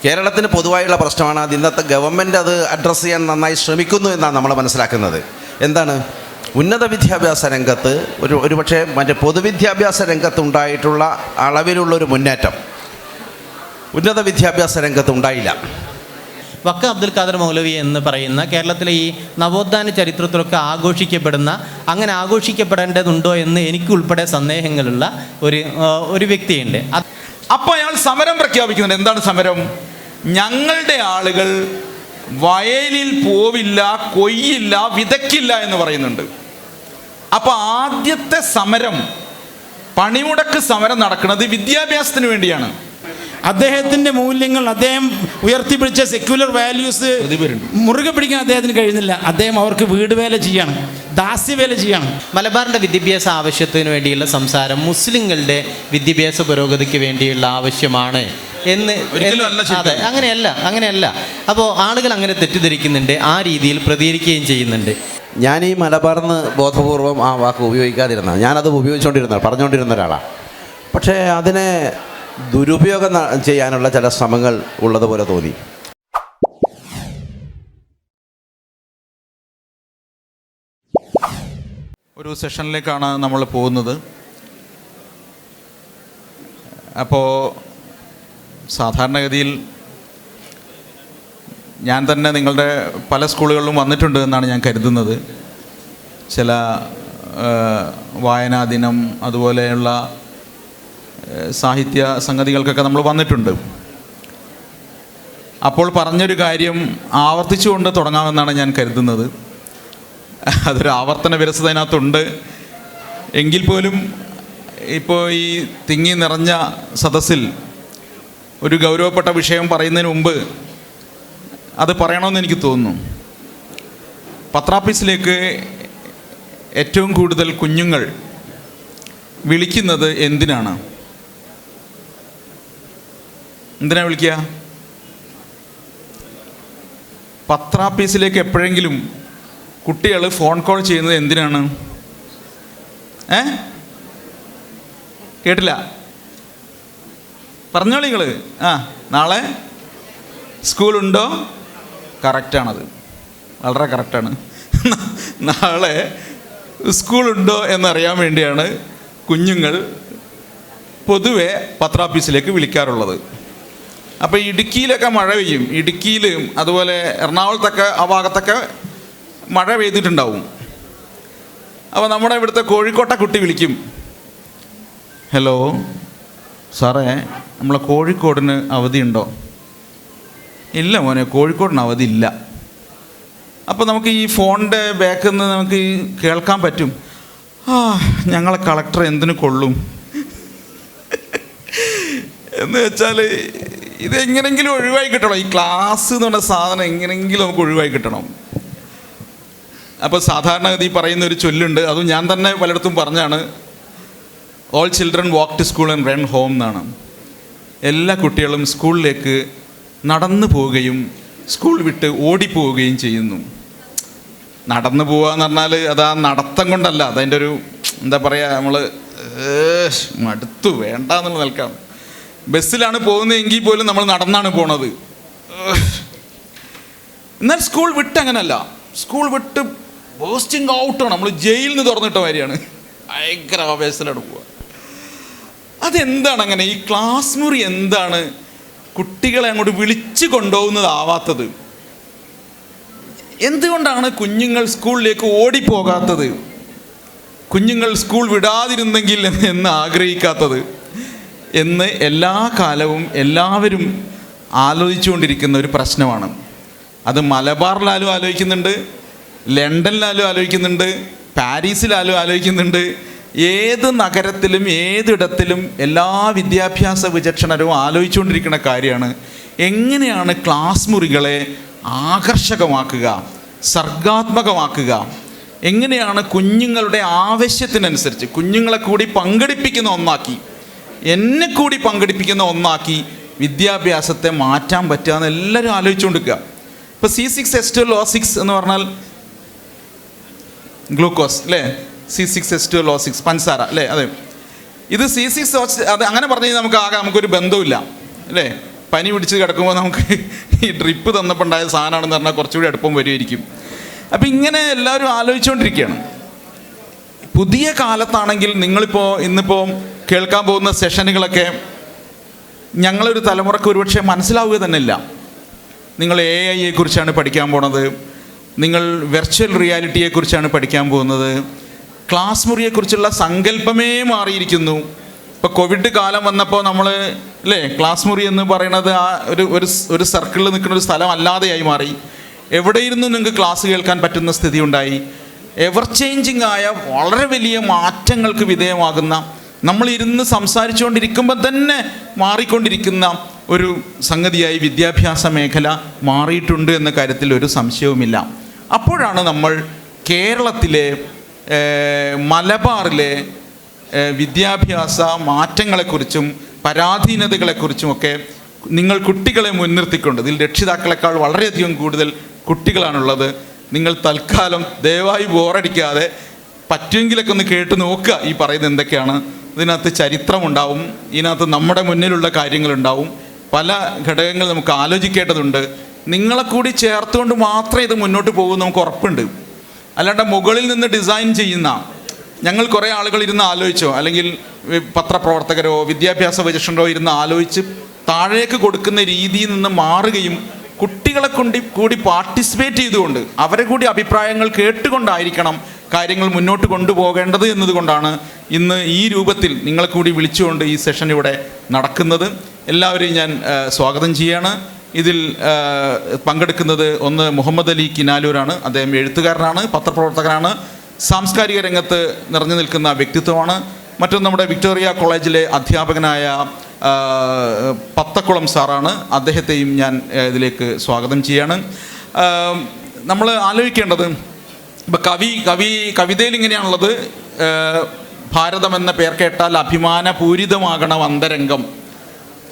കേരളത്തിന് പൊതുവായുള്ള പ്രശ്നമാണ്. അത് ഇന്നത്തെ ഗവൺമെൻറ് അത് അഡ്രസ്സ് ചെയ്യാൻ നന്നായി ശ്രമിക്കുന്നു എന്നാണ് നമ്മൾ മനസ്സിലാക്കുന്നത്. എന്താണ്? ഉന്നത വിദ്യാഭ്യാസ രംഗത്ത് ഒരുപക്ഷെ മറ്റേ പൊതുവിദ്യാഭ്യാസ രംഗത്തുണ്ടായിട്ടുള്ള അളവിലുള്ളൊരു മുന്നേറ്റം ഉന്നത വിദ്യാഭ്യാസ രംഗത്ത് ഉണ്ടായില്ല. വക്ക അബ്ദുൽ ഖാദർ മൗലവി എന്ന് പറയുന്ന കേരളത്തിലെ ഈ നവോത്ഥാന ചരിത്രത്തിലൊക്കെ ആഘോഷിക്കപ്പെടുന്ന, അങ്ങനെ ആഘോഷിക്കപ്പെടേണ്ടതുണ്ടോ എന്ന് എനിക്കുൾപ്പെടെ സന്ദേഹങ്ങളുള്ള ഒരു വ്യക്തിയുണ്ട്. അപ്പോൾ അയാൾ സമരം പ്രഖ്യാപിക്കുന്നുണ്ട്. എന്താണ് സമരം? ഞങ്ങളുടെ ആളുകൾ വയലിൽ പോവില്ല, കൊയ്യില്ല, വിതയ്ക്കില്ല എന്ന് പറയുന്നുണ്ട്. അപ്പോൾ ആദ്യത്തെ സമരം, പണിമുടക്ക് സമരം നടക്കുന്നത് വിദ്യാഭ്യാസത്തിന് വേണ്ടിയാണ്. അദ്ദേഹത്തിൻ്റെ മൂല്യങ്ങൾ, അദ്ദേഹം ഉയർത്തിപ്പിടിച്ച സെക്യുലർ വാല്യൂസ് മുറുകെ പിടിക്കാൻ അദ്ദേഹത്തിന് കഴിയുന്നില്ല. അദ്ദേഹം അവർക്ക് വീട് വേല ചെയ്യാണ്, ദാസ്യവേല ചെയ്യാണ്. മലബാറിൻ്റെ വിദ്യാഭ്യാസ ആവശ്യത്തിന് വേണ്ടിയുള്ള സംസാരം മുസ്ലിങ്ങളുടെ വിദ്യാഭ്യാസ പുരോഗതിക്ക് വേണ്ടിയുള്ള ആവശ്യമാണ് എന്ന്. അതെ, അങ്ങനെയല്ല. അപ്പോൾ ആളുകൾ അങ്ങനെ തെറ്റിദ്ധരിക്കുന്നുണ്ട്, ആ രീതിയിൽ പ്രതികരിക്കുകയും ചെയ്യുന്നുണ്ട്. ഞാൻ ഈ മലബാറിന്ന് ബോധപൂർവം ആ വാക്ക് ഉപയോഗിക്കാതിരുന്ന, ഞാനത് പറഞ്ഞുകൊണ്ടിരുന്ന ഒരാളാണ്. പക്ഷേ അതിനെ ദുരുപയോഗം ചെയ്യാനുള്ള ചില ശ്രമങ്ങൾ ഉള്ളതുപോലെ തോന്നി. ഒരു സെഷനിലേക്കാണ് നമ്മൾ പോകുന്നത്. അപ്പോൾ സാധാരണഗതിയിൽ ഞാൻ തന്നെ നിങ്ങളുടെ പല സ്കൂളുകളിലും വന്നിട്ടുണ്ട് എന്നാണ് ഞാൻ കരുതുന്നത്. ചില വായനാ ദിനം, അതുപോലെയുള്ള സാഹിത്യ സംഗതികൾക്കൊക്കെ നമ്മൾ വന്നിട്ടുണ്ട്. അപ്പോൾ പറഞ്ഞൊരു കാര്യം ആവർത്തിച്ചുകൊണ്ട് തുടങ്ങാമെന്നാണ് ഞാൻ കരുതുന്നത്. അതൊരു ആവർത്തന വിരസത അതിനകത്തുണ്ട്. എങ്കിൽ പോലും ഇപ്പോൾ ഈ തിങ്ങി നിറഞ്ഞ സദസ്സിൽ ഒരു ഗൗരവപ്പെട്ട വിഷയം പറയുന്നതിന് മുമ്പ് അത് പറയണമെന്ന് എനിക്ക് തോന്നുന്നു. പത്രാഫീസിലേക്ക് ഏറ്റവും കൂടുതൽ കുഞ്ഞുങ്ങൾ വിളിക്കുന്നത് എന്തിനാണ് വിളിക്കുക? പത്രാഫീസിലേക്ക് എപ്പോഴെങ്കിലും കുട്ടികൾ ഫോൺ കോൾ ചെയ്യുന്നത് എന്തിനാണ്? കേട്ടില്ല, പറഞ്ഞോളൂ നിങ്ങൾ. നാളെ സ്കൂളുണ്ടോ? കറക്റ്റാണത്, വളരെ കറക്റ്റാണ്. നാളെ സ്കൂളുണ്ടോ എന്നറിയാൻ വേണ്ടിയാണ് കുഞ്ഞുങ്ങൾ പൊതുവെ പത്രാഫീസിലേക്ക് വിളിക്കാറുള്ളത്. അപ്പോൾ ഇടുക്കിയിലൊക്കെ മഴ പെയ്യും, ഇടുക്കിയിലും അതുപോലെ എറണാകുളത്തൊക്കെ ആ ഭാഗത്തൊക്കെ മഴ പെയ്തിട്ടുണ്ടാവും. അപ്പോൾ നമ്മുടെ ഇവിടുത്തെ കോഴിക്കോട്ടെ കുട്ടി വിളിക്കും, ഹലോ സാറേ, നമ്മളെ കോഴിക്കോടിന് അവധിയുണ്ടോ? ഇല്ല മോനെ, കോഴിക്കോടിന് അവധി ഇല്ല. അപ്പോൾ നമുക്ക് ഈ ഫോണിൻ്റെ ബാക്കിൽ നിന്ന് നമുക്ക് കേൾക്കാൻ പറ്റും, ഞങ്ങളെ കളക്ടർ എന്തിനു കൊള്ളും എന്ന് വെച്ചാൽ ഇതെങ്ങനെങ്കിലും ഒഴിവായി കിട്ടണം. ഈ ക്ലാസ് എന്ന് പറഞ്ഞ സാധനം എങ്ങനെയെങ്കിലും നമുക്ക് ഒഴിവായി കിട്ടണം. അപ്പോൾ സാധാരണഗതി പറയുന്ന ഒരു ചൊല്ലുണ്ട്, അതും ഞാൻ തന്നെ പലയിടത്തും പറഞ്ഞാണ്, all children walk to school and run home എന്നാണ്. എല്ലാ കുട്ടികളും സ്കൂളിലേക്ക് നടന്നു പോവുകയും സ്കൂൾ വിട്ട് ഓടിപ്പോവുകയും ചെയ്യുന്നു. നടന്നു പോവുക എന്ന് പറഞ്ഞാൽ അത് ആ നടത്തം കൊണ്ടല്ല, അതതിൻ്റെ ഒരു എന്താ പറയുക, നമ്മൾ മടുത്തു വേണ്ട എന്നുള്ള നിൽക്കാം. ബസ്സിലാണ് പോകുന്നതെങ്കിൽ പോലും നമ്മൾ നടന്നാണ് പോണത്. എന്നാൽ സ്കൂൾ വിട്ട് അങ്ങനല്ല, സ്കൂൾ വിട്ട് ബോസ്റ്റിംഗ് ഔട്ടാണ്, നമ്മൾ ജയിലിൽ നിന്ന് തുറന്നിട്ട മാതിരിയാണ്, ഭയങ്കര ആവേശത്തിലാണ് പോവുക. അതെന്താണ് അങ്ങനെ? ഈ ക്ലാസ് മുറി എന്താണ് കുട്ടികളെ അങ്ങോട്ട് വിളിച്ചു കൊണ്ടുപോകുന്നതാവാത്തത്? എന്തുകൊണ്ടാണ് കുഞ്ഞുങ്ങൾ സ്കൂളിലേക്ക് ഓടിപ്പോകാത്തത്? കുഞ്ഞുങ്ങൾ സ്കൂൾ വിടാതിരുന്നെങ്കിൽ എന്ന് ആഗ്രഹിക്കാത്തത് എന്ന് എല്ലാ കാലവും എല്ലാവരും ആലോചിച്ചുകൊണ്ടിരിക്കുന്ന ഒരു പ്രശ്നമാണ്. അത് മലബാറിലാലും ആലോചിക്കുന്നുണ്ട്, ലണ്ടനിലാലും ആലോചിക്കുന്നുണ്ട്, പാരീസിലാലും ആലോചിക്കുന്നുണ്ട്. ഏത് നഗരത്തിലും ഏതിടത്തിലും എല്ലാ വിദ്യാഭ്യാസ വിചക്ഷണരും ആലോചിച്ചുകൊണ്ടിരിക്കുന്ന കാര്യമാണ്, എങ്ങനെയാണ് ക്ലാസ് മുറികളെ ആകർഷകമാക്കുക, സർഗാത്മകമാക്കുക, എങ്ങനെയാണ് കുഞ്ഞുങ്ങളുടെ ആവശ്യത്തിനനുസരിച്ച് കുഞ്ഞുങ്ങളെ കൂടി പങ്കെടുപ്പിക്കുന്ന ഒന്നാക്കി, എന്നെ കൂടി പങ്കെടുപ്പിക്കുന്ന ഒന്നാക്കി വിദ്യാഭ്യാസത്തെ മാറ്റാൻ പറ്റുക എന്ന് എല്ലാവരും ആലോചിച്ചുകൊണ്ടിരിക്കുക. ഇപ്പോൾ C6H12O6 എന്ന് പറഞ്ഞാൽ ഗ്ലൂക്കോസ് അല്ലേ, C6H12O6 പഞ്ചസാര അല്ലേ, അതെ. ഇത് C6 അത് അങ്ങനെ പറഞ്ഞു കഴിഞ്ഞാൽ നമുക്കൊരു ബന്ധമില്ല അല്ലേ. പനി പിടിച്ച് കിടക്കുമ്പോൾ നമുക്ക് ഈ ഡ്രിപ്പ് തന്നപ്പോൾ ഉണ്ടായ സാധനമാണെന്ന് പറഞ്ഞാൽ കുറച്ചുകൂടി അടുപ്പം വരുമായിരിക്കും. അപ്പം ഇങ്ങനെ എല്ലാവരും ആലോചിച്ചുകൊണ്ടിരിക്കുകയാണ്. പുതിയ കാലത്താണെങ്കിൽ ഇന്നിപ്പോൾ കേൾക്കാൻ പോകുന്ന സെഷനുകളൊക്കെ ഞങ്ങളൊരു തലമുറക്ക് ഒരുപക്ഷെ മനസ്സിലാവുക തന്നെ ഇല്ല. നിങ്ങൾ AI കുറിച്ചാണ് പഠിക്കാൻ പോണത്, നിങ്ങൾ വെർച്വൽ റിയാലിറ്റിയെക്കുറിച്ചാണ് പഠിക്കാൻ പോകുന്നത്, ക്ലാസ് മുറിയെക്കുറിച്ചുള്ള സങ്കല്പമേ മാറിയിരിക്കുന്നു. ഇപ്പോൾ കോവിഡ് കാലം വന്നപ്പോൾ നമ്മൾ ക്ലാസ് മുറി എന്ന് പറയുന്നത് ആ ഒരു സർക്കിളിൽ നിൽക്കുന്ന ഒരു സ്ഥലം അല്ലാതെയായി മാറി. എവിടെയിരുന്നു നിങ്ങൾക്ക് ക്ലാസ് കേൾക്കാൻ പറ്റുന്ന സ്ഥിതി ഉണ്ടായി. എവർ ചേഞ്ചിങ് ആയ വളരെ വലിയ മാറ്റങ്ങൾക്ക് വിധേയമാകുന്ന, നമ്മളിരുന്ന് സംസാരിച്ചുകൊണ്ടിരിക്കുമ്പോൾ തന്നെ മാറിക്കൊണ്ടിരിക്കുന്ന ഒരു സംഗതിയായി വിദ്യാഭ്യാസ മേഖല മാറിയിട്ടുണ്ട് എന്ന കാര്യത്തിൽ ഒരു സംശയവുമില്ല. അപ്പോഴാണ് നമ്മൾ കേരളത്തിലെ മലബാറിലെ വിദ്യാഭ്യാസ മാറ്റങ്ങളെക്കുറിച്ചും പരാധീനതകളെക്കുറിച്ചുമൊക്കെ നിങ്ങൾ കുട്ടികളെ മുൻനിർത്തിക്കൊണ്ട്, ഇതിൽ രക്ഷിതാക്കളെക്കാൾ വളരെയധികം കൂടുതൽ കുട്ടികളാണുള്ളത്. നിങ്ങൾ തൽക്കാലം ദയവായി ബോറടിക്കാതെ പറ്റുമെങ്കിലൊക്കെ ഒന്ന് കേട്ട് നോക്കുക. ഈ പറയുന്നത് എന്തൊക്കെയാണ്, ഇതിനകത്ത് ചരിത്രമുണ്ടാവും, ഇതിനകത്ത് നമ്മുടെ മുന്നിലുള്ള കാര്യങ്ങളുണ്ടാവും, പല ഘടകങ്ങൾ നമുക്ക് ആലോചിക്കേണ്ടതുണ്ട്. നിങ്ങളെ കൂടി ചേർത്തുകൊണ്ട് മാത്രമേ ഇത് മുന്നോട്ട് പോകും നമുക്ക് ഉറപ്പുണ്ട്. അല്ലാണ്ട് മുകളിൽ നിന്ന് ഡിസൈൻ ചെയ്യുന്ന, ഞങ്ങൾ കുറേ ആളുകൾ ഇരുന്ന് ആലോചിച്ചോ, അല്ലെങ്കിൽ പത്രപ്രവർത്തകരോ വിദ്യാഭ്യാസ വിചക്ഷണരോ ഇരുന്ന് ആലോചിച്ച് താഴേക്ക് കൊടുക്കുന്ന രീതിയിൽ നിന്ന് മാറുകയും കുട്ടികളെ കൂടി പാർട്ടിസിപ്പേറ്റ് ചെയ്തുകൊണ്ട് അവരെ കൂടി അഭിപ്രായങ്ങൾ കേട്ടുകൊണ്ടായിരിക്കണം കാര്യങ്ങൾ മുന്നോട്ട് കൊണ്ടുപോകേണ്ടത് എന്നതുകൊണ്ടാണ് ഇന്ന് ഈ രൂപത്തിൽ നിങ്ങളെ കൂടി വിളിച്ചുകൊണ്ട് ഈ സെഷൻ ഇവിടെ നടക്കുന്നത്. എല്ലാവരെയും ഞാൻ സ്വാഗതം ചെയ്യാണ്. ഇതിൽ പങ്കെടുക്കുന്നത് ഒന്ന് മുഹമ്മദ് അലി കിനാലൂരാണ്. അദ്ദേഹം എഴുത്തുകാരനാണ്, പത്രപ്രവർത്തകനാണ്, സാംസ്കാരിക രംഗത്ത് നിറഞ്ഞു നിൽക്കുന്ന വ്യക്തിത്വമാണ്. മറ്റൊന്ന് നമ്മുടെ വിക്ടോറിയ കോളേജിലെ അധ്യാപകനായ പത്തക്കുളം സാറാണ്. അദ്ദേഹത്തെയും ഞാൻ ഇതിലേക്ക് സ്വാഗതം ചെയ്യാണ്. നമ്മൾ ആലോചിക്കേണ്ടത്, ഇപ്പം കവിതയിൽ ഇങ്ങനെയാണുള്ളത്, ഭാരതം എന്ന പേർ കേട്ടാൽ അഭിമാനപൂരിതമാകണം അന്തരംഗം,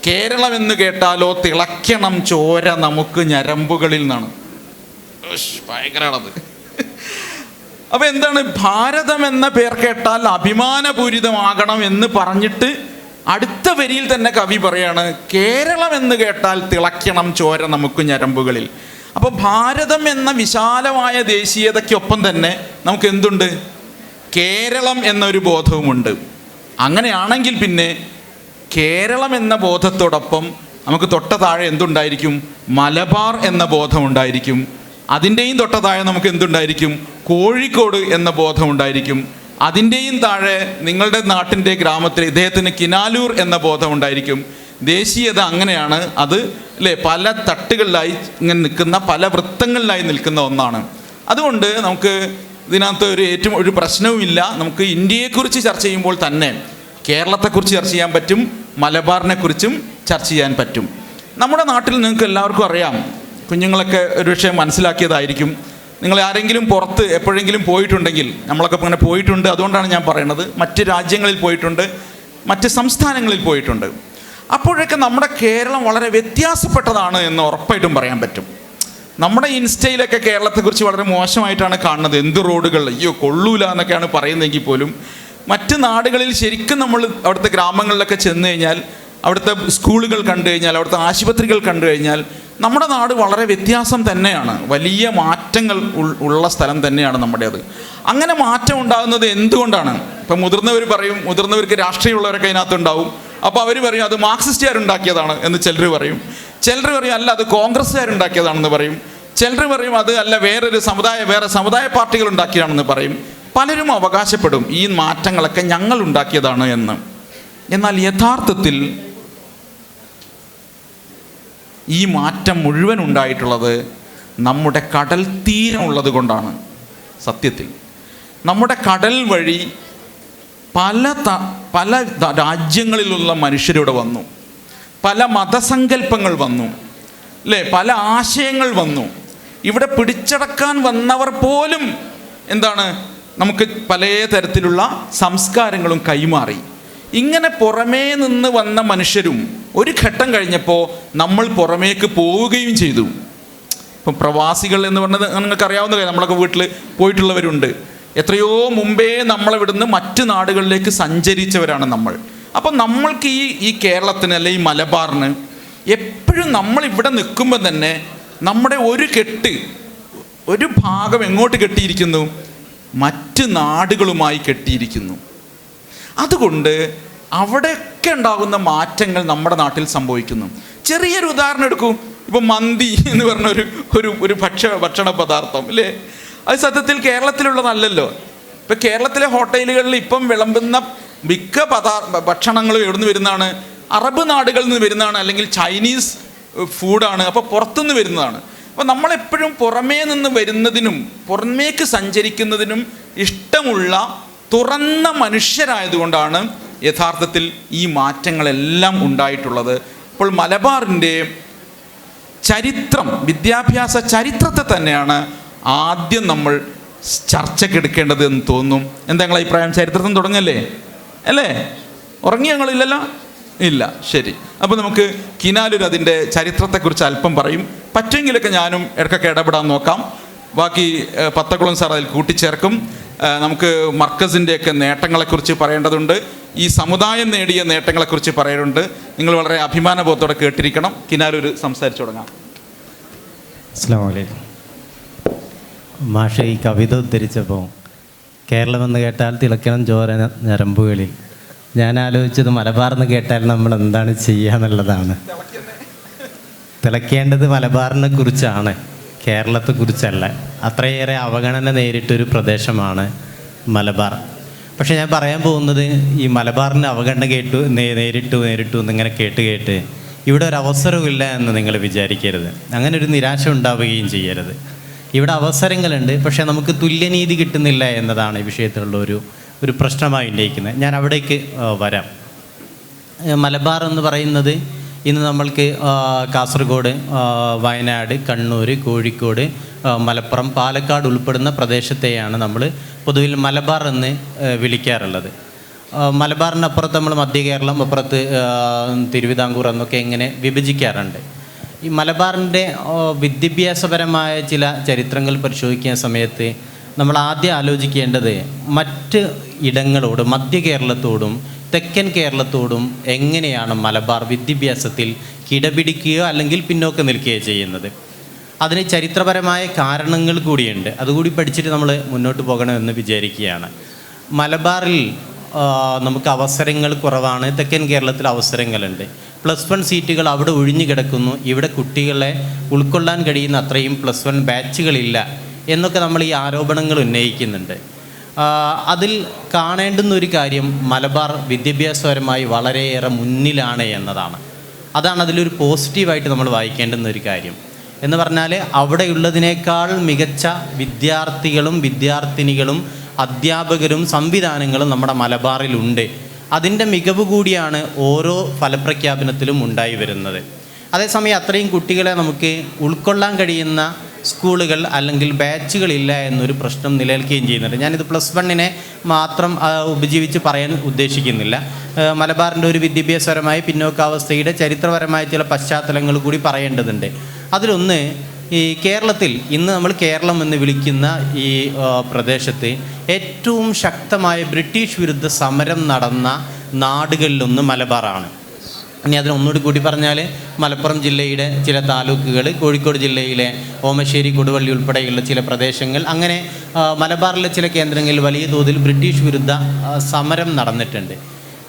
കേരളം എന്ന് കേട്ടാലോ തിളയ്ക്കണം ചോര നമുക്ക് ഞരമ്പുകളിൽ നിന്നാണ്. ഭയങ്കരമാണത്. അപ്പം എന്താണ്, ഭാരതം എന്ന പേർ കേട്ടാൽ അഭിമാനപൂരിതമാകണം എന്ന് പറഞ്ഞിട്ട് അടുത്ത വരിയിൽ തന്നെ കവി പറയാണ് കേരളം എന്ന് കേട്ടാൽ തിളയ്ക്കണം ചോര നമുക്ക് ഞരമ്പുകളിൽ. അപ്പോൾ ഭാരതം എന്ന വിശാലമായ ദേശീയതയ്ക്കൊപ്പം തന്നെ നമുക്ക് എന്തുണ്ട്, കേരളം എന്നൊരു ബോധവുമുണ്ട്. അങ്ങനെയാണെങ്കിൽ പിന്നെ കേരളം എന്ന ബോധത്തോടൊപ്പം നമുക്ക് തൊട്ട താഴെ എന്തുണ്ടായിരിക്കും, മലബാർ എന്ന ബോധമുണ്ടായിരിക്കും. അതിൻ്റെയും തൊട്ട താഴെ നമുക്ക് എന്തുണ്ടായിരിക്കും, കോഴിക്കോട് എന്ന ബോധമുണ്ടായിരിക്കും. അതിൻ്റെയും താഴെ നിങ്ങളുടെ നാട്ടിൻ്റെ ഗ്രാമത്തിൽ ഇദ്ദേഹത്തിന് കിനാലൂർ എന്ന ബോധമുണ്ടായിരിക്കും. ദേശീയത അങ്ങനെയാണ്, അത് പല തട്ടുകളിലായി ഇങ്ങനെ നിൽക്കുന്ന, പല വൃത്തങ്ങളിലായി നിൽക്കുന്ന ഒന്നാണ്. അതുകൊണ്ട് നമുക്ക് ഇതിനകത്ത് ഏറ്റവും ഒരു പ്രശ്നവുമില്ല. നമുക്ക് ഇന്ത്യയെക്കുറിച്ച് ചർച്ച ചെയ്യുമ്പോൾ തന്നെ കേരളത്തെക്കുറിച്ച് ചർച്ച ചെയ്യാൻ പറ്റും, മലബാറിനെക്കുറിച്ചും ചർച്ച ചെയ്യാൻ പറ്റും. നമ്മുടെ നാട്ടിൽ നിങ്ങൾക്ക് എല്ലാവർക്കും അറിയാം, കുഞ്ഞുങ്ങളൊക്കെ ഒരു വിഷയം മനസ്സിലാക്കിയതായിരിക്കും. നിങ്ങൾ ആരെങ്കിലും പുറത്ത് എപ്പോഴെങ്കിലും പോയിട്ടുണ്ടെങ്കിൽ, നമ്മളൊക്കെ ഇങ്ങനെ പോയിട്ടുണ്ട്, അതുകൊണ്ടാണ് ഞാൻ പറയുന്നത്, മറ്റ് രാജ്യങ്ങളിൽ പോയിട്ടുണ്ട്, മറ്റ് സംസ്ഥാനങ്ങളിൽ പോയിട്ടുണ്ട്. അപ്പോഴൊക്കെ നമ്മുടെ കേരളം വളരെ വ്യത്യാസപ്പെട്ടതാണ് എന്ന് ഉറപ്പായിട്ടും പറയാൻ പറ്റും. നമ്മുടെ ഇൻസ്റ്റയിലൊക്കെ കേരളത്തെക്കുറിച്ച് വളരെ മോശമായിട്ടാണ് കാണുന്നത്. എന്ത് റോഡുകൾ, അയ്യോ കൊള്ളൂല എന്നൊക്കെയാണ് പറയുന്നതെങ്കിൽ പോലും മറ്റ് നാടുകളിൽ ശരിക്കും നമ്മൾ അവിടുത്തെ ഗ്രാമങ്ങളിലൊക്കെ ചെന്ന് കഴിഞ്ഞാൽ, അവിടുത്തെ സ്കൂളുകൾ കണ്ടു കഴിഞ്ഞാൽ, അവിടുത്തെ ആശുപത്രികൾ കണ്ടു കഴിഞ്ഞാൽ നമ്മുടെ നാട് വളരെ വ്യത്യാസം തന്നെയാണ്. വലിയ മാറ്റങ്ങൾ ഉള്ള സ്ഥലം തന്നെയാണ് നമ്മുടേത്. അങ്ങനെ മാറ്റം ഉണ്ടാകുന്നത് എന്തുകൊണ്ടാണ്? ഇപ്പം മുതിർന്നവർ പറയും, മുതിർന്നവർക്ക് രാഷ്ട്രീയമുള്ളവരൊക്കെ അതിനകത്തുണ്ടാവും. അപ്പോൾ അവർ പറയും അത് മാർക്സിസ്റ്റുകാരുണ്ടാക്കിയതാണ് എന്ന് ചിലർ പറയും. ചിലർ പറയും അല്ല അത് കോൺഗ്രസ്സുകാരുണ്ടാക്കിയതാണെന്ന് പറയും. ചിലർ പറയും അത് അല്ല വേറെ സമുദായ പാർട്ടികൾ ഉണ്ടാക്കിയതാണെന്ന് പറയും. പലരും അവകാശപ്പെടും ഈ മാറ്റങ്ങളൊക്കെ ഞങ്ങൾ ഉണ്ടാക്കിയതാണ് എന്ന്. എന്നാൽ യഥാർത്ഥത്തിൽ ഈ മാറ്റം മുഴുവൻ ഉണ്ടായിട്ടുള്ളത് നമ്മുടെ കടൽ തീരമുള്ളത് കൊണ്ടാണ്. സത്യത്തിൽ നമ്മുടെ കടൽ വഴി പല രാജ്യങ്ങളിലുള്ള മനുഷ്യരിവിടെ വന്നു, പല മതസങ്കല്പങ്ങൾ വന്നു, പല ആശയങ്ങൾ വന്നു. ഇവിടെ പിടിച്ചടക്കാൻ വന്നവർ പോലും എന്താണ്, നമുക്ക് പല തരത്തിലുള്ള സംസ്കാരങ്ങളും കൈമാറി. ഇങ്ങനെ പുറമേ നിന്ന് വന്ന മനുഷ്യരും ഒരു ഘട്ടം കഴിഞ്ഞപ്പോൾ നമ്മൾ പുറമേക്ക് പോവുകയും ചെയ്തു. ഇപ്പം പ്രവാസികൾ എന്ന് പറഞ്ഞത് നിങ്ങൾക്ക് അറിയാവുന്ന കാര്യം, നമ്മളൊക്കെ വീട്ടിൽ പോയിട്ടുള്ളവരുണ്ട്. എത്രയോ മുമ്പേ നമ്മളിവിടുന്ന് മറ്റ് നാടുകളിലേക്ക് സഞ്ചരിച്ചവരാണ് നമ്മൾ. അപ്പം നമ്മൾക്ക് ഈ കേരളത്തിന് അല്ലെങ്കിൽ ഈ മലബാറിന് എപ്പോഴും നമ്മളിവിടെ നിൽക്കുമ്പോൾ തന്നെ നമ്മുടെ ഒരു ഭാഗം എങ്ങോട്ട് കെട്ടിയിരിക്കുന്നു? മറ്റ് നാടുകളുമായി കെട്ടിയിരിക്കുന്നു. അതുകൊണ്ട് അവിടെയൊക്കെ ഉണ്ടാകുന്ന മാറ്റങ്ങൾ നമ്മുടെ നാട്ടിൽ സംഭവിക്കുന്നു. ചെറിയൊരു ഉദാഹരണം എടുക്കൂ. ഇപ്പം മന്തി എന്ന് പറഞ്ഞ ഒരു ഭക്ഷണ പദാർത്ഥം അല്ലേ, അത് സത്യത്തിൽ കേരളത്തിലുള്ളതല്ലല്ലോ. ഇപ്പം കേരളത്തിലെ ഹോട്ടലുകളിൽ ഇപ്പം വിളമ്പുന്ന മിക്ക ഭക്ഷണങ്ങളും എവിടെ നിന്ന് വരുന്നതാണ്? അറബ് നാടുകളിൽ നിന്ന് വരുന്നതാണ്, അല്ലെങ്കിൽ ചൈനീസ് ഫുഡാണ്. അപ്പോൾ പുറത്തുനിന്ന് വരുന്നതാണ്. അപ്പോൾ നമ്മളെപ്പോഴും പുറമേ നിന്ന് വരുന്നതിനും പുറമേക്ക് സഞ്ചരിക്കുന്നതിനും ഇഷ്ടമുള്ള തുറന്ന മനുഷ്യരായതുകൊണ്ടാണ് യഥാർത്ഥത്തിൽ ഈ മാറ്റങ്ങളെല്ലാം ഉണ്ടായിട്ടുള്ളത്. അപ്പോൾ മലബാറിൻ്റെ ചരിത്രം, വിദ്യാഭ്യാസ ചരിത്രത്തെ തന്നെയാണ് ആദ്യം നമ്മൾ ചർച്ചയ്ക്കെടുക്കേണ്ടത് എന്ന് തോന്നും. എന്താ നിങ്ങളുടെ അഭിപ്രായം? ചരിത്രത്തിൽ തുടങ്ങല്ലേ അല്ലേ? ഉറങ്ങി ഞങ്ങളില്ലല്ലോ? ഇല്ല, ശരി. അപ്പോൾ നമുക്ക് കിനാലൂർ അതിൻ്റെ ചരിത്രത്തെക്കുറിച്ച് അല്പം പറയും. പറ്റുമെങ്കിലൊക്കെ ഞാനും ഇടയ്ക്കൊക്കെ ഇടപെടാൻ നോക്കാം. ബാക്കി പത്തക്കുളം സാർ അതിൽ കൂട്ടിച്ചേർക്കും. നമുക്ക് മർക്കസിൻ്റെയൊക്കെ നേട്ടങ്ങളെക്കുറിച്ച് പറയേണ്ടതുണ്ട്. ഈ സമുദായം നേടിയ നേട്ടങ്ങളെക്കുറിച്ച് പറയാനുണ്ട്. നിങ്ങൾ വളരെ അഭിമാനബോധത്തോടെ കേട്ടിരിക്കണം. കിനാലൂർ സംസാരിച്ചു തുടങ്ങാം. അസ്സലാമു അലൈക്കും. മാഷ ഈ കവിത ഉദ്ധരിച്ചപ്പോൾ കേരളമെന്ന് കേട്ടാൽ തിളക്കണം ചോര ഞരമ്പുകളിൽ, ഞാൻ ആലോചിച്ചത് മലബാറെന്ന് കേട്ടാൽ നമ്മൾ എന്താണ് ചെയ്യുക എന്നുള്ളതാണ്. തിളക്കേണ്ടത് മലബാറിനെ കുറിച്ചാണ്, കേരളത്തെക്കുറിച്ചല്ല. അത്രയേറെ അവഗണന നേരിട്ടൊരു പ്രദേശമാണ് മലബാർ. പക്ഷേ ഞാൻ പറയാൻ പോകുന്നത് ഈ മലബാറിന് അവഗണന നേരിട്ടു എന്നിങ്ങനെ കേട്ട് ഇവിടെ ഒരു അവസരമില്ല എന്ന് നിങ്ങൾ വിചാരിക്കരുത്. അങ്ങനെ ഒരു നിരാശ ഉണ്ടാവുകയും ചെയ്യരുത്. ഇവിടെ അവസരങ്ങളുണ്ട്, പക്ഷേ നമുക്ക് തുല്യനീതി കിട്ടുന്നില്ല എന്നതാണ് ഈ വിഷയത്തിലുള്ള ഒരു പ്രശ്നമായി ഉന്നയിക്കുന്നത്. ഞാൻ അവിടേക്ക് വരാം. മലബാർ എന്ന് പറയുന്നത് ഇന്ന് നമ്മൾക്ക് കാസർഗോഡ്, വയനാട്, കണ്ണൂർ, കോഴിക്കോട്, മലപ്പുറം, പാലക്കാട് ഉൾപ്പെടുന്ന പ്രദേശത്തെയാണ് നമ്മൾ പൊതുവിൽ മലബാർ എന്ന് വിളിക്കാറുള്ളത്. മലബാറിനപ്പുറത്ത് നമ്മൾ മധ്യ കേരളം, അപ്പുറത്ത് തിരുവിതാംകൂർ എന്നൊക്കെ ഇങ്ങനെ വിഭജിക്കാറുണ്ട്. ഈ മലബാറിൻ്റെ വിദ്യാഭ്യാസപരമായ ചില ചരിത്രങ്ങൾ പരിശോധിക്കുന്ന സമയത്ത് നമ്മൾ ആദ്യം ആലോചിക്കേണ്ടത് മറ്റ് ഇടങ്ങളോട്, മധ്യ കേരളത്തോടും തെക്കൻ കേരളത്തോടും എങ്ങനെയാണ് മലബാർ വിദ്യാഭ്യാസത്തിൽ കിടപിടിക്കുകയോ അല്ലെങ്കിൽ പിന്നോക്കം നിൽക്കുകയോ ചെയ്യുന്നത്. അതിന് ചരിത്രപരമായ കാരണങ്ങൾ കൂടിയുണ്ട്. അതുകൂടി പഠിച്ചിട്ട് നമ്മൾ മുന്നോട്ട് പോകണമെന്ന് വിചാരിക്കുകയാണ്. മലബാറിൽ നമുക്ക് അവസരങ്ങൾ കുറവാണ്, തെക്കൻ കേരളത്തിൽ അവസരങ്ങളുണ്ട്. +1 സീറ്റുകൾ അവിടെ ഒഴിഞ്ഞു കിടക്കുന്നു. ഇവിടെ കുട്ടികളെ ഉൾക്കൊള്ളാൻ കഴിയുന്ന അത്രയും +1 ബാച്ചുകളില്ല എന്നൊക്കെ നമ്മൾ ഈ ആരോപണങ്ങൾ ഉന്നയിക്കുന്നുണ്ട്. അതിൽ കാണേണ്ടുന്ന ഒരു കാര്യം മലബാർ വിദ്യാഭ്യാസപരമായി വളരെയേറെ മുന്നിലാണ് എന്നതാണ്. അതാണ് അതിലൊരു പോസിറ്റീവായിട്ട് നമ്മൾ വായിക്കേണ്ടുന്ന ഒരു കാര്യം. എന്ന് പറഞ്ഞാൽ അവിടെയുള്ളതിനേക്കാൾ മികച്ച വിദ്യാർത്ഥികളും വിദ്യാർത്ഥിനികളും അധ്യാപകരും സംവിധാനങ്ങളും നമ്മുടെ മലബാറിലുണ്ട്. അതിൻ്റെ മികവ് കൂടിയാണ് ഓരോ ഫലപ്രഖ്യാപനത്തിലും ഉണ്ടായി വരുന്നത്. അതേസമയം അത്രയും കുട്ടികളെ നമുക്ക് ഉൾക്കൊള്ളാൻ കഴിയുന്ന സ്കൂളുകൾ അല്ലെങ്കിൽ ബാച്ചുകളില്ല എന്നൊരു പ്രശ്നം നിലനിൽക്കുകയും ചെയ്യുന്നുണ്ട്. ഞാനിത് +1 മാത്രം ഉപജീവിച്ച് പറയാൻ ഉദ്ദേശിക്കുന്നില്ല. മലബാറിൻ്റെ ഒരു വിദ്യാഭ്യാസപരമായ പിന്നോക്കാവസ്ഥയുടെ ചരിത്രപരമായ ചില പശ്ചാത്തലങ്ങൾ കൂടി പറയേണ്ടതുണ്ട്. അതിലൊന്ന്, ഈ കേരളത്തിൽ ഇന്ന് നമ്മൾ കേരളം എന്ന് വിളിക്കുന്ന ഈ പ്രദേശത്ത് ഏറ്റവും ശക്തമായ ബ്രിട്ടീഷ് വിരുദ്ധ സമരം നടന്ന നാടുകളിലൊന്ന് മലബാറാണ്. ഇനി അതിനൊന്നുകൂടി കൂടി പറഞ്ഞാൽ മലപ്പുറം ജില്ലയുടെ ചില താലൂക്കുകൾ, കോഴിക്കോട് ജില്ലയിലെ ഓമശ്ശേരി, കൊടുവള്ളി ഉൾപ്പെടെയുള്ള ചില പ്രദേശങ്ങൾ, അങ്ങനെ മലബാറിലെ ചില കേന്ദ്രങ്ങളിൽ വലിയ തോതിൽ ബ്രിട്ടീഷ് വിരുദ്ധ സമരം നടന്നിട്ടുണ്ട്.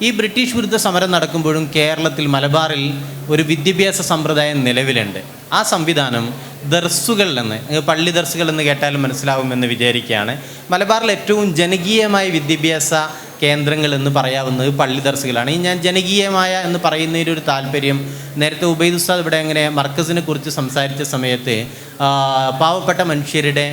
ഈ ബ്രിട്ടീഷ് വിരുദ്ധ സമരം നടക്കുമ്പോഴും കേരളത്തിൽ മലബാറിൽ ഒരു വിദ്യാഭ്യാസ സമ്പ്രദായം നിലവിലുണ്ട്. ആ സംവിധാനം ദർസുകൾ എന്ന്, പള്ളി ദർസുകൾ എന്ന് കേട്ടാലും മനസ്സിലാവുമെന്ന് വിചാരിക്കുകയാണ്. മലബാറിൽ ഏറ്റവും ജനകീയമായ വിദ്യാഭ്യാസ കേന്ദ്രങ്ങൾ എന്ന് പറയാവുന്നത് പള്ളി ദർസുകളാണ്. ഈ ഞാൻ ജനകീയമായ എന്ന് പറയുന്നതിൻ്റെ ഒരു താല്പര്യം, നേരത്തെ ഉബൈദ് ഉസ്താദ് ഇവിടെ അങ്ങനെ മർക്കസിനെ കുറിച്ച് സംസാരിച്ച സമയത്ത് പാവപ്പെട്ട മനുഷ്യരുടെ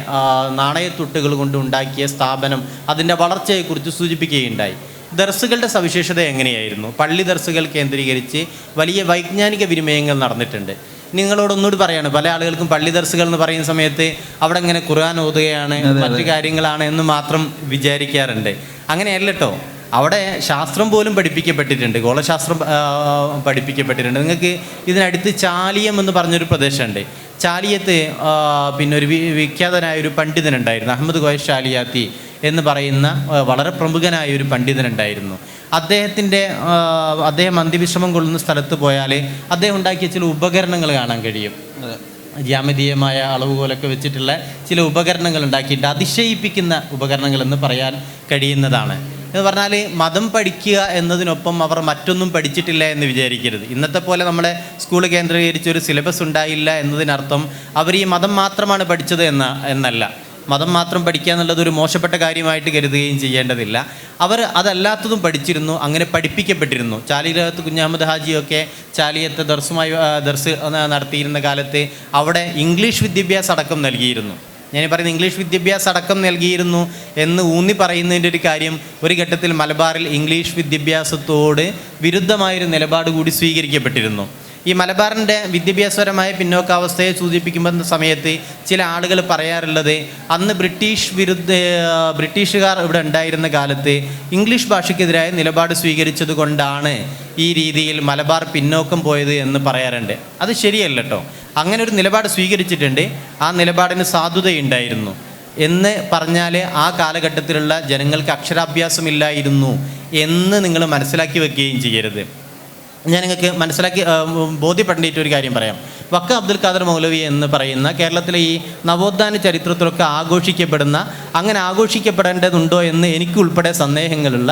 നാണയത്തുട്ടുകൾ കൊണ്ട് ഉണ്ടാക്കിയ സ്ഥാപനം, അതിൻ്റെ വളർച്ചയെക്കുറിച്ച് സൂചിപ്പിക്കുകയുണ്ടായി. ദർസുകളുടെ സവിശേഷത എങ്ങനെയായിരുന്നു? പള്ളി ദർസുകൾ കേന്ദ്രീകരിച്ച് വലിയ വൈജ്ഞാനിക വിനിമയങ്ങൾ നടന്നിട്ടുണ്ട്. നിങ്ങളോടൊന്നുകൂടി പറയാണ്, പല ആളുകൾക്കും പള്ളി ദർസുകൾ എന്ന് പറയുന്ന സമയത്ത് അവിടെ ഇങ്ങനെ ഖുർആൻ ഓതുകയാണ്, മറ്റു കാര്യങ്ങളാണ് എന്ന് മാത്രം വിചാരിക്കാറുണ്ട്. അങ്ങനെയല്ല കേട്ടോ. അവിടെ ശാസ്ത്രം പോലും പഠിപ്പിക്കപ്പെട്ടിട്ടുണ്ട്, ഗോളശാസ്ത്രം പഠിപ്പിക്കപ്പെട്ടിട്ടുണ്ട്. നിങ്ങൾക്ക് ഇതിനടുത്ത് ചാലിയം എന്ന് പറഞ്ഞൊരു പ്രദേശമുണ്ട്. ചാലിയത്ത് പിന്നെ ഒരു വിഖ്യാതനായൊരു പണ്ഡിതനുണ്ടായിരുന്നു, അഹമ്മദ് ഖോയ ഷാലിയാത്തി എന്ന് പറയുന്ന വളരെ പ്രമുഖനായ ഒരു പണ്ഡിതനുണ്ടായിരുന്നു. അദ്ദേഹം അന്ത്യവിശ്രമം കൊള്ളുന്ന സ്ഥലത്ത് പോയാൽ അദ്ദേഹം ഉണ്ടാക്കിയ ചില ഉപകരണങ്ങൾ കാണാൻ കഴിയും. ജ്യാമിതീയമായ അളവുകോലൊക്കെ വെച്ചിട്ടുള്ള ചില ഉപകരണങ്ങൾ ഉണ്ടാക്കിയിട്ട് അതിശയിപ്പിക്കുന്ന ഉപകരണങ്ങൾ എന്ന് പറയാൻ കഴിയുന്നതാണ്. എന്ന് പറഞ്ഞാൽ മതം പഠിക്കുക എന്നതിനൊപ്പം അവർ മറ്റൊന്നും പഠിച്ചിട്ടില്ല എന്ന് വിചാരിക്കരുത്. ഇന്നത്തെ പോലെ നമ്മുടെ സ്കൂൾ കേന്ദ്രീകരിച്ചൊരു സിലബസ് ഉണ്ടായില്ല എന്നതിനർത്ഥം അവർ ഈ മതം മാത്രമാണ് പഠിച്ചത് എന്നല്ല. മതം മാത്രം പഠിക്കുക എന്നുള്ളത് ഒരു മോശപ്പെട്ട കാര്യമായിട്ട് കരുതുകയും ചെയ്യേണ്ടതില്ല. അവർ അതല്ലാത്തതും പഠിച്ചിരുന്നു, അങ്ങനെ പഠിപ്പിക്കപ്പെട്ടിരുന്നു. ചാലിയത്ത് കുഞ്ഞഹമ്മദ് ഹാജിയൊക്കെ ചാലിയത്ത് ദർസ് നടത്തിയിരുന്ന കാലത്ത് അവിടെ ഇംഗ്ലീഷ് വിദ്യാഭ്യാസം അടക്കം നൽകിയിരുന്നു. ഞാൻ പറയുന്നത് ഇംഗ്ലീഷ് വിദ്യാഭ്യാസം അടക്കം നൽകിയിരുന്നു എന്ന് ഊന്നി പറയുന്നതിൻ്റെ ഒരു കാര്യം, ഒരു ഘട്ടത്തിൽ മലബാറിൽ ഇംഗ്ലീഷ് വിദ്യാഭ്യാസത്തോട് വിരുദ്ധമായൊരു നിലപാട് കൂടി സ്വീകരിക്കപ്പെട്ടിരുന്നു. ഈ മലബാറിൻ്റെ വിദ്യാഭ്യാസപരമായ പിന്നോക്കാവസ്ഥയെ സൂചിപ്പിക്കുമ്പോൾ സമയത്ത് ചില ആളുകൾ പറയാറുള്ളത്, അന്ന് ബ്രിട്ടീഷുകാർ ഇവിടെ ഉണ്ടായിരുന്ന കാലത്ത് ഇംഗ്ലീഷ് ഭാഷയ്ക്കെതിരായ നിലപാട് സ്വീകരിച്ചത് കൊണ്ടാണ് ഈ രീതിയിൽ മലബാർ പിന്നോക്കം പോയത് എന്ന് പറയാറുണ്ട്. അത് ശരിയല്ല കേട്ടോ. അങ്ങനെ ഒരു നിലപാട് സ്വീകരിച്ചിട്ടുണ്ട്, ആ നിലപാടിന് സാധുതയുണ്ടായിരുന്നു എന്ന് പറഞ്ഞാൽ ആ കാലഘട്ടത്തിലുള്ള ജനങ്ങൾക്ക് അക്ഷരാഭ്യാസമില്ലായിരുന്നു എന്ന് നിങ്ങൾ മനസ്സിലാക്കി വെക്കുകയും ചെയ്യരുത്. ഞാൻ നിങ്ങൾക്ക് ബോധ്യപ്പെടേണ്ട ഒരു കാര്യം പറയാം. വക്ക അബ്ദുൽ ഖാദർ മൗലവി എന്ന് പറയുന്ന കേരളത്തിലെ ഈ നവോത്ഥാന ചരിത്രത്തിലൊക്കെ അങ്ങനെ ആഘോഷിക്കപ്പെടേണ്ടതുണ്ടോ എന്ന് എനിക്കുൾപ്പെടെ സന്ദേഹങ്ങളുള്ള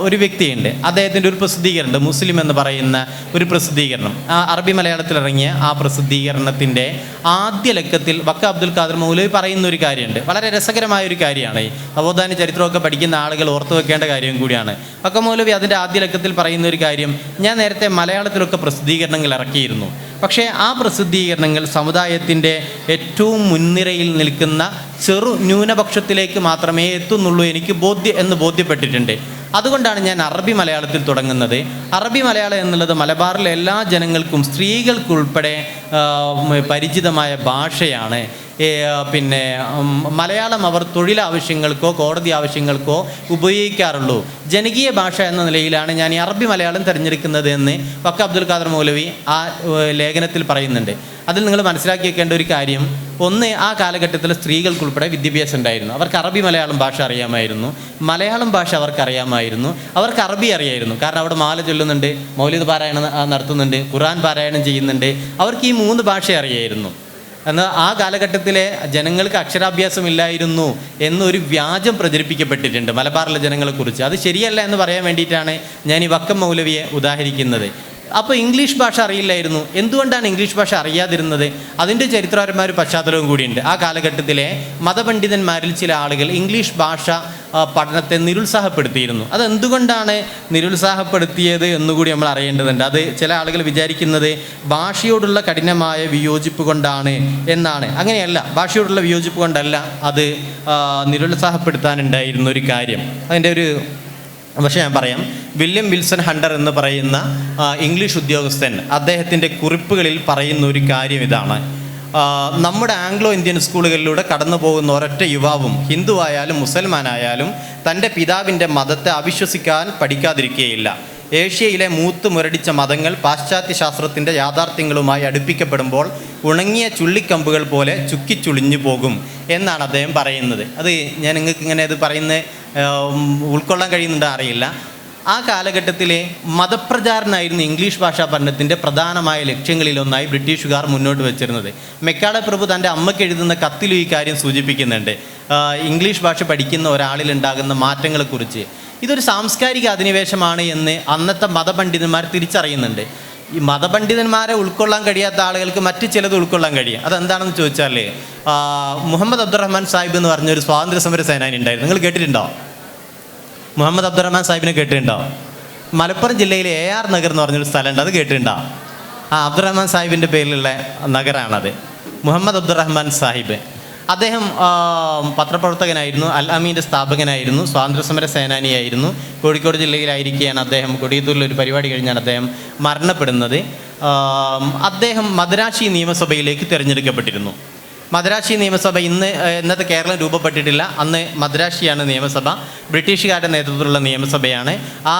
ഒരു വ്യക്തിയുണ്ട്. അദ്ദേഹത്തിൻ്റെ ഒരു പ്രസിദ്ധീകരണം, മുസ്ലിം എന്ന് പറയുന്ന ഒരു പ്രസിദ്ധീകരണം, അറബി മലയാളത്തിലിറങ്ങിയ ആ പ്രസിദ്ധീകരണത്തിൻ്റെ ആദ്യ ലക്കത്തിൽ വക്ക അബ്ദുൽ ഖാദർ മൗലവി പറയുന്ന ഒരു കാര്യമുണ്ട്. വളരെ രസകരമായ ഒരു കാര്യമാണ്. ഈ നവോത്ഥാന ചരിത്രമൊക്കെ പഠിക്കുന്ന ആളുകൾ ഓർത്തു വെക്കേണ്ട കാര്യം കൂടിയാണ്. വക്ക മൗലവി അതിൻ്റെ ആദ്യ ലക്കത്തിൽ പറയുന്ന ഒരു കാര്യം, ഞാൻ നേരത്തെ മലയാളത്തിലൊക്കെ പ്രസിദ്ധീകരണങ്ങൾ ഇറക്കിയിരുന്നു, പക്ഷേ ആ പ്രസിദ്ധീകരണങ്ങൾ സമുദായത്തിൻ്റെ ഏറ്റവും മുൻനിരയിൽ നിൽക്കുന്ന ചെറു ന്യൂനപക്ഷത്തിലേക്ക് മാത്രമേ എത്തുന്നുള്ളൂ എനിക്ക് ബോധ്യപ്പെട്ടിട്ടുണ്ട്. അതുകൊണ്ടാണ് ഞാൻ അറബി മലയാളത്തിൽ തുടങ്ങുന്നത്. അറബി മലയാളം എന്നുള്ളത് മലബാറിലെ എല്ലാ ജനങ്ങൾക്കും സ്ത്രീകൾക്കുൾപ്പെടെ പരിചിതമായ ഭാഷയാണ്. പിന്നെ മലയാളം അവർ തൊഴിലാവശ്യങ്ങൾക്കോ കോടതി ആവശ്യങ്ങൾക്കോ ഉപയോഗിക്കാറുള്ളൂ. ജനകീയ ഭാഷ എന്ന നിലയിലാണ് ഞാൻ ഈ അറബി മലയാളം തിരഞ്ഞെടുക്കുന്നത് എന്ന് വക്ക അബ്ദുൽ ഖാദർ മൗലവി ആ ലേഖനത്തിൽ പറയുന്നുണ്ട്. അതിൽ നിങ്ങൾ മനസ്സിലാക്കി വെക്കേണ്ട ഒരു കാര്യം, ഒന്ന്, ആ കാലഘട്ടത്തിൽ സ്ത്രീകൾക്കുൾപ്പെടെ വിദ്യാഭ്യാസം ഉണ്ടായിരുന്നു. അവർക്ക് അറബി മലയാളം ഭാഷ അറിയാമായിരുന്നു, മലയാളം ഭാഷ അവർക്ക് അറിയാമായിരുന്നു, അവർക്ക് അറബി അറിയായിരുന്നു. കാരണം അവിടെ മാല ചൊല്ലുന്നുണ്ട്, മൗലിദ് പാരായണം നടത്തുന്നുണ്ട്, ഖുർആൻ പാരായണം ചെയ്യുന്നുണ്ട്. അവർക്ക് ഈ 3 ഭാഷ അറിയായിരുന്നു. എന്നാൽ ആ കാലഘട്ടത്തിലെ ജനങ്ങൾക്ക് അക്ഷരാഭ്യാസം ഇല്ലായിരുന്നു എന്നൊരു വ്യാജം പ്രചരിപ്പിക്കപ്പെട്ടിട്ടുണ്ട് മലബാറിലെ ജനങ്ങളെക്കുറിച്ച്. അത് ശരിയല്ല എന്ന് പറയാൻ വേണ്ടിയിട്ടാണ് ഞാൻ ഈ വക്കം മൗലവിയെ ഉദാഹരിക്കുന്നത്. അപ്പോൾ ഇംഗ്ലീഷ് ഭാഷ അറിയില്ലായിരുന്നു. എന്തുകൊണ്ടാണ് ഇംഗ്ലീഷ് ഭാഷ അറിയാതിരുന്നത്? അതിൻ്റെ ചരിത്രപരമായ ഒരു പശ്ചാത്തലവും കൂടിയുണ്ട്. ആ കാലഘട്ടത്തിലെ മതപണ്ഡിതന്മാരിൽ ചില ആളുകൾ ഇംഗ്ലീഷ് ഭാഷ പഠനത്തെ നിരുത്സാഹപ്പെടുത്തിയിരുന്നു. അതെന്തുകൊണ്ടാണ് നിരുത്സാഹപ്പെടുത്തിയത് എന്നുകൂടി നമ്മൾ അറിയേണ്ടതുണ്ട്. അത് ചില ആളുകൾ വിചാരിക്കുന്നത് ഭാഷയോടുള്ള കഠിനമായ വിയോജിപ്പ് കൊണ്ടാണ് എന്നാണ്. അങ്ങനെയല്ല, ഭാഷയോടുള്ള വിയോജിപ്പ് കൊണ്ടല്ല അത് നിരുത്സാഹപ്പെടുത്താനുണ്ടായിരുന്ന ഒരു കാര്യം. അതിൻ്റെ ഒരു പക്ഷേ ഞാൻ പറയാം, വില്യം വിൽസൺ ഹണ്ടർ എന്ന് പറയുന്ന ഇംഗ്ലീഷ് ഉദ്യോഗസ്ഥൻ അദ്ദേഹത്തിൻ്റെ കുറിപ്പുകളിൽ പറയുന്ന ഒരു കാര്യം ഇതാണ്: നമ്മുടെ ആംഗ്ലോ ഇന്ത്യൻ സ്കൂളുകളിലൂടെ കടന്നു പോകുന്ന ഒരൊറ്റ യുവാവും ഹിന്ദു ആയാലും മുസൽമാനായാലും തൻ്റെ പിതാവിൻ്റെ മതത്തെ അവിശ്വസിക്കാൻ പഠിക്കാതിരിക്കുകയില്ല. ഏഷ്യയിലെ മൂത്ത് മുരടിച്ച മതങ്ങൾ പാശ്ചാത്യ ശാസ്ത്രത്തിൻ്റെ യാഥാർത്ഥ്യങ്ങളുമായി അടുപ്പിക്കപ്പെടുമ്പോൾ ഉണങ്ങിയ ചുള്ളിക്കമ്പുകൾ പോലെ ചുക്കിച്ചുളിഞ്ഞു പോകും എന്നാണ് അദ്ദേഹം പറയുന്നത്. അത് ഞാൻ നിങ്ങൾക്ക് ഇങ്ങനെ അത് പറയുന്നത് ഉൾക്കൊള്ളാൻ കഴിയുന്നുണ്ടോ അറിയില്ല. ആ കാലഘട്ടത്തിലെ മതപ്രചാരണമായിരുന്നു ഇംഗ്ലീഷ് ഭാഷാ പഠനത്തിൻ്റെ പ്രധാനമായ ലക്ഷ്യങ്ങളിലൊന്നായി ബ്രിട്ടീഷുകാർ മുന്നോട്ട് വെച്ചിരുന്നത്. മെക്കാളെ പ്രഭു തൻ്റെ അമ്മയ്ക്ക് എഴുതുന്ന കത്തിലും ഈ കാര്യം സൂചിപ്പിക്കുന്നുണ്ട്, ഇംഗ്ലീഷ് ഭാഷ പഠിക്കുന്ന ഒരാളിലുണ്ടാകുന്ന മാറ്റങ്ങളെക്കുറിച്ച്. ഇതൊരു സാംസ്കാരിക അധിനിവേശമാണ് എന്ന് അന്നത്തെ മതപണ്ഡിതന്മാർ തിരിച്ചറിയുന്നുണ്ട്. ഈ മതപണ്ഡിതന്മാരെ ഉൾക്കൊള്ളാൻ കഴിയാത്ത ആളുകൾക്ക് മറ്റ് ചിലത് ഉൾക്കൊള്ളാൻ കഴിയും. അതെന്താണെന്ന് ചോദിച്ചാൽ, മുഹമ്മദ് അബ്ദുറഹ്മാൻ സാഹിബ് എന്ന് പറഞ്ഞൊരു സ്വാതന്ത്ര്യ സമര സേനാനി ഉണ്ടായിരുന്നു. നിങ്ങൾ കേട്ടിട്ടുണ്ടോ? മുഹമ്മദ് അബ്ദുറഹ്മാൻ സാഹിബിനെ കേട്ടിട്ടുണ്ടോ? മലപ്പുറം ജില്ലയിലെ AR നഗർ എന്ന് പറഞ്ഞൊരു സ്ഥലമുണ്ട്, അത് കേട്ടിട്ടുണ്ടോ? ആ അബ്ദുറഹ്മാൻ സാഹിബിൻ്റെ പേരിലുള്ള നഗരാണത്. മുഹമ്മദ് അബ്ദുറഹ്മാൻ സാഹിബ് അദ്ദേഹം പത്രപ്രവർത്തകനായിരുന്നു, അൽ അമീൻ്റെ സ്ഥാപകനായിരുന്നു, സ്വാതന്ത്ര്യസമര സേനാനിയായിരുന്നു. കോഴിക്കോട് ജില്ലയിലായിരിക്കുകയാണ് അദ്ദേഹം. കൊടിയത്തൂരിലൊരു പരിപാടി കഴിഞ്ഞാണ് അദ്ദേഹം മരണപ്പെടുന്നത്. അദ്ദേഹം മദ്രാശി നിയമസഭയിലേക്ക് തിരഞ്ഞെടുക്കപ്പെട്ടിരുന്നു. മദ്രാശി നിയമസഭ ഇന്നത്തെ കേരളം രൂപപ്പെട്ടിട്ടില്ല. അന്ന് മദ്രാശിയാണ് നിയമസഭ, ബ്രിട്ടീഷുകാരുടെ നേതൃത്വത്തിലുള്ള നിയമസഭയാണ്. ആ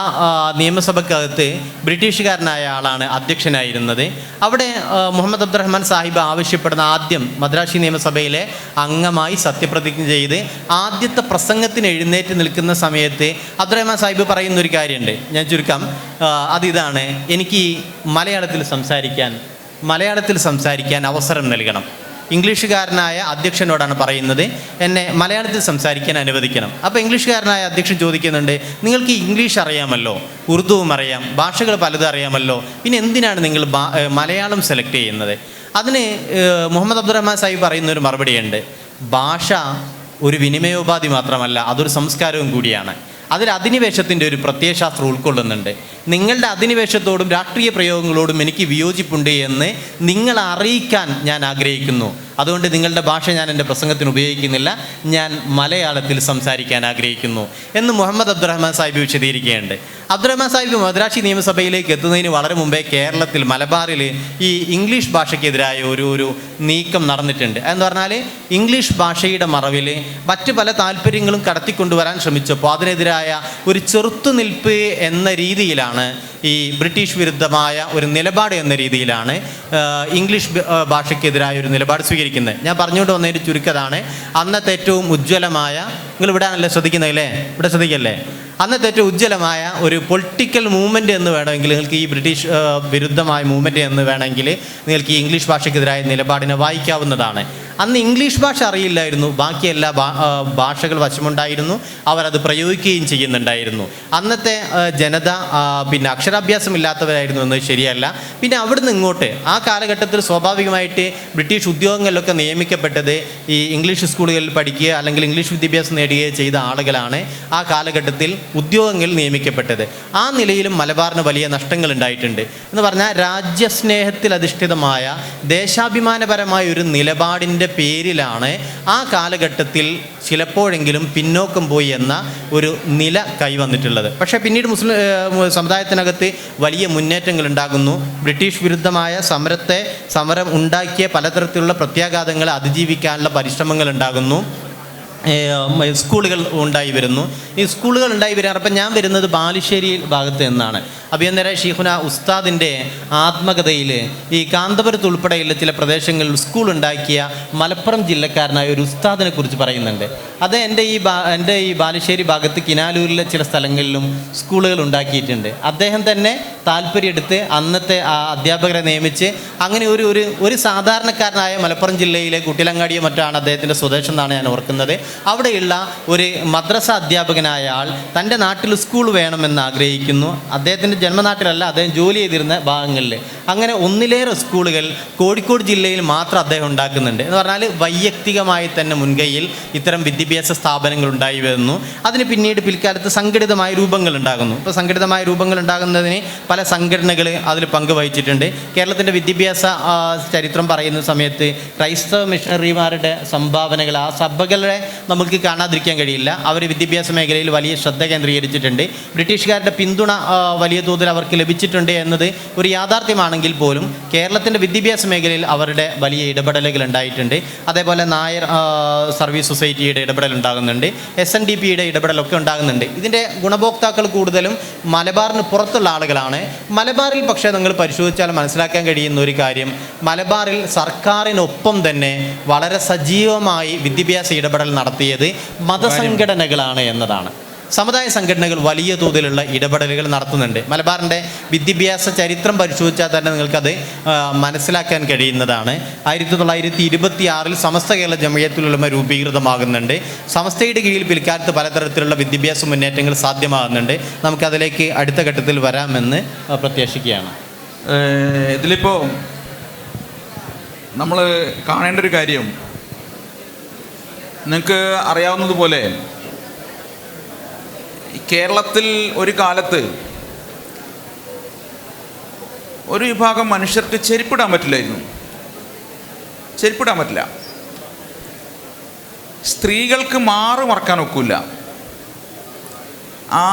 നിയമസഭക്കകത്ത് ബ്രിട്ടീഷുകാരനായ ആളാണ് അധ്യക്ഷനായിരുന്നത്. അവിടെ മുഹമ്മദ് അബ്ദുറഹ്മാൻ സാഹിബ് ആവശ്യപ്പെടുന്ന ആദ്യം മദ്രാശി നിയമസഭയിലെ അംഗമായി സത്യപ്രതിജ്ഞ ചെയ്ത് ആദ്യത്തെ പ്രസംഗത്തിന് എഴുന്നേറ്റ് നിൽക്കുന്ന സമയത്ത് അബ്ദുറഹ്മാൻ സാഹിബ് പറയുന്നൊരു കാര്യമുണ്ട്, ഞാൻ ചുരുക്കം. അതിതാണ്, എനിക്ക് മലയാളത്തിൽ സംസാരിക്കാൻ അവസരം നൽകണം. ഇംഗ്ലീഷുകാരനായ അധ്യക്ഷനോടാണ് പറയുന്നത്, എന്നെ മലയാളത്തിൽ സംസാരിക്കാൻ അനുവദിക്കണം. അപ്പോൾ ഇംഗ്ലീഷുകാരനായ അധ്യക്ഷൻ ചോദിക്കുന്നുണ്ട്, നിങ്ങൾക്ക് ഇംഗ്ലീഷ് അറിയാമല്ലോ, ഉറുദുവും അറിയാം, ഭാഷകൾ പലതും അറിയാമല്ലോ, പിന്നെ എന്തിനാണ് നിങ്ങൾ മലയാളം സെലക്ട് ചെയ്യുന്നത്? അതിന് മുഹമ്മദ് അബ്ദുറഹ്മാൻ സാഹിബ് പറയുന്നൊരു മറുപടിയുണ്ട്, ഭാഷ ഒരു വിനിമയോപാധി മാത്രമല്ല, അതൊരു സംസ്കാരവും കൂടിയാണ്. അതിൽ അധിനിവേശത്തിൻ്റെ ഒരു പ്രത്യയശാസ്ത്രം ഉൾക്കൊള്ളുന്നുണ്ട്. നിങ്ങളുടെ അധിനിവേശത്തോടും രാഷ്ട്രീയ പ്രയോഗങ്ങളോടും എനിക്ക് വിയോജിപ്പുണ്ട് എന്ന് നിങ്ങളെ അറിയിക്കാൻ ഞാൻ ആഗ്രഹിക്കുന്നു. അതുകൊണ്ട് നിങ്ങളുടെ ഭാഷ ഞാൻ എൻ്റെ പ്രസംഗത്തിന് ഉപയോഗിക്കുന്നില്ല, ഞാൻ മലയാളത്തിൽ സംസാരിക്കാൻ ആഗ്രഹിക്കുന്നു എന്ന് മുഹമ്മദ് അബ്ദുറഹ്മാൻ സാഹിബ് വിശദീകരിക്കുകയുണ്ട്. അബ്ദുറഹ്മാൻ സാഹിബ് മദ്രാശി നിയമസഭയിലേക്ക് എത്തുന്നതിന് വളരെ മുമ്പേ കേരളത്തിൽ മലബാറിൽ ഈ ഇംഗ്ലീഷ് ഭാഷയ്ക്കെതിരായ ഒരു നീക്കം നടന്നിട്ടുണ്ട്. എന്ന് പറഞ്ഞാൽ ഇംഗ്ലീഷ് ഭാഷയുടെ മറവിൽ മറ്റ് പല താല്പര്യങ്ങളും കടത്തിക്കൊണ്ടുവരാൻ ശ്രമിച്ചപ്പോൾ അതിനെതിരായ ഒരു ചെറുത്തുനിൽപ്പ് എന്ന രീതിയിലാണ്, ഈ ബ്രിട്ടീഷ് വിരുദ്ധമായ ഒരു നിലപാട് എന്ന രീതിയിലാണ് ഇംഗ്ലീഷ് ഭാഷയ്ക്കെതിരായ ഒരു നിലപാട് സ്വീകരിക്കുന്നത്. ഞാൻ പറഞ്ഞുകൊണ്ട് വന്നതിൻ്റെ ചുരുക്കതാണ്, അന്നത്തെ ഏറ്റവും ഉജ്ജ്വലമായ, നിങ്ങൾ ഇവിടെ ആണല്ലേ ശ്രദ്ധിക്കുന്നതല്ലേ, ഇവിടെ ശ്രദ്ധിക്കല്ലേ, അന്നത്തെ ഏറ്റവും ഉജ്ജ്വലമായ ഒരു പൊളിറ്റിക്കൽ മൂവ്മെൻ്റ് എന്ന് വേണമെങ്കിൽ നിങ്ങൾക്ക് ഈ ബ്രിട്ടീഷ് വിരുദ്ധമായ മൂവ്മെൻ്റ് എന്ന് വേണമെങ്കിൽ നിങ്ങൾക്ക് ഈ ഇംഗ്ലീഷ് ഭാഷയ്ക്കെതിരായ നിലപാടിനെ വായിക്കാവുന്നതാണ്. അന്ന് ഇംഗ്ലീഷ് ഭാഷ അറിയില്ലായിരുന്നു, ബാക്കി എല്ലാ ഭാഷകൾ വശമുണ്ടായിരുന്നു, അവരത് പ്രയോഗിക്കുകയും ചെയ്യുന്നുണ്ടായിരുന്നു. അന്നത്തെ ജനത പിന്നെ അക്ഷരാഭ്യാസം ഇല്ലാത്തവരായിരുന്നു എന്നത് ശരിയല്ല. പിന്നെ അവിടുന്ന് ഇങ്ങോട്ട് ആ കാലഘട്ടത്തിൽ സ്വാഭാവികമായിട്ട് ബ്രിട്ടീഷ് ഉദ്യോഗങ്ങളിലൊക്കെ നിയമിക്കപ്പെട്ടത് ഈ ഇംഗ്ലീഷ് സ്കൂളുകളിൽ പഠിക്കുക അല്ലെങ്കിൽ ഇംഗ്ലീഷ് വിദ്യാഭ്യാസം നേടുകയോ ചെയ്ത ആളുകളാണ് ആ കാലഘട്ടത്തിൽ ഉദ്യോഗങ്ങളിൽ നിയമിക്കപ്പെട്ടത്. ആ നിലയിലും മലബാറിന് വലിയ നഷ്ടങ്ങൾ ഉണ്ടായിട്ടുണ്ട്. എന്ന് പറഞ്ഞാൽ രാജ്യസ്നേഹത്തിൽ അധിഷ്ഠിതമായ ദേശാഭിമാനപരമായ ഒരു നിലപാടിൻ്റെ പേരിലാണ് ആ കാലഘട്ടത്തിൽ ചിലപ്പോഴെങ്കിലും പിന്നോക്കം പോയി എന്ന ഒരു നില കൈവന്നിട്ടുള്ളത്. പക്ഷേ പിന്നീട് മുസ്ലിം സമുദായത്തിനകത്ത് വലിയ മുന്നേറ്റങ്ങൾ ഉണ്ടാകുന്നു. ബ്രിട്ടീഷ് വിരുദ്ധമായ സമരം ഉണ്ടാക്കിയ പലതരത്തിലുള്ള പ്രത്യാഘാതങ്ങളെ അതിജീവിക്കാനുള്ള പരിശ്രമങ്ങൾ ഉണ്ടാകുന്നു. സ്കൂളുകൾ ഉണ്ടായി വരുന്നു. ഈ സ്കൂളുകൾ ഉണ്ടായി വരാറ്, അപ്പം ഞാൻ വരുന്നത് ബാലുശ്ശേരി ഭാഗത്ത് നിന്നാണ്. അഭിയന്തര ഷീഖുന ഉസ്താദിൻ്റെ ആത്മകഥയിൽ ഈ കാന്തപുരത്ത് ഉൾപ്പെടെയുള്ള ചില പ്രദേശങ്ങളിൽ സ്കൂൾ ഉണ്ടാക്കിയ മലപ്പുറം ജില്ലക്കാരനായ ഒരു ഉസ്താദിനെ കുറിച്ച് പറയുന്നുണ്ട്. അത് എൻ്റെ ഈ ബാലുശ്ശേരി ഭാഗത്ത് കിനാലൂരിലെ ചില സ്ഥലങ്ങളിലും സ്കൂളുകൾ ഉണ്ടാക്കിയിട്ടുണ്ട്. അദ്ദേഹം തന്നെ താല്പര്യമെടുത്ത് അന്നത്തെ അധ്യാപകരെ നിയമിച്ച് അങ്ങനെ ഒരു സാധാരണക്കാരനായ മലപ്പുറം ജില്ലയിലെ കുട്ടിലങ്ങാടിയോ മറ്റാണ് അദ്ദേഹത്തിൻ്റെ സ്വദേശം എന്നാണ് ഞാൻ ഓർക്കുന്നത്. അവിടെയുള്ള ഒരു മദ്രസ അധ്യാപകനായ ആൾ തൻ്റെ നാട്ടിൽ സ്കൂൾ വേണമെന്ന് ആഗ്രഹിക്കുന്നു. അദ്ദേഹത്തിൻ്റെ ജന്മനാട്ടിലല്ല, അദ്ദേഹം ജോലി ചെയ്തിരുന്ന ഭാഗങ്ങളിൽ. അങ്ങനെ ഒന്നിലേറെ സ്കൂളുകൾ കോഴിക്കോട് ജില്ലയിൽ മാത്രം അദ്ദേഹം ഉണ്ടാക്കുന്നുണ്ട്. എന്ന് പറഞ്ഞാൽ വൈയക്തികമായി തന്നെ മുൻകൈയിൽ ഇത്തരം വിദ്യാഭ്യാസ സ്ഥാപനങ്ങൾ ഉണ്ടായി വരുന്നു. അതിന് പിന്നീട് പിൽക്കാലത്ത് സംഘടിതമായ രൂപങ്ങൾ ഉണ്ടാകുന്നു. ഇപ്പോൾ സംഘടിതമായ രൂപങ്ങൾ ഉണ്ടാകുന്നതിന് പല സംഘടനകൾ അതിൽ പങ്കുവഹിച്ചിട്ടുണ്ട്. കേരളത്തിൻ്റെ വിദ്യാഭ്യാസ ചരിത്രം പറയുന്ന സമയത്ത് ക്രൈസ്തവ മിഷണറിമാരുടെ സംഭാവനകൾ, ആ സഭകളെ നമുക്ക് കാണാതിരിക്കാൻ കഴിയില്ല. അവർ വിദ്യാഭ്യാസ മേഖലയിൽ വലിയ ശ്രദ്ധ കേന്ദ്രീകരിച്ചിട്ടുണ്ട്. ബ്രിട്ടീഷുകാരുടെ പിന്തുണ വലിയ തോതിൽ അവർക്ക് ലഭിച്ചിട്ടുണ്ട് എന്നത് ഒരു യാഥാർത്ഥ്യമാണെങ്കിൽ പോലും കേരളത്തിൻ്റെ വിദ്യാഭ്യാസ മേഖലയിൽ അവരുടെ വലിയ ഇടപെടലുകൾ ഉണ്ടായിട്ടുണ്ട്. അതേപോലെ നായർ സർവീസ് സൊസൈറ്റിയുടെ ഇടപെടൽ ഉണ്ടാകുന്നുണ്ട്, SNDPയുടെ ഇടപെടലൊക്കെ ഉണ്ടാകുന്നുണ്ട്. ഇതിൻ്റെ ഗുണഭോക്താക്കൾ കൂടുതലും മലബാറിന് പുറത്തുള്ള ആളുകളാണ്. മലബാറിൽ പക്ഷേ നിങ്ങൾ പരിശോധിച്ചാൽ മനസ്സിലാക്കാൻ കഴിയുന്ന ഒരു കാര്യം, മലബാറിൽ സർക്കാരിനൊപ്പം തന്നെ വളരെ സജീവമായി വിദ്യാഭ്യാസ ഇടപെടൽ നടത്തിയത് മതസംഘടനകളാണ് എന്നതാണ്. സമുദായ സംഘടനകൾ വലിയ തോതിലുള്ള ഇടപെടലുകൾ നടത്തുന്നുണ്ട്. മലബാറിൻ്റെ വിദ്യാഭ്യാസ ചരിത്രം പരിശോധിച്ചാൽ തന്നെ നിങ്ങൾക്കത് മനസ്സിലാക്കാൻ കഴിയുന്നതാണ്. 1926 സമസ്ത കേരള ജമിയത്തുൽ ഉലമ രൂപീകൃതമാകുന്നുണ്ട്. സമസ്തയുടെ കീഴിൽ പിൽക്കാലത്ത് പലതരത്തിലുള്ള വിദ്യാഭ്യാസ മുന്നേറ്റങ്ങൾ സാധ്യമാകുന്നുണ്ട്. നമുക്കതിലേക്ക് അടുത്ത ഘട്ടത്തിൽ വരാമെന്ന് പ്രത്യാശിക്കുകയാണ്. ഇതിലിപ്പോൾ നമ്മൾ കാണേണ്ട ഒരു കാര്യം, നിങ്ങൾക്ക് അറിയാവുന്നതുപോലെ കേരളത്തിൽ ഒരു കാലത്ത് ഒരു വിഭാഗം മനുഷ്യർക്ക് ചെരുപ്പിടാൻ പറ്റില്ലായിരുന്നു. ചെരുപ്പിടാൻ പറ്റില്ല. സ്ത്രീകൾക്ക് മാറ് മറക്കാൻ ഒക്കില്ല,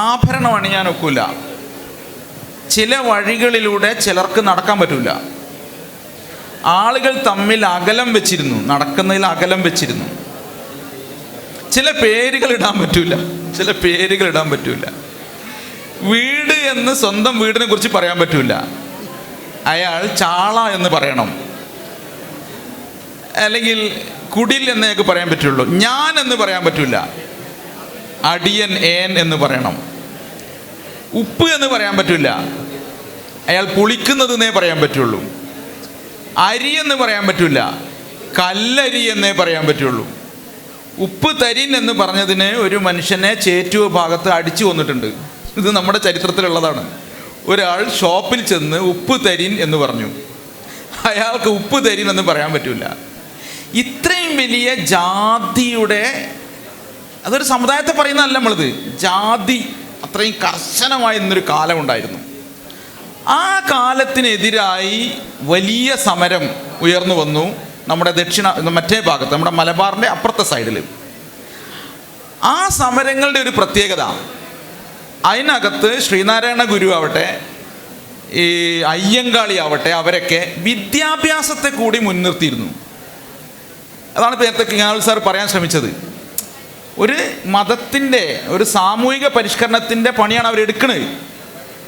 ആഭരണം അണിയാൻ ഒക്കില്ല, ചില വഴികളിലൂടെ ചിലർക്ക് നടക്കാൻ പറ്റില്ല. ആളുകൾ തമ്മിൽ അകലം വെച്ചിരുന്നു, നടക്കുന്നതിൽ അകലം വെച്ചിരുന്നു. ചില പേരുകൾ ഇടാൻ പറ്റൂല. വീട് എന്ന് സ്വന്തം വീടിനെ കുറിച്ച് പറയാൻ പറ്റൂല. അയാൾ ചാള എന്ന് പറയണം, അല്ലെങ്കിൽ കുടിൽ എന്നൊക്കെ പറയാൻ പറ്റുള്ളൂ. ഞാൻ എന്ന് പറയാൻ പറ്റൂല, അടിയൻ ഏൻ എന്ന് പറയണം. ഉപ്പ് എന്ന് പറയാൻ പറ്റൂല, അയാൾ പുളിക്കുന്നതെന്നേ പറയാൻ പറ്റുള്ളൂ. അരി എന്ന് പറയാൻ പറ്റൂല, കല്ലരി എന്നേ പറയാൻ പറ്റുള്ളൂ. ഉപ്പ് തരിൻ എന്ന് പറഞ്ഞതിന് ഒരു മനുഷ്യനെ ചേറ്റുവ ഭാഗത്ത് അടിച്ചു കൊന്നിട്ടുണ്ട്. ഇത് നമ്മുടെ ചരിത്രത്തിലുള്ളതാണ്. ഒരാൾ ഷോപ്പിൽ ചെന്ന് ഉപ്പ് തരിൻ എന്ന് പറഞ്ഞു, അയാൾക്ക് ഉപ്പ് തരിൻ എന്ന് പറയാൻ പറ്റൂല. ഇത്രയും വലിയ ജാതിയുടെ, അതൊരു സമുദായത്തെ പറയുന്നതല്ല നമ്മളിത്, ജാതി അത്രയും കർശനമായി ഇന്നൊരു കാലമുണ്ടായിരുന്നു. ആ കാലത്തിനെതിരായി വലിയ സമരം ഉയർന്നു വന്നു നമ്മുടെ മറ്റേ ഭാഗത്ത്, നമ്മുടെ മലബാറിൻ്റെ അപ്പുറത്തെ സൈഡിൽ. ആ സമരങ്ങളുടെ ഒരു പ്രത്യേകത, അതിനകത്ത് ശ്രീനാരായണ ഗുരു ആവട്ടെ, ഈ അയ്യങ്കാളി ആവട്ടെ, അവരൊക്കെ വിദ്യാഭ്യാസത്തെ കൂടി മുൻനിർത്തിയിരുന്നു. അതാണ് ഇപ്പോൾ നേരത്തെ കിങ്ങാൽ സാർ പറയാൻ ശ്രമിച്ചത്. ഒരു മതത്തിൻ്റെ, ഒരു സാമൂഹിക പരിഷ്കരണത്തിൻ്റെ പണിയാണ് അവരെടുക്കുന്നത്.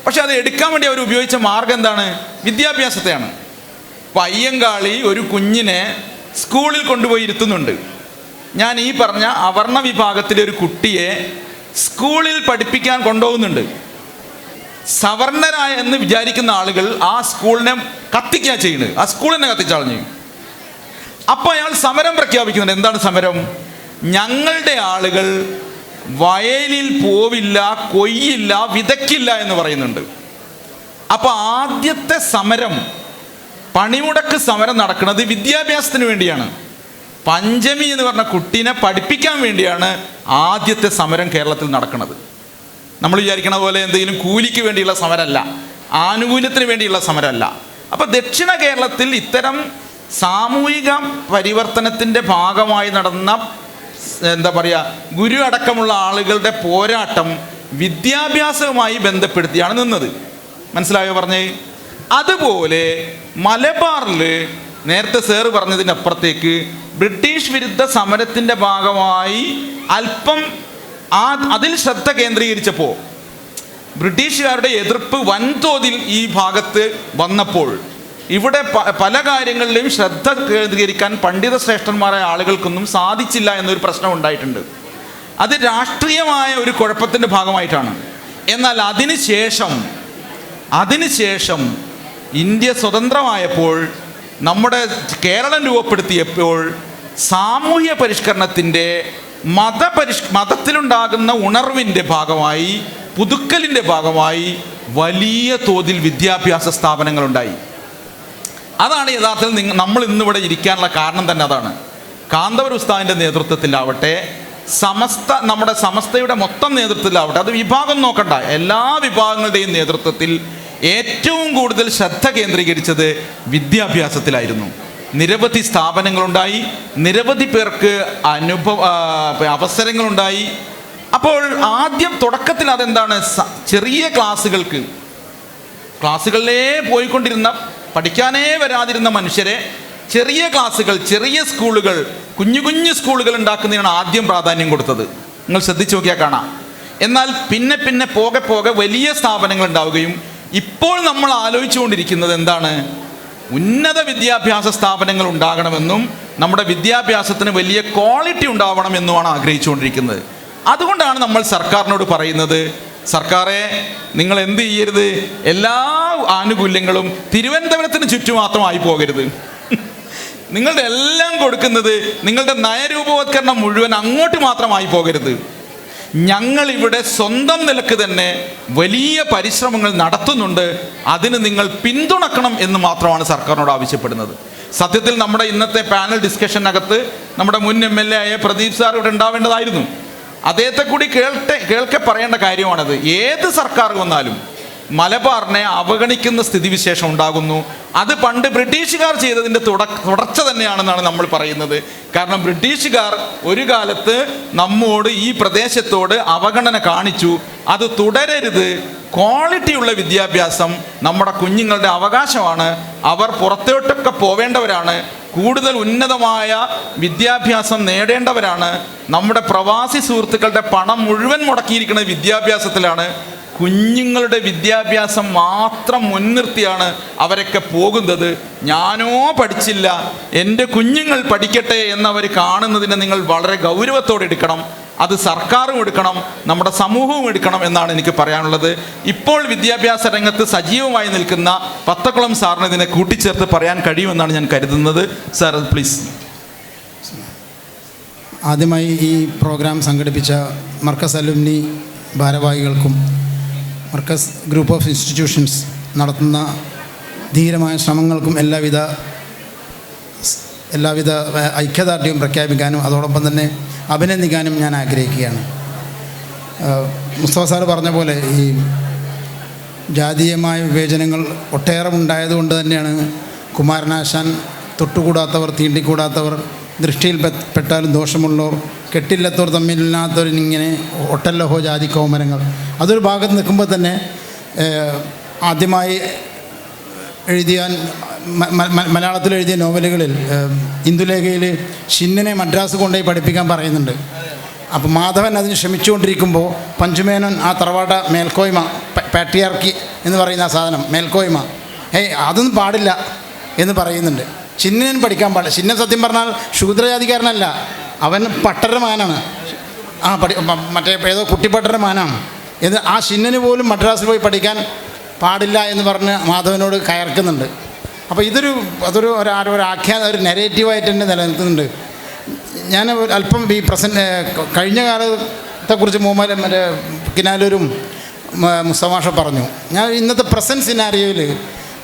പക്ഷെ അത് എടുക്കാൻ വേണ്ടി അവർ ഉപയോഗിച്ച മാർഗം എന്താണ്? വിദ്യാഭ്യാസത്തെയാണ്. അപ്പോൾ അയ്യങ്കാളി ഒരു കുഞ്ഞിനെ സ്കൂളിൽ കൊണ്ടുപോയി ഇരുത്തുന്നുണ്ട്. ഞാൻ ഈ പറഞ്ഞ അവർണ വിഭാഗത്തിലെ ഒരു കുട്ടിയെ സ്കൂളിൽ പഠിപ്പിക്കാൻ കൊണ്ടുപോകുന്നുണ്ട്. സവർണരായ എന്ന് വിചാരിക്കുന്ന ആളുകൾ ആ സ്കൂളിനെ കത്തിക്കുക ചെയ്യുന്നത്, ആ സ്കൂളിനെ കത്തിച്ചളഞ്ഞു. അപ്പോൾ അയാൾ സമരം പ്രഖ്യാപിക്കുന്നുണ്ട്. എന്താണ് സമരം? ഞങ്ങളുടെ ആളുകൾ വയലിൽ പോവില്ല, കൊയ്യില്ല, വിതയ്ക്കില്ല എന്ന് പറയുന്നുണ്ട്. അപ്പോൾ ആദ്യത്തെ സമരം, പണിമുടക്ക് സമരം നടക്കുന്നത് വിദ്യാഭ്യാസത്തിന് വേണ്ടിയാണ്. പഞ്ചമി എന്ന് പറഞ്ഞ കുട്ടീനെ പഠിപ്പിക്കാൻ വേണ്ടിയാണ് ആദ്യത്തെ സമരം കേരളത്തിൽ നടക്കുന്നത്. നമ്മൾ വിചാരിക്കണ പോലെ എന്തെങ്കിലും കൂലിക്ക് വേണ്ടിയുള്ള സമരമല്ല, ആനുകൂല്യത്തിന് വേണ്ടിയുള്ള സമരമല്ല. അപ്പോൾ ദക്ഷിണ കേരളത്തിൽ ഇത്തരം സാമൂഹിക പരിവർത്തനത്തിൻ്റെ ഭാഗമായി നടന്ന, എന്താ പറയുക, ഗുരു അടക്കമുള്ള ആളുകളുടെ പോരാട്ടം വിദ്യാഭ്യാസവുമായി ബന്ധപ്പെടുത്തിയാണ് നിന്നത്. മനസ്സിലായോ പറഞ്ഞേ? അതുപോലെ മലബാറിൽ നേരത്തെ സാറ് പറഞ്ഞതിൻ്റെ അപ്പുറത്തേക്ക് ബ്രിട്ടീഷ് വിരുദ്ധ സമരത്തിൻ്റെ ഭാഗമായി അല്പം അതിൽ ശ്രദ്ധ കേന്ദ്രീകരിച്ചപ്പോൾ, ബ്രിട്ടീഷുകാരുടെ എതിർപ്പ് വൻതോതിൽ ഈ ഭാഗത്ത് വന്നപ്പോൾ, ഇവിടെ പല കാര്യങ്ങളിലും ശ്രദ്ധ കേന്ദ്രീകരിക്കാൻ പണ്ഡിത ശ്രേഷ്ഠന്മാരായ ആളുകൾക്കൊന്നും സാധിച്ചില്ല എന്നൊരു പ്രശ്നം ഉണ്ടായിട്ടുണ്ട്. അത് രാഷ്ട്രീയമായ ഒരു കുഴപ്പത്തിൻ്റെ ഭാഗമായിട്ടാണ്. എന്നാൽ അതിനുശേഷം ഇന്ത്യ സ്വതന്ത്രമായപ്പോൾ, നമ്മുടെ കേരളം രൂപപ്പെടുത്തിയപ്പോൾ, സാമൂഹ്യ പരിഷ്കരണത്തിൻ്റെ മതത്തിലുണ്ടാകുന്ന ഉണർവിൻ്റെ ഭാഗമായി, പുതുക്കലിൻ്റെ ഭാഗമായി വലിയ തോതിൽ വിദ്യാഭ്യാസ സ്ഥാപനങ്ങളുണ്ടായി. അതാണ് യഥാർത്ഥത്തിൽ നമ്മൾ ഇന്നിവിടെ ഇരിക്കാനുള്ള കാരണം തന്നെ അതാണ്. കാന്തപുര ഉസ്താദിൻ്റെ നേതൃത്വത്തിലാവട്ടെ, നമ്മുടെ സമസ്തയുടെ മൊത്തം നേതൃത്വത്തിലാവട്ടെ, അത് വിഭാഗം നോക്കണ്ട, എല്ലാ വിഭാഗങ്ങളുടെയും നേതൃത്വത്തിൽ ഏറ്റവും കൂടുതൽ ശ്രദ്ധ കേന്ദ്രീകരിച്ചത് വിദ്യാഭ്യാസത്തിലായിരുന്നു. നിരവധി സ്ഥാപനങ്ങളുണ്ടായി, നിരവധി പേർക്ക് അവസരങ്ങളുണ്ടായി. അപ്പോൾ ആദ്യം തുടക്കത്തിൽ അതെന്താണ്, ചെറിയ ക്ലാസ്സുകളിലേ പോയിക്കൊണ്ടിരുന്ന, പഠിക്കാനേ വരാതിരുന്ന മനുഷ്യരെ ചെറിയ ക്ലാസ്സുകൾ, ചെറിയ സ്കൂളുകൾ, കുഞ്ഞു സ്കൂളുകൾ ഉണ്ടാക്കുന്നതിനാണ് ആദ്യം പ്രാധാന്യം കൊടുത്തത്. നിങ്ങൾ ശ്രദ്ധിച്ചു നോക്കിയാൽ കാണാം. എന്നാൽ പിന്നെ പോകെ വലിയ സ്ഥാപനങ്ങൾ ഉണ്ടാവുകയും ഇപ്പോൾ നമ്മൾ ആലോചിച്ചുകൊണ്ടിരിക്കുന്നത് എന്താണ്? ഉന്നത വിദ്യാഭ്യാസ സ്ഥാപനങ്ങൾ ഉണ്ടാകണമെന്നും നമ്മുടെ വിദ്യാഭ്യാസത്തിന് വലിയ ക്വാളിറ്റി ഉണ്ടാവണമെന്നുമാണ് ആഗ്രഹിച്ചുകൊണ്ടിരിക്കുന്നത്. അതുകൊണ്ടാണ് നമ്മൾ സർക്കാരിനോട് പറയുന്നത്, സർക്കാരെ നിങ്ങൾ എന്ത് ചെയ്യരുത്, എല്ലാ ആനുകൂല്യങ്ങളും തിരുവനന്തപുരത്തിന് ചുറ്റും മാത്രമായി പോകരുത്. നിങ്ങളുടെ എല്ലാം കൊടുക്കുന്നത്, നിങ്ങളുടെ നയരൂപവത്കരണം മുഴുവൻ അങ്ങോട്ട് മാത്രമായി പോകരുത്. ഞങ്ങളിവിടെ സ്വന്തം നിലക്ക് തന്നെ വലിയ പരിശ്രമങ്ങൾ നടത്തുന്നുണ്ട്, അതിന് നിങ്ങൾ പിന്തുണക്കണം എന്ന് മാത്രമാണ് സർക്കാരിനോട് ആവശ്യപ്പെടുന്നത്. സത്യത്തിൽ നമ്മുടെ ഇന്നത്തെ പാനൽ ഡിസ്കഷനകത്ത് നമ്മുടെ മുൻ MLA ആയ പ്രദീപ് സാർ ഇവിടെ ഉണ്ടാവേണ്ടതായിരുന്നു. അദ്ദേഹത്തെ കൂടി കേൾക്കെ പറയേണ്ട കാര്യമാണത്. ഏത് സർക്കാർ വന്നാലും മലബാറിനെ അവഗണിക്കുന്ന സ്ഥിതിവിശേഷം ഉണ്ടാകുന്നു. അത് പണ്ട് ബ്രിട്ടീഷുകാർ ചെയ്തതിൻ്റെ തുടർച്ച തന്നെയാണെന്നാണ് നമ്മൾ പറയുന്നത്. കാരണം ബ്രിട്ടീഷുകാർ ഒരു കാലത്ത് നമ്മോട് ഈ പ്രദേശത്തോട് അവഗണന കാണിച്ചു. അത് തുടരരുത്, ക്വാളിറ്റിയുള്ള വിദ്യാഭ്യാസം നമ്മുടെ കുഞ്ഞുങ്ങളുടെ അവകാശമാണ്, അവർ പുറത്തോട്ടൊക്കെ പോവേണ്ടവരാണ്, കൂടുതൽ ഉന്നതമായ വിദ്യാഭ്യാസം നേടേണ്ടവരാണ്, നമ്മുടെ പ്രവാസി സുഹൃത്തുക്കളുടെ പണം മുഴുവൻ മുടക്കിയിരിക്കുന്ന വിദ്യാഭ്യാസത്തിലാണ്, കുഞ്ഞുങ്ങളുടെ വിദ്യാഭ്യാസം മാത്രം മുൻനിർത്തിയാണ് അവരൊക്കെ പോകുന്നത്. ഞാനോ പഠിച്ചില്ല, എൻ്റെ കുഞ്ഞുങ്ങൾ പഠിക്കട്ടെ എന്നവർ കാണുന്നതിനെ നിങ്ങൾ വളരെ ഗൗരവത്തോടെ എടുക്കണം. അത് സർക്കാരും എടുക്കണം, നമ്മുടെ സമൂഹവും എടുക്കണം എന്നാണ് എനിക്ക് പറയാനുള്ളത്. ഇപ്പോൾ വിദ്യാഭ്യാസ രംഗത്ത് സജീവമായി നിൽക്കുന്ന പത്തക്കുളം സാറിന് ഇതിനെ കൂട്ടിച്ചേർത്ത് പറയാൻ കഴിയുമെന്നാണ് ഞാൻ കരുതുന്നത്. Sir please. ആദ്യമായി ഈ പ്രോഗ്രാം സംഘടിപ്പിച്ച മർക്കസ് അലുമിനി ഭാരവാഹികൾക്കും മർക്കസ് ഗ്രൂപ്പ് ഓഫ് ഇൻസ്റ്റിറ്റ്യൂഷൻസ് നടത്തുന്ന ധീരമായ ശ്രമങ്ങൾക്കും എല്ലാവിധ ഐക്യദാർഢ്യവും പ്രഖ്യാപിക്കാനും അതോടൊപ്പം തന്നെ അഭിനന്ദിക്കാനും ഞാൻ ആഗ്രഹിക്കുകയാണ്. മുസ്തഫ സാർ പറഞ്ഞ പോലെ ഈ ജാതീയമായ വിവേചനങ്ങൾ ഒട്ടേറെ ഉണ്ടായതുകൊണ്ട് തന്നെയാണ് കുമാരനാശാൻ തൊട്ടുകൂടാത്തവർ, തീണ്ടിക്കൂടാത്തവർ, ദൃഷ്ടിയിൽ പെട്ടാലും ദോഷമുള്ളവർ, കെട്ടില്ലാത്തവർ, തമ്മിലില്ലാത്തവർ, ഇങ്ങനെ ഒട്ടല്ലഹോ ജാതി കോമരങ്ങൾ. അതൊരു ഭാഗത്ത് നിൽക്കുമ്പോൾ തന്നെ ആദ്യമായി എഴുതിയ മലയാളത്തിൽ എഴുതിയ നോവലുകളിൽ ഇന്ദുലേഖയിൽ ഷിന്നിനെ മദ്രാസ് കൊണ്ടുപോയി പഠിപ്പിക്കാൻ പറയുന്നുണ്ട്. അപ്പോൾ മാധവൻ അതിന് ശ്രമിച്ചുകൊണ്ടിരിക്കുമ്പോൾ പഞ്ചുമേനോൻ ആ തറവാട മേൽക്കോയ്മ, പാട്രിയാർക്കി എന്ന് പറയുന്ന ആ സാധനം മേൽക്കോയ്മ, അതൊന്നും പാടില്ല എന്ന് പറയുന്നുണ്ട്. ചിന്നൻ പഠിക്കാൻ പാടില്ല. ചിന്നൻ സത്യം പറഞ്ഞാൽ ശൂദ്രജാതിക്കാരനല്ല, അവൻ പട്ടരുടെ മകനാണ്. മറ്റേ ഏതോ കുട്ടിപ്പട്ടരുടെ മകനാണ്. എന്ന് ആ ചിന്നന് പോലും മദ്രാസിൽ പോയി പഠിക്കാൻ പാടില്ല എന്ന് പറഞ്ഞ് മാധവനോട് കയർക്കുന്നുണ്ട്. അപ്പോൾ അതൊരു ആഖ്യാന, ഒരു നെറേറ്റീവായിട്ട് തന്നെ നിലനിൽക്കുന്നുണ്ട്. ഞാൻ അല്പം ഈ കഴിഞ്ഞ കാലത്തെക്കുറിച്ച് മറ്റേ കിനാലൂരും മുസ്തഫ പറഞ്ഞു. ഞാൻ ഇന്നത്തെ പ്രസൻറ്റ് സിനാരിയോയിൽ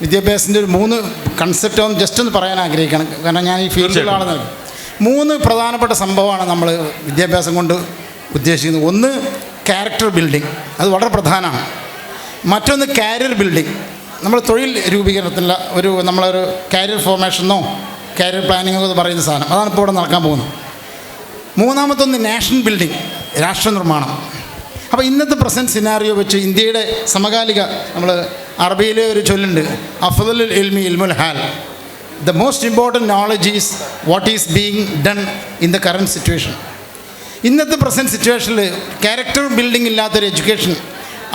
വിദ്യാഭ്യാസത്തിൻ്റെ ഒരു 3 കൺസെപ്റ്റ് ജസ്റ്റ് ഒന്ന് പറയാൻ ആഗ്രഹിക്കണം. കാരണം ഞാൻ ഈ ഫീൽഡിലാണ്. 3 പ്രധാനപ്പെട്ട സംഭവമാണ് നമ്മൾ വിദ്യാഭ്യാസം കൊണ്ട് ഉദ്ദേശിക്കുന്നത്. ഒന്ന് ക്യാരക്ടർ ബിൽഡിംഗ്, അത് വളരെ പ്രധാനമാണ്. മറ്റൊന്ന് കാരിയർ ബിൽഡിംഗ്, നമ്മൾ തൊഴിൽ രൂപീകരണത്തിനുള്ള നമ്മളൊരു കാരിയർ ഫോർമേഷനോ കാരിയർ പ്ലാനിങ്ങോ എന്ന് പറയുന്ന സാധനം, അതാണ് ഇപ്പോൾ ഇവിടെ നടക്കാൻ പോകുന്നത്. മൂന്നാമത്തൊന്ന് നാഷണൽ ബിൽഡിംഗ്, രാഷ്ട്ര നിർമ്മാണം. അപ്പോൾ ഇന്നത്തെ പ്രസൻറ്റ് സിനാറിയോ വെച്ച് ഇന്ത്യയുടെ സമകാലിക, നമ്മൾ അറബിയിലെ ഒരു ചൊല്ലുണ്ട്, അഫ്ദലുൽ ഇൽമി ഇൽമുൽ ഹാൽ, the most important knowledge is what is being done in the current situation. ഇന്നത്തെ പ്രസൻറ്റ് സിറ്റുവേഷനിൽ ക്യാരക്ടർ ബിൽഡിംഗ് ഇല്ലാത്തൊരു എഡ്യൂക്കേഷൻ,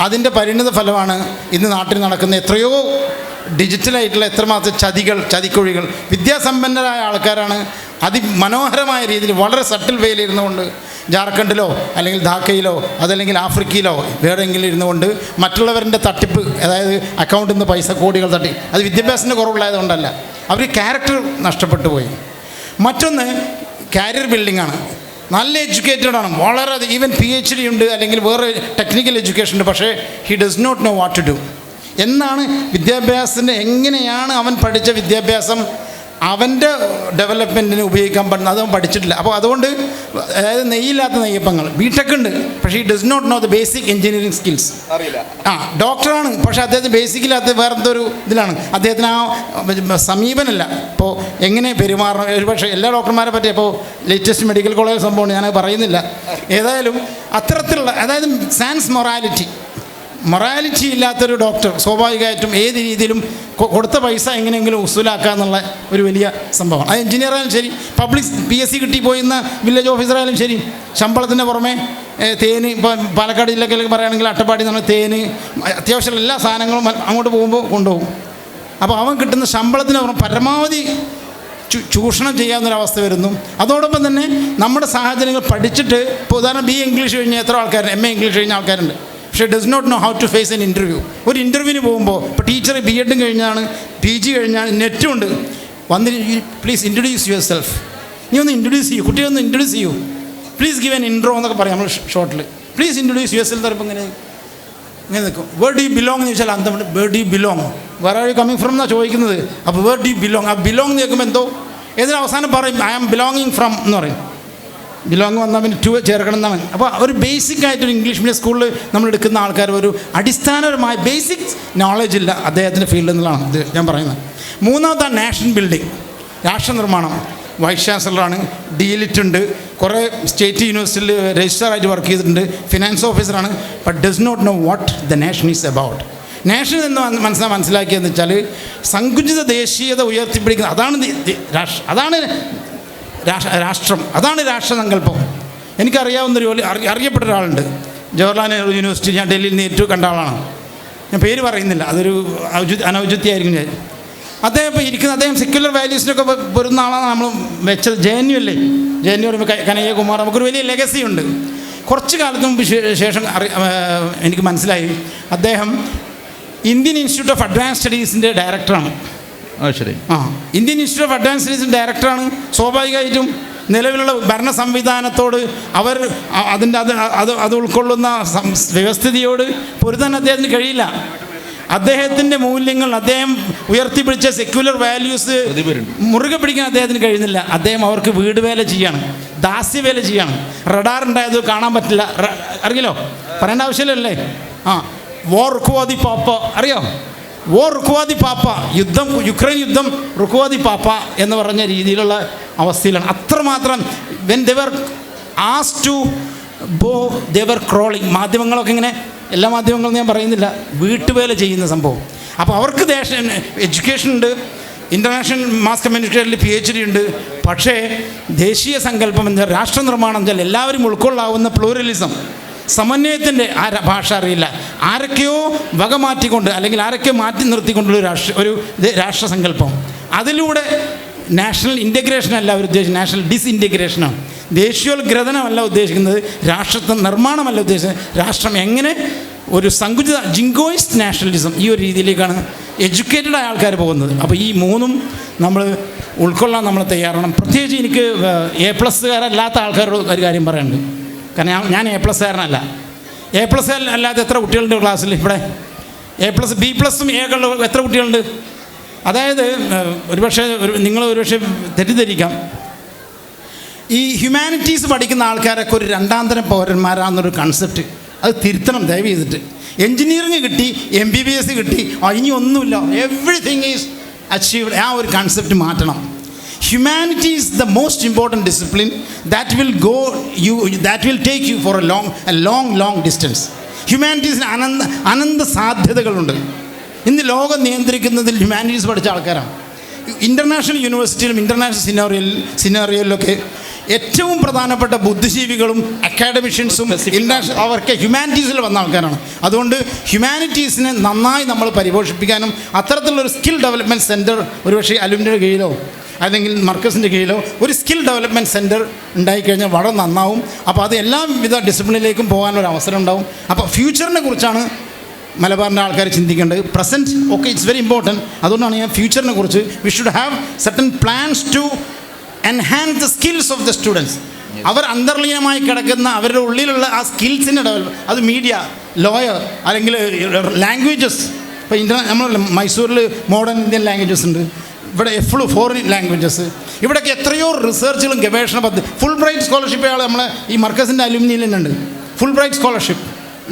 അതിൻ്റെ പരിണിത ഫലമാണ് ഇന്ന് നാട്ടിൽ നടക്കുന്ന എത്രയോ ഡിജിറ്റലായിട്ടുള്ള എത്രമാത്രം ചതിക്കുഴികൾ. വിദ്യാസമ്പന്നരായ ആൾക്കാരാണ് അതിമനോഹരമായ രീതിയിൽ വളരെ സട്ടിൽ വേയിൽ ഇരുന്നുകൊണ്ട് ജാർഖണ്ഡിലോ അല്ലെങ്കിൽ ധാക്കയിലോ അതല്ലെങ്കിൽ ആഫ്രിക്കയിലോ വേറെങ്കിലും ഇരുന്നുകൊണ്ട് മറ്റുള്ളവരുടെ തട്ടിപ്പ്, അതായത് അക്കൗണ്ടിൽ നിന്ന് പൈസ കോടികൾ തട്ടി, അത് വിദ്യാഭ്യാസത്തിൻ്റെ കുറവുള്ളതുകൊണ്ടല്ല, അവർ ക്യാരക്ടർ നഷ്ടപ്പെട്ടു പോയി. മറ്റൊന്ന് കാരിയർ ബിൽഡിങ്ങാണ്. നല്ല എഡ്യൂക്കേറ്റഡ് ആണ്, വളരെ ഈവൻ PhD ഉണ്ട്, അല്ലെങ്കിൽ വേറെ ടെക്നിക്കൽ എഡ്യൂക്കേഷൻ ഉണ്ട്, പക്ഷേ he does not know what to do. എന്നാണ് വിദ്യാഭ്യാസത്തിൻ്റെ, എങ്ങനെയാണ് അവൻ പഠിച്ച വിദ്യാഭ്യാസം അവൻ്റെ ഡെവലപ്മെൻറ്റിന് ഉപയോഗിക്കാൻ പറ്റുന്നത്, അത് അവൻ പഠിച്ചിട്ടില്ല. അപ്പോൾ അതുകൊണ്ട്, അതായത് നെയ്യില്ലാത്ത നെയ്യപ്പങ്ങൾ, ബിടെക് ഉണ്ട്, പക്ഷേ he does not know the basic engineering skills. ഡോക്ടറാണ്, പക്ഷേ അദ്ദേഹത്തിന് ബേസിക്കില്ലാത്ത വേറെ എന്തൊരു ഇതിലാണ്, അദ്ദേഹത്തിന് ആ സമീപനമല്ല. ഇപ്പോൾ എങ്ങനെ പെരുമാറണം, ഒരുപക്ഷെ എല്ലാ ഡോക്ടർമാരെ പറ്റി ഇപ്പോൾ ലേറ്റസ്റ്റ് മെഡിക്കൽ കോളേജ് സംഭവമാണ്, ഞാനത് പറയുന്നില്ല. ഏതായാലും അത്തരത്തിലുള്ള, അതായത് സയൻസ് മൊറാലിറ്റി ഇല്ലാത്തൊരു ഡോക്ടർ സ്വാഭാവികമായിട്ടും ഏത് രീതിയിലും കൊടുത്ത പൈസ എങ്ങനെയെങ്കിലും ഉസൂലാക്കുക എന്നുള്ള ഒരു വലിയ സംഭവം. അത് എഞ്ചിനീയറായാലും ശരി, പബ്ലിക് PSC കിട്ടിപ്പോയിന്ന വില്ലേജ് ഓഫീസറായാലും ശരി, ശമ്പളത്തിൻ്റെ പുറമെ തേന്, ഇപ്പോൾ പാലക്കാട് ജില്ലയിലൊക്കെ പറയുകയാണെങ്കിൽ അട്ടപ്പാടി എന്ന് പറഞ്ഞാൽ തേന്, അത്യാവശ്യം എല്ലാ സാധനങ്ങളും അങ്ങോട്ട് പോകുമ്പോൾ കൊണ്ടുപോകും. അപ്പോൾ അവൻ കിട്ടുന്ന ശമ്പളത്തിന് പുറമെ പരമാവധി ചൂഷണം ചെയ്യാവുന്നൊരവസ്ഥ വരുന്നു. അതോടൊപ്പം തന്നെ നമ്മുടെ സാഹചര്യങ്ങൾ പഠിച്ചിട്ട്, ഇപ്പോൾ ഉദാഹരണം BA ഇംഗ്ലീഷ് കഴിഞ്ഞ എത്ര ആൾക്കാരുണ്ട്, MA ഇംഗ്ലീഷ് കഴിഞ്ഞ ആൾക്കാരുണ്ട്, പക്ഷേ does not know how to face an interview. ഒരു ഇൻ്റർവ്യൂവിന് പോകുമ്പോൾ, ഇപ്പോൾ ടീച്ചർ B.Ed കഴിഞ്ഞാണ്, PG കഴിഞ്ഞാണ്, നെറ്റുണ്ട്, please introduce your self ഒന്ന് ഇൻട്രൊഡ്യൂസ് ചെയ്യൂ, കുട്ടിയെ ഒന്ന് ഇൻട്രൊഡ്യൂസ് ചെയ്യൂ, പ്ലീസ് ഗിവ് എൻ ഇൻട്രോ എന്നൊക്കെ പറയാം നമ്മൾ ഷോർട്ടിൽ. പ്ലീസ് ഇൻട്രൊഡ്യൂസ് യുവർ സെൽഫ് തരപ്പോൾ ഇങ്ങനെ നിൽക്കും. വേർ ഡു യു ബിലോങ് എന്ന് ചോദിച്ചാൽ അന്തം, where do you belong, where are you coming from എന്നാണ് ചോദിക്കുന്നത്. അപ്പോൾ വേർ ഡു യു ബിലോങ്, ആ ബിലോങ് കേൾക്കുമ്പോൾ എന്തോ, ഏതിന് അവസാനം പറയും ഐ ആം ബിലോങ്ങിങ് ഫ്രം എന്ന് പറയും. ബിലോങ് വന്നാൽ പിന്നെ 2 ചേർക്കണം എന്നാണ്. അപ്പോൾ ഒരു ബേസിക് ആയിട്ടൊരു ഇംഗ്ലീഷ് മീഡിയം സ്കൂളിൽ നമ്മൾ എടുക്കുന്ന ആൾക്കാർ ഒരു അടിസ്ഥാനപരമായ ബേസിക് നോളജ് ഇല്ല അദ്ദേഹത്തിൻ്റെ ഫീൽഡിൽ എന്നുള്ളതാണ് ഇത് ഞാൻ പറയുന്നത്. മൂന്നാമതാണ് നാഷണൽ ബിൽഡിംഗ്, രാഷ്ട്ര നിർമ്മാണം. വൈസ് ചാൻസലറാണ്, ഡീലിറ്റ് ഉണ്ട്, കുറേ സ്റ്റേറ്റ് യൂണിവേഴ്സിറ്റിയിൽ രജിസ്ട്രാറായിട്ട് വർക്ക് ചെയ്തിട്ടുണ്ട്, ഫിനാൻസ് ഓഫീസറാണ്. But does not know what the nation is about. Nation എന്ന് മനസ്സിലാക്കിയതെന്ന് വെച്ചാൽ സങ്കുചിത ദേശീയത ഉയർത്തിപ്പിടിക്കുന്നത് അതാണ് രാഷ്ട്രം, അതാണ് രാഷ്ട്രസങ്കല്പം. എനിക്കറിയാവുന്നൊരു അറിയപ്പെട്ട ഒരാളുണ്ട്, ജവഹർലാൽ നെഹ്റു യൂണിവേഴ്സിറ്റി, ഞാൻ ഡൽഹിയിൽ നേരിട്ട് കണ്ട ആളാണ്. ഞാൻ പേര് പറയുന്നില്ല, അതൊരു അനൗചിത്യമായിരിക്കും. അദ്ദേഹം ഇപ്പോൾ ഇരിക്കുന്നത്, അദ്ദേഹം സെക്യുലർ വാല്യൂസിനൊക്കെ പൊരുന്ന ആളാണ് നമ്മൾ വെച്ചത്. JNU അല്ലേ, JNU പറയുമ്പോൾ കനയ്യകുമാർ, നമുക്കൊരു വലിയ ലെഗസി ഉണ്ട്. കുറച്ച് കാലത്തിന് മുമ്പ് ശേഷം എനിക്ക് മനസ്സിലായി അദ്ദേഹം ഇന്ത്യൻ ഇൻസ്റ്റിറ്റ്യൂട്ട് ഓഫ് അഡ്വാൻസ് സ്റ്റഡീസിൻ്റെ ഡയറക്ടറാണ്. ശരി. ഇന്ത്യൻ ഇൻസ്റ്റിറ്റ്യൂട്ട് ഓഫ് അഡ്വാൻസ് സ്റ്റഡീസിൻ്റെ ഡയറക്ടറാണ്. സ്വാഭാവികമായിട്ടും നിലവിലുള്ള ഭരണ സംവിധാനത്തോട് അത് ഉൾക്കൊള്ളുന്ന വ്യവസ്ഥിതിയോട് പൊരുതാൻ അദ്ദേഹത്തിന് കഴിയില്ല. അദ്ദേഹത്തിൻ്റെ മൂല്യങ്ങൾ, അദ്ദേഹം ഉയർത്തിപ്പിടിച്ച സെക്യുലർ വാല്യൂസ് മുറുകെ പിടിക്കാൻ അദ്ദേഹത്തിന് കഴിയുന്നില്ല. അദ്ദേഹം അവർക്ക് വീട് വേല ചെയ്യാണ്, ദാസ്യവേല ചെയ്യാണ്. റഡാർ ഉണ്ടായത് കാണാൻ പറ്റില്ല, അറിയില്ലോ, പറയേണ്ട ആവശ്യമില്ലല്ലേ. വോർ റുക്കുവാദി പാപ്പ അറിയോ, വോർ റുക്കുവാദി പാപ്പ, യുദ്ധം, യുക്രൈൻ യുദ്ധം റുക്കുവാദി പാപ്പ എന്ന് പറഞ്ഞ രീതിയിലുള്ള അവസ്ഥയിലാണ്. അത്രമാത്രം when ദെവർ asked to go ദെവർ crawling. മാധ്യമങ്ങളൊക്കെ ഇങ്ങനെ, എല്ലാ മാധ്യമങ്ങളും ഞാൻ പറയുന്നില്ല, വീട്ടുവേല ചെയ്യുന്ന സംഭവം. അപ്പോൾ അവർക്ക് എഡ്യൂക്കേഷൻ ഉണ്ട്, ഇൻ്റർനാഷണൽ മാസ് കമ്മ്യൂണിക്കേഷനിൽ PhD ഉണ്ട്. പക്ഷേ ദേശീയ സങ്കല്പം എന്താ, രാഷ്ട്ര നിർമ്മാണം വെച്ചാൽ എല്ലാവരും ഉൾക്കൊള്ളാവുന്ന പ്ലൂറലിസം, സമന്വയത്തിൻ്റെ ഭാഷ അറിയില്ല. ആരൊക്കെയോ വക മാറ്റിക്കൊണ്ട് അല്ലെങ്കിൽ ആരൊക്കെയോ മാറ്റി നിർത്തിക്കൊണ്ടുള്ള ഒരു രാഷ്ട്രസങ്കല്പം. അതിലൂടെ നാഷണൽ ഇൻ്റഗ്രേഷൻ അല്ല അവർ ഉദ്ദേശിക്കുന്നത്, നാഷണൽ ഡിസ്ഇൻ്റഗ്രേഷനാണ്. ദേശീയോത്ഗ്രഥനമല്ല ഉദ്ദേശിക്കുന്നത്, രാഷ്ട്രത്വ നിർമ്മാണമല്ല ഉദ്ദേശിക്കുന്നത്. രാഷ്ട്രം എങ്ങനെ ഒരു സങ്കുചിത ജിങ്കോയിസ്റ്റ് നാഷണലിസം, ഈ ഒരു രീതിയിലേക്കാണ് എഡ്യൂക്കേറ്റഡ് ആയ ആൾക്കാർ പോകുന്നത്. അപ്പോൾ ഈ മൂന്നും നമ്മൾ ഉൾക്കൊള്ളാൻ നമ്മൾ തയ്യാറാണ്. പ്രത്യേകിച്ച് എനിക്ക് A+കാരല്ലാത്ത ആൾക്കാരോട് ഒരു കാര്യം പറയാനുണ്ട്. കാരണം ഞാൻ A+കാരനല്ല. A+ അല്ലാതെ എത്ര കുട്ടികളുണ്ട് ക്ലാസ്സിൽ? ഇവിടെ A+, B+ഉം Aകളിലും എത്ര കുട്ടികളുണ്ട്? അതായത് നിങ്ങൾ ഒരുപക്ഷെ തെറ്റിദ്ധരിക്കാം, ഈ ഹ്യൂമാനിറ്റീസ് പഠിക്കുന്ന ആൾക്കാരൊക്കെ ഒരു രണ്ടാന്തരം പൗരന്മാരാണെന്നൊരു കൺസെപ്റ്റ്, അത് തിരുത്തണം ദയവ് ചെയ്തിട്ട്. എൻജിനീയറിങ് കിട്ടി, MBBS കിട്ടി, ഇനി ഒന്നുമില്ല, എവറിത്തിങ് ഈസ് അച്ചീവ്ഡ്, ആ ഒരു കൺസെപ്റ്റ് മാറ്റണം. Humanity is the most important discipline that will take you for a long distance. Humanities-ന് അനന്ത സാധ്യതകളുണ്ട്. ഇന്ന് ലോകം നിയന്ത്രിക്കുന്നതിൽ ഹ്യൂമാനിറ്റീസ് പഠിച്ച ആൾക്കാരാണ്. ഇൻ്റർനാഷണൽ യൂണിവേഴ്സിറ്റിയിലും ഇൻ്റർനാഷണൽ സിനാറിയോയിലൊക്കെ ഏറ്റവും പ്രധാനപ്പെട്ട ബുദ്ധിജീവികളും അക്കാഡമിഷ്യൻസും അവർക്ക് ഹ്യൂമാനിറ്റീസിൽ വന്ന ആൾക്കാരാണ്. അതുകൊണ്ട് ഹ്യൂമാനിറ്റീസിനെ നന്നായി നമ്മൾ പരിപോഷിപ്പിക്കാനും അത്തരത്തിലുള്ളൊരു സ്കിൽ ഡെവലപ്മെൻറ്റ് സെൻറ്റർ ഒരുപക്ഷെ അലുമിനിയുടെ കീഴിലോ അല്ലെങ്കിൽ മർക്കസിൻ്റെ കീഴിലോ ഒരു സ്കിൽ ഡെവലപ്മെൻറ്റ് സെൻറ്റർ ഉണ്ടായിക്കഴിഞ്ഞാൽ വളരെ നന്നാവും. അപ്പോൾ അത് എല്ലാവിധ ഡിസിപ്ലിനിലേക്കും പോകാനൊരു അവസരം ഉണ്ടാവും. അപ്പോൾ ഫ്യൂച്ചറിനെ കുറിച്ചാണ് മലബാറിൻ്റെ ആൾക്കാർ ചിന്തിക്കേണ്ടത്. Present okay it's very important. അതുകൊണ്ടാണ് ഞാൻ ഫ്യൂച്ചറിനെ കുറിച്ച് we should have certain plans to enhance the skills of the students. അവർ അന്തർലീനമായി കിടക്കുന്ന അവരുടെ ഉള്ളിലുള്ള ആ സ്കിൽസിൻ്റെ ഡെവലപ്പ്, അത് മീഡിയ, ലോയർ അല്ലെങ്കിൽ ലാംഗ്വേജസ്. ഇപ്പോൾ നമ്മൾ മൈസൂരിൽ മോഡേൺ ഇന്ത്യൻ ലാംഗ്വേജസ് ഉണ്ട്, ഇവിടെ ഫോറിൻ ലാംഗ്വേജസ്. ഇവിടെയൊക്കെ എത്രയോ റിസർച്ചുകളും ഗവേഷണ പദ്ധതി, ഫുൾ ബ്രൈറ്റ് സ്കോളർഷിപ്പ് ആൾ നമ്മളെ ഈ മർക്കസിൻ്റെ അലുമിനിയിൽ തന്നെയുണ്ട്, full bright scholarship,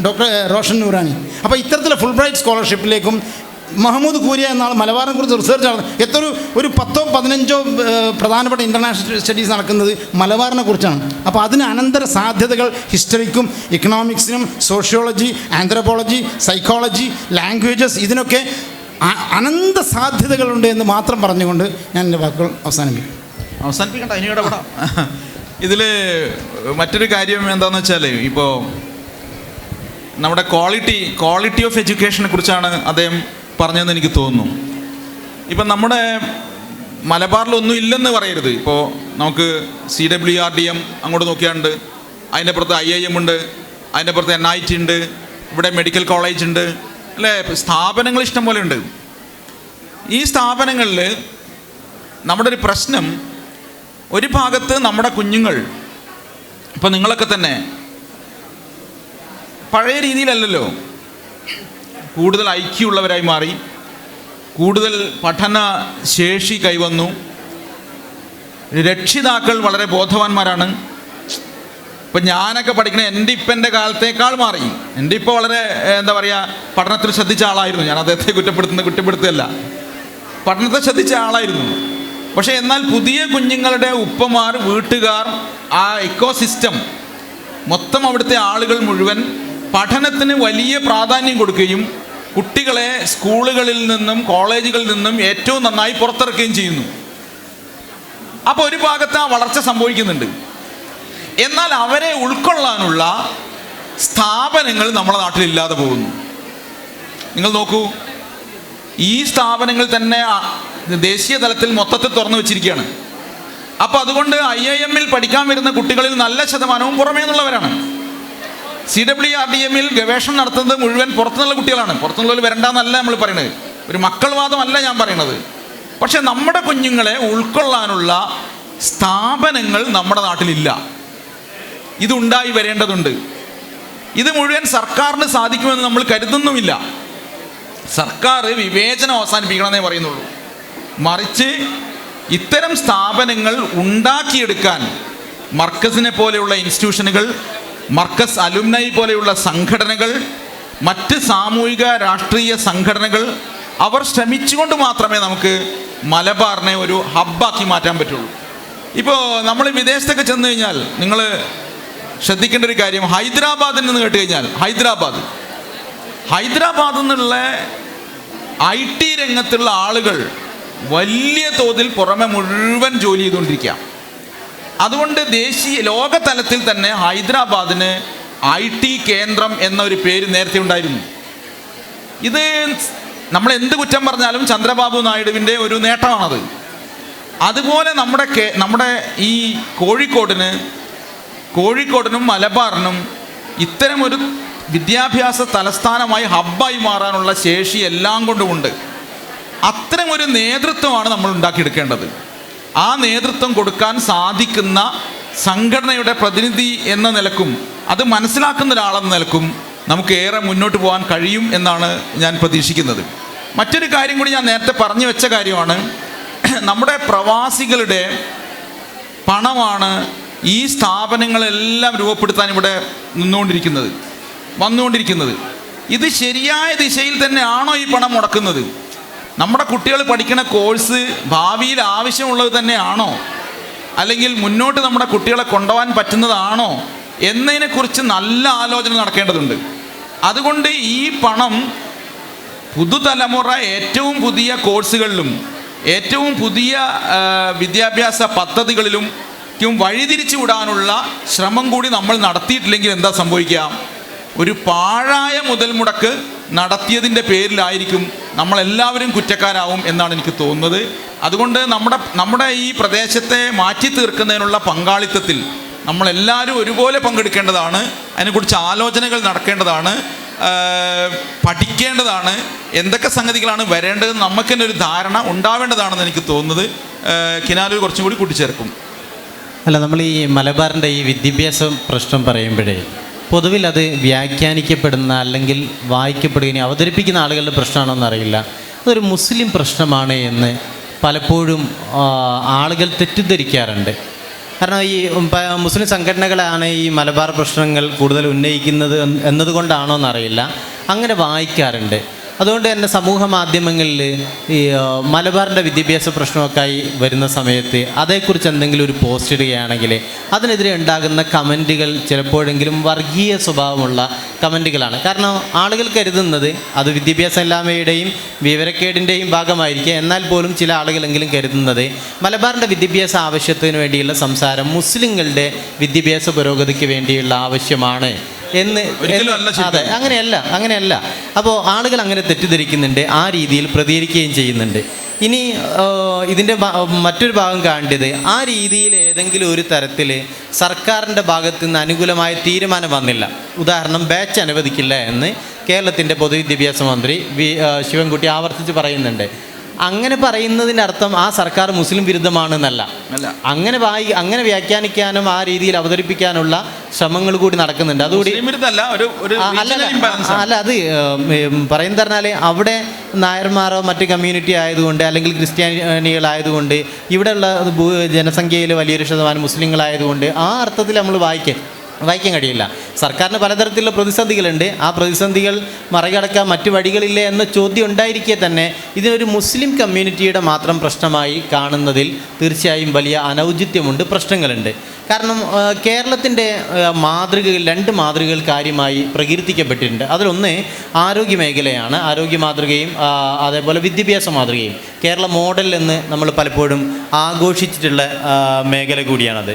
doctor Roshan Noorani. അപ്പോൾ ഇത്തരത്തിലുള്ള ഫുൾ ബ്രൈറ്റ് സ്കോളർഷിപ്പിലേക്കും മുഹമ്മദ് കൂരിയ എന്നാൾ മലബാറിനെ കുറിച്ച് റിസർച്ച് നടത്തുന്നത്. ഒരു 10-15 പ്രധാനപ്പെട്ട ഇൻ്റർനാഷണൽ സ്റ്റഡീസ് നടക്കുന്നത് മലബാറിനെ കുറിച്ചാണ്. അപ്പോൾ അതിന് അനന്തര സാധ്യതകൾ ഹിസ്റ്ററിക്കും ഇക്കണോമിക്സിനും സോഷ്യോളജി, ആന്ത്രോപോളജി, സൈക്കോളജി, ലാംഗ്വേജസ്, ഇതിനൊക്കെ അനന്ത സാധ്യതകളുണ്ട് എന്ന് മാത്രം പറഞ്ഞുകൊണ്ട് ഞാൻ എൻ്റെ വാക്കുകൾ അവസാനിപ്പിക്കട്ടെ. ഇനി ഇടപെടാം. ഇതിൽ മറ്റൊരു കാര്യം എന്താണെന്ന് വെച്ചാൽ, ഇപ്പോൾ നമ്മുടെ ക്വാളിറ്റി ഓഫ് എഡ്യൂക്കേഷനെ കുറിച്ചാണ് അദ്ദേഹം പറഞ്ഞതെന്ന് എനിക്ക് തോന്നുന്നു. ഇപ്പം നമ്മുടെ മലബാറിലൊന്നും ഇല്ലെന്ന് പറയരുത്. ഇപ്പോൾ നമുക്ക് CWRDM അങ്ങോട്ട് നോക്കിയാണ്ട്, അതിൻ്റെ പുറത്ത് IIM ഉണ്ട്, അതിൻ്റെ പുറത്ത് NIT ഉണ്ട്, ഇവിടെ മെഡിക്കൽ കോളേജ് ഉണ്ട്, അല്ലേ? സ്ഥാപനങ്ങൾ ഇഷ്ടം പോലെ ഉണ്ട്. ഈ സ്ഥാപനങ്ങളിൽ നമ്മുടെ ഒരു പ്രശ്നം, ഒരു ഭാഗത്ത് നമ്മുടെ കുഞ്ഞുങ്ങൾ, ഇപ്പം നിങ്ങളൊക്കെ തന്നെ പഴയ രീതിയിലല്ലല്ലോ, കൂടുതൽ ഐക്യമുള്ളവരായി മാറി, കൂടുതൽ പഠന ശേഷി കൈവന്നു, രക്ഷിതാക്കൾ വളരെ ബോധവാന്മാരാണ്. ഇപ്പം ഞാനൊക്കെ പഠിക്കണ എൻ്റെ ഇപ്പൻ്റെ കാലത്തേക്കാൾ മാറി. എൻ്റെ ഇപ്പോൾ വളരെ എന്താ പറയുക, പഠനത്തിൽ ശ്രദ്ധിച്ച ആളായിരുന്നു. ഞാൻ അദ്ദേഹത്തെ കുറ്റപ്പെടുത്തുകയല്ല, പഠനത്തെ ശ്രദ്ധിച്ച ആളായിരുന്നു. പക്ഷേ എന്നാൽ പുതിയ കുഞ്ഞുങ്ങളുടെ ഉപ്പമാർ, വീട്ടുകാർ, ആ ഇക്കോസിസ്റ്റം മൊത്തം, അവിടുത്തെ ആളുകൾ മുഴുവൻ പഠനത്തിന് വലിയ പ്രാധാന്യം കൊടുക്കുകയും കുട്ടികളെ സ്കൂളുകളിൽ നിന്നും കോളേജുകളിൽ നിന്നും ഏറ്റവും നന്നായി പുറത്തിറക്കുകയും ചെയ്യുന്നു. അപ്പോൾ ഒരു ഭാഗത്ത് ആ വളർച്ച സംഭവിക്കുന്നുണ്ട്. എന്നാൽ അവരെ ഉൾക്കൊള്ളാനുള്ള സ്ഥാപനങ്ങൾ നമ്മുടെ നാട്ടിൽ ഇല്ലാതെ പോകുന്നു. നിങ്ങൾ നോക്കൂ, ഈ സ്ഥാപനങ്ങൾ തന്നെ ദേശീയ തലത്തിൽ മൊത്തത്തിൽ തുറന്നു വെച്ചിരിക്കുകയാണ്. അപ്പോൾ അതുകൊണ്ട് IIM-ൽ പഠിക്കാൻ വരുന്ന കുട്ടികളിൽ നല്ല ശതമാനവും പുറമേ നിന്നുള്ളവരാണ്. CWRDM-ൽ ഗവേഷണം നടത്തുന്നത് മുഴുവൻ പുറത്തുനിന്നുള്ള കുട്ടികളാണ്. പുറത്തുനിന്നുള്ളവർ വരണ്ടെന്നല്ല നമ്മൾ പറയുന്നത്, ഒരു മക്കൾവാദമല്ല ഞാൻ പറയുന്നത്. പക്ഷെ നമ്മുടെ കുഞ്ഞുങ്ങളെ ഉൾക്കൊള്ളാനുള്ള സ്ഥാപനങ്ങൾ നമ്മുടെ നാട്ടിലില്ല. ഇതുണ്ടായി വരേണ്ടതുണ്ട്. ഇത് മുഴുവൻ സർക്കാരിന് സാധിക്കുമെന്ന് നമ്മൾ കരുതുന്നുമില്ല. സർക്കാർ വിവേചനം അവസാനിപ്പിക്കണമെന്നേ പറയുന്നുള്ളൂ. മറിച്ച് ഇത്തരം സ്ഥാപനങ്ങൾ ഉണ്ടാക്കിയെടുക്കാൻ മർക്കസിനെ പോലെയുള്ള ഇൻസ്റ്റിറ്റ്യൂഷനുകൾ, മർക്കസ് അലുമിനൈ പോലെയുള്ള സംഘടനകൾ, മറ്റ് സാമൂഹിക രാഷ്ട്രീയ സംഘടനകൾ, അവർ ശ്രമിച്ചുകൊണ്ട് മാത്രമേ നമുക്ക് മലബാറിനെ ഒരു ഹബ്ബാക്കി മാറ്റാൻ പറ്റുള്ളൂ. ഇപ്പോൾ നമ്മൾ വിദേശത്തൊക്കെ ചെന്ന് കഴിഞ്ഞാൽ നിങ്ങൾ ശ്രദ്ധിക്കേണ്ട ഒരു കാര്യം, ഹൈദരാബാദിൽ നിന്ന് കേട്ട് കഴിഞ്ഞാൽ ഹൈദരാബാദിൽ നിന്നുള്ള IT രംഗത്തുള്ള ആളുകൾ വലിയ തോതിൽ പുറമെ മുഴുവൻ ജോലി ചെയ്തുകൊണ്ടിരിക്കുക. അതുകൊണ്ട് ലോകതലത്തിൽ തന്നെ ഹൈദരാബാദിന് IT കേന്ദ്രം എന്നൊരു പേര് നേരത്തെ ഉണ്ടായിരുന്നു. ഇത് നമ്മൾ എന്ത് കുറ്റം പറഞ്ഞാലും ചന്ദ്രബാബു നായിഡുവിൻ്റെ ഒരു നേട്ടമാണത്. അതുപോലെ നമ്മുടെ ഈ കോഴിക്കോടിനും മലബാറിനും ഇത്തരമൊരു വിദ്യാഭ്യാസ തലസ്ഥാനമായി ഹബ്ബായി മാറാനുള്ള ശേഷി എല്ലാം കൊണ്ടുമുണ്ട്. അത്തരമൊരു നേതൃത്വമാണ് നമ്മൾ ഉണ്ടാക്കിയെടുക്കേണ്ടത്. ആ നേതൃത്വം കൊടുക്കാൻ സാധിക്കുന്ന സംഘടനയുടെ പ്രതിനിധി എന്ന നിലക്കും അത് മനസ്സിലാക്കുന്ന ഒരാളെന്ന നിലക്കും നമുക്ക് ഏറെ മുന്നോട്ട് പോകാൻ കഴിയും എന്നാണ് ഞാൻ പ്രതീക്ഷിക്കുന്നത്. മറ്റൊരു കാര്യം കൂടി ഞാൻ നേരത്തെ പറഞ്ഞു വെച്ച കാര്യമാണ്, നമ്മുടെ പ്രവാസികളുടെ പണമാണ് ഈ സ്ഥാപനങ്ങളെല്ലാം രൂപപ്പെടുത്താൻ ഇവിടെ വന്നുകൊണ്ടിരിക്കുന്നത്. ഇത് ശരിയായ ദിശയിൽ തന്നെയാണോ ഈ പണം മുടക്കുന്നത്? നമ്മുടെ കുട്ടികൾ പഠിക്കുന്ന കോഴ്സ് ഭാവിയിൽ ആവശ്യമുള്ളത് തന്നെയാണോ, അല്ലെങ്കിൽ മുന്നോട്ട് നമ്മുടെ കുട്ടികളെ കൊണ്ടുപോകാൻ പറ്റുന്നതാണോ എന്നതിനെക്കുറിച്ച് നല്ല ആലോചന നടക്കേണ്ടതുണ്ട്. അതുകൊണ്ട് ഈ പണം പുതുതലമുറ ഏറ്റവും പുതിയ കോഴ്സുകളിലും ഏറ്റവും പുതിയ വിദ്യാഭ്യാസ പദ്ധതികളിലും വഴിതിരിച്ചു വിടാനുള്ള ശ്രമം കൂടി നമ്മൾ നടത്തിയിട്ടില്ലെങ്കിൽ എന്താ സംഭവിക്കുക? ഒരു പാഴായ മുതൽ മുടക്ക് നടത്തിയതിൻ്റെ പേരിലായിരിക്കും നമ്മളെല്ലാവരും കുറ്റക്കാരാവും എന്നാണ് എനിക്ക് തോന്നുന്നത്. അതുകൊണ്ട് നമ്മുടെ ഈ പ്രദേശത്തെ മാറ്റി തീർക്കുന്നതിനുള്ള പങ്കാളിത്തത്തിൽ നമ്മളെല്ലാവരും ഒരുപോലെ പങ്കെടുക്കേണ്ടതാണ്. അതിനെക്കുറിച്ച് ആലോചനകൾ നടക്കേണ്ടതാണ്, പഠിക്കേണ്ടതാണ്. എന്തൊക്കെ സംഗതികളാണ് വരേണ്ടതെന്ന് നമുക്ക് തന്നെ ഒരു ധാരണ ഉണ്ടാവേണ്ടതാണെന്ന് എനിക്ക് തോന്നുന്നത്. കിനാലൂർ കുറച്ചും കൂടി കൂട്ടിച്ചേർക്കും. അല്ല, നമ്മൾ ഈ മലബാറിൻ്റെ ഈ വിദ്യാഭ്യാസ പ്രശ്നം പറയുമ്പോഴേ പൊതുവിൽ അത് വ്യാഖ്യാനിക്കപ്പെടുന്ന അല്ലെങ്കിൽ വായിക്കപ്പെടുകയും അവതരിപ്പിക്കുന്ന ആളുകളുടെ പ്രശ്നമാണോന്ന് അറിയില്ല. അതൊരു മുസ്ലിം പ്രശ്നമാണ് എന്ന് പലപ്പോഴും ആളുകൾ തെറ്റിദ്ധരിക്കാറുണ്ട്. കാരണം ഈ മുസ്ലിം സംഘടനകളാണ് ഈ മലബാർ പ്രശ്നങ്ങൾ കൂടുതൽ ഉന്നയിക്കുന്നത് എന്നതുകൊണ്ടാണോ എന്നറിയില്ല, അങ്ങനെ വായിക്കാറുണ്ട്. അതുകൊണ്ട് തന്നെ സമൂഹ മാധ്യമങ്ങളിൽ ഈ മലബാറിൻ്റെ വിദ്യാഭ്യാസ പ്രശ്നമൊക്കെയായി വരുന്ന സമയത്ത് അതേക്കുറിച്ച് എന്തെങ്കിലും ഒരു പോസ്റ്റ് ഇടുകയാണെങ്കിൽ അതിനെതിരെ ഉണ്ടാകുന്ന കമൻറ്റുകൾ ചിലപ്പോഴെങ്കിലും വർഗീയ സ്വഭാവമുള്ള കമൻറ്റുകളാണ്. കാരണം ആളുകൾ കരുതുന്നത് അത് വിദ്യാഭ്യാസമില്ലായ്മയുടെയും വിവരക്കേടിൻ്റെയും ഭാഗമായിരിക്കും. എന്നാൽ പോലും ചില ആളുകളെങ്കിലും കരുതുന്നത് മലബാറിൻ്റെ വിദ്യാഭ്യാസ ആവശ്യത്തിന് വേണ്ടിയുള്ള സംസാരം മുസ്ലിങ്ങളുടെ വിദ്യാഭ്യാസ പുരോഗതിക്ക് വേണ്ടിയുള്ള ആവശ്യമാണ് എന്ന്. അതെ, അങ്ങനെയല്ല. അപ്പോൾ ആളുകൾ അങ്ങനെ തെറ്റിദ്ധരിക്കുന്നുണ്ട്, ആ രീതിയിൽ പ്രതികരിക്കുകയും ചെയ്യുന്നുണ്ട്. ഇനി ഇതിൻ്റെ മറ്റൊരു ഭാഗം കാണേണ്ടത്, ആ രീതിയിൽ ഏതെങ്കിലും ഒരു തരത്തിൽ സർക്കാരിൻ്റെ ഭാഗത്തു നിന്ന് അനുകൂലമായ തീരുമാനം വന്നില്ല. ഉദാഹരണം, ബാച്ച് അനുവദിക്കില്ല എന്ന് കേരളത്തിൻ്റെ പൊതുവിദ്യാഭ്യാസ മന്ത്രി ശിവൻകുട്ടി ആവർത്തിച്ച് പറയുന്നുണ്ട്. അങ്ങനെ പറയുന്നതിൻ്റെ അർത്ഥം ആ സർക്കാർ മുസ്ലിം വിരുദ്ധമാണെന്നല്ല. അങ്ങനെ വ്യാഖ്യാനിക്കാനും ആ രീതിയിൽ അവതരിപ്പിക്കാനുള്ള ശ്രമങ്ങൾ കൂടി നടക്കുന്നുണ്ട്. അതുകൂടി അല്ല, അത് പറയുന്നത് പറഞ്ഞാൽ അവിടെ നായർമാരോ മറ്റ് കമ്മ്യൂണിറ്റി ആയതുകൊണ്ട് അല്ലെങ്കിൽ ക്രിസ്ത്യാനികളായതുകൊണ്ട് ഇവിടെയുള്ള ജനസംഖ്യയിൽ വലിയൊരു ശതമാനം മുസ്ലിങ്ങളായതുകൊണ്ട് ആ അർത്ഥത്തിൽ നമ്മൾ വായിക്കുക. വായിക്കാൻ കഴിയില്ല. സർക്കാരിന് പലതരത്തിലുള്ള പ്രതിസന്ധികളുണ്ട്. ആ പ്രതിസന്ധികൾ മറികടക്കാൻ മറ്റു വഴികളില്ലേ എന്ന ചോദ്യം ഉണ്ടായിരിക്കെ തന്നെ ഇതിനൊരു മുസ്ലിം കമ്മ്യൂണിറ്റിയുടെ മാത്രം പ്രശ്നമായി കാണുന്നതിൽ തീർച്ചയായും വലിയ അനൗചിത്യമുണ്ട്, പ്രശ്നങ്ങളുണ്ട്. കാരണം കേരളത്തിൻ്റെ മാതൃകകൾ, 2 മാതൃകകൾ കാര്യമായി പ്രകീർത്തിക്കപ്പെട്ടിട്ടുണ്ട്. അതിലൊന്ന് ആരോഗ്യ മേഖലയാണ്. ആരോഗ്യ മാതൃകയും അതേപോലെ വിദ്യാഭ്യാസ മാതൃകയും കേരള മോഡൽ എന്ന് നമ്മൾ പലപ്പോഴും ആഘോഷിച്ചിട്ടുള്ള മേഖല കൂടിയാണത്.